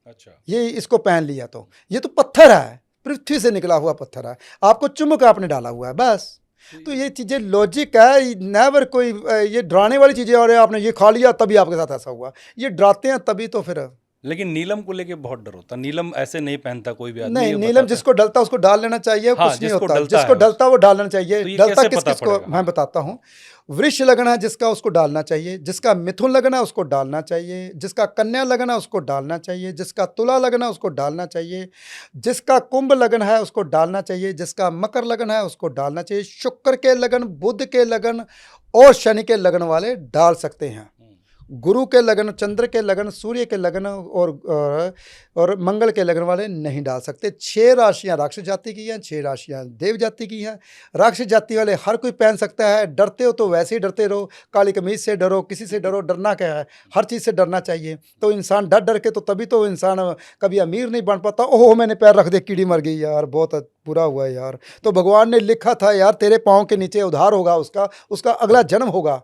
अच्छा, ये इसको पहन लिया तो ये तो पत्थर है, पृथ्वी से निकला हुआ पत्थर है, आपको चुम्बक आपने डाला हुआ है बस। तो ये चीज़ें लॉजिक है, नेवर कोई ये डराने वाली चीज़ें, और आपने ये खा लिया तभी आपके साथ ऐसा हुआ, ये डराते हैं तभी तो फिर। लेकिन नीलम को लेके बहुत डर होता है, नीलम ऐसे नहीं पहनता कोई भी आदमी, नहीं, ये नीलम बताता है। जिसको डलता उसको डाल लेना चाहिए, हाँ, कुछ नहीं जिसको होता, डलता जिसको है डलता वो डाल लेना चाहिए। तो ये डलता कैसे किस पता किस को पड़ेगा? मैं बताता हूँ। वृष लगन है जिसका, उसको डालना चाहिए, जिसका मिथुन लगन है उसको डालना चाहिए, जिसका कन्या लगन है उसको डालना चाहिए, जिसका तुला लगन है उसको डालना चाहिए, जिसका कुंभ लगन है उसको डालना चाहिए, जिसका मकर लगन है उसको डालना चाहिए। शुक्र के लगन, बुध के लगन और शनि के लगन वाले डाल सकते हैं। गुरु के लगन, चंद्र के लगन, सूर्य के लगन और मंगल के लगन वाले नहीं डाल सकते। 6 राशियां राक्षस जाति की हैं, 6 राशियां देव जाति की हैं। राक्षस जाति वाले हर कोई पहन सकता है। डरते हो तो वैसे ही डरते रहो, काली कमीज से डरो, किसी से डरो, डरना क्या है, हर चीज़ से डरना चाहिए। तो इंसान डर डर के तो तभी तो इंसान कभी अमीर नहीं बन पाता। ओहो मैंने पैर रख दे कीड़ी मर गई यार, बहुत बुरा हुआ है यार। तो भगवान ने लिखा था यार तेरे पाँव के नीचे उधार होगा, उसका अगला जन्म होगा,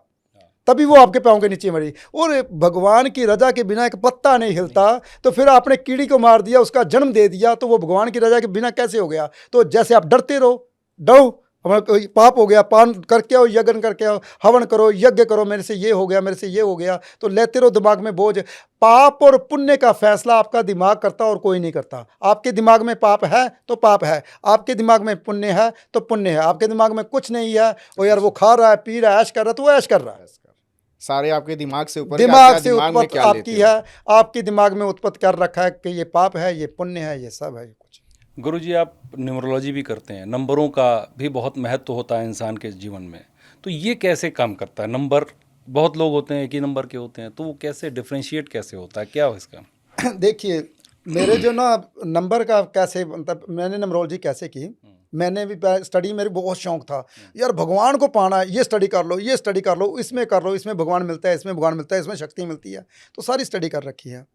तभी वो आपके पाँव के नीचे मरी। और भगवान की रजा के बिना एक पत्ता नहीं हिलता, तो फिर आपने कीड़ी को मार दिया, उसका जन्म दे दिया, तो वो भगवान की रजा के बिना कैसे हो गया। तो जैसे आप डरते रहो, डरो, हमारा कोई पाप हो गया, पान करके आओ, यज्ञ करके आओ, हवन करो, यज्ञ करो, मेरे से ये हो गया, मेरे से ये हो गया, तो लेते रहो दिमाग में बोझ। पाप और पुण्य का फैसला आपका दिमाग करता और कोई नहीं करता। आपके दिमाग में पाप है तो पाप है, आपके दिमाग में पुण्य है तो पुण्य है। आपके दिमाग में कुछ नहीं है, वो यार वो खा रहा है, पी रहा है, ऐश कर रहा है, तो वो ऐश कर रहा है। सारे आपके दिमाग से ऊपर, दिमाग से दिमाग में उत्पत्ति क्या लेते आपकी हो? है, आपके दिमाग में उत्पत्ति कर रखा है कि ये पाप है, ये पुण्य है, ये सब है कुछ। गुरुजी आप न्यूमरोलॉजी भी करते हैं, नंबरों का भी बहुत महत्व होता है इंसान के जीवन में, तो ये कैसे काम करता है? नंबर बहुत लोग होते हैं एक ही नंबर के होते हैं, तो वो कैसे डिफ्रेंशिएट कैसे होता है, क्या हो इसका? देखिए मेरे जो ना नंबर का कैसे, मतलब मैंने नंबरोलॉजी कैसे की, मैंने भी स्टडी, मेरे बहुत शौक था यार, भगवान को पाना है, ये स्टडी कर लो, ये स्टडी कर लो, इसमें कर लो, इसमें भगवान मिलता है, इसमें भगवान मिलता है, इसमें शक्ति मिलती है, तो सारी स्टडी कर रखी है।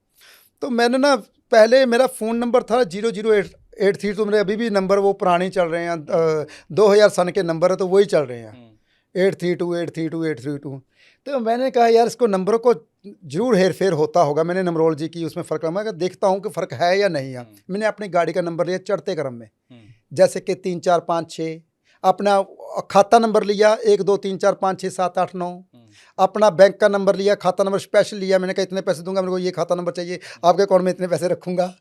तो मैंने ना पहले मेरा फ़ोन नंबर था 00883, तो मेरे अभी भी नंबर वो पुराने चल रहे हैं, 2000 सन के नंबर है, तो वही चल रहे हैं 832 तो मैंने कहा यार इसको नंबरों को जरूर हेर फेर होता होगा। मैंने नंबरोलॉजी की, उसमें फ़र्क लगा, मैं देखता हूँ कि फ़र्क है या नहीं है। मैंने अपनी गाड़ी का नंबर लिया चढ़ते क्रम में, जैसे कि 3 4 5 6, अपना खाता नंबर लिया 1 2 3 4 5 6 7 8 9, अपना बैंक का नंबर लिया, खाता नंबर स्पेशल लिया, मैंने कहा इतने पैसे दूंगा, मेरे को ये खाता नंबर चाहिए, आपके अकाउंट में इतने पैसे रखूंगा।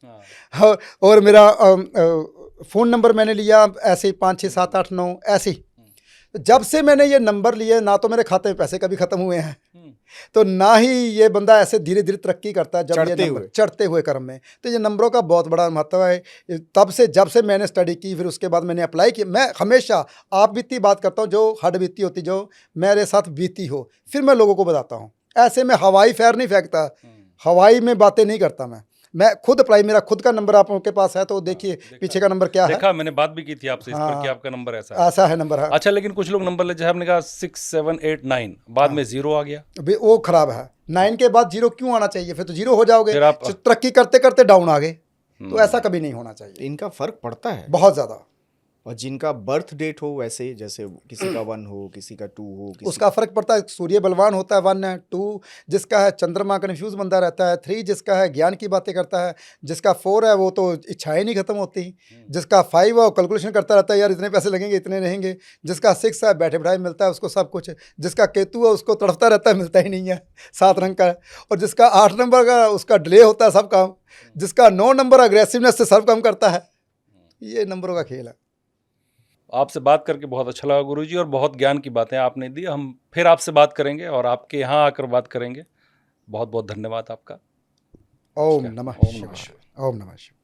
और मेरा फ़ोन नंबर मैंने लिया ऐसे ही 5 6 7 8 9 ऐसे ही। जब से मैंने ये नंबर लिए, ना तो मेरे खाते में पैसे कभी ख़त्म हुए हैं, तो ना ही ये बंदा ऐसे धीरे धीरे तरक्की करता है जब ये नंबर चढ़ते हुए क्रम में। तो ये नंबरों का बहुत बड़ा महत्व है। तब से जब से मैंने स्टडी की, फिर उसके बाद मैंने अप्लाई किया। मैं हमेशा आप बीती बात करता हूँ, जो हड बीती होती, जो मेरे साथ बीती हो, फिर मैं लोगों को बताता हूँ। ऐसे में हवाई फैर नहीं फेंकता, हवाई में बातें नहीं करता। मैं खुद अप्लाई, मेरा खुद का नंबर आपके पास है, तो देखिए पीछे का नंबर क्या है। देखा, मैंने बात भी की थी आपसे इस पर कि आपका नंबर ऐसा है नंबर है। अच्छा, लेकिन कुछ लोग नंबर ले, जैसे आपने कहा 6 7 8 9, बाद में 0 आ गया, वो खराब है। 9 के बाद 0 क्यों आना चाहिए? फिर तो 0 हो जाओगे, फिर आप तरक्की करते करते डाउन आ गए, तो ऐसा कभी नहीं होना चाहिए। इनका फर्क पड़ता है बहुत ज़्यादा। और जिनका बर्थ डेट हो वैसे, जैसे किसी का 1 हो, किसी का 2 हो, उसका फ़र्क पड़ता है। सूर्य बलवान होता है 1 है, 2 जिसका है चंद्रमा कन्फ्यूज़ बंदा रहता है, 3 जिसका है ज्ञान की बातें करता है, जिसका 4 है वो तो इच्छाएं नहीं ख़त्म होती, जिसका 5 है वो कैलकुलेशन करता रहता है, यार इतने पैसे लगेंगे, इतने रहेंगे, जिसका 6 है बैठे बैठाए मिलता है उसको सब कुछ, जिसका केतु है उसको तड़पता रहता है, मिलता ही नहीं है, 7 रंग का है, और जिसका 8 नंबर का उसका डिले होता है सब काम, जिसका 9 नंबर अग्रेसिवनेस से सब काम करता है। ये नंबरों का खेल है। आपसे बात करके बहुत अच्छा लगा गुरुजी, और बहुत ज्ञान की बातें आपने दी। हम फिर आपसे बात करेंगे और आपके यहाँ आकर बात करेंगे। बहुत बहुत धन्यवाद आपका। ओम नमः शिवाय। ओम नमः शिवाय।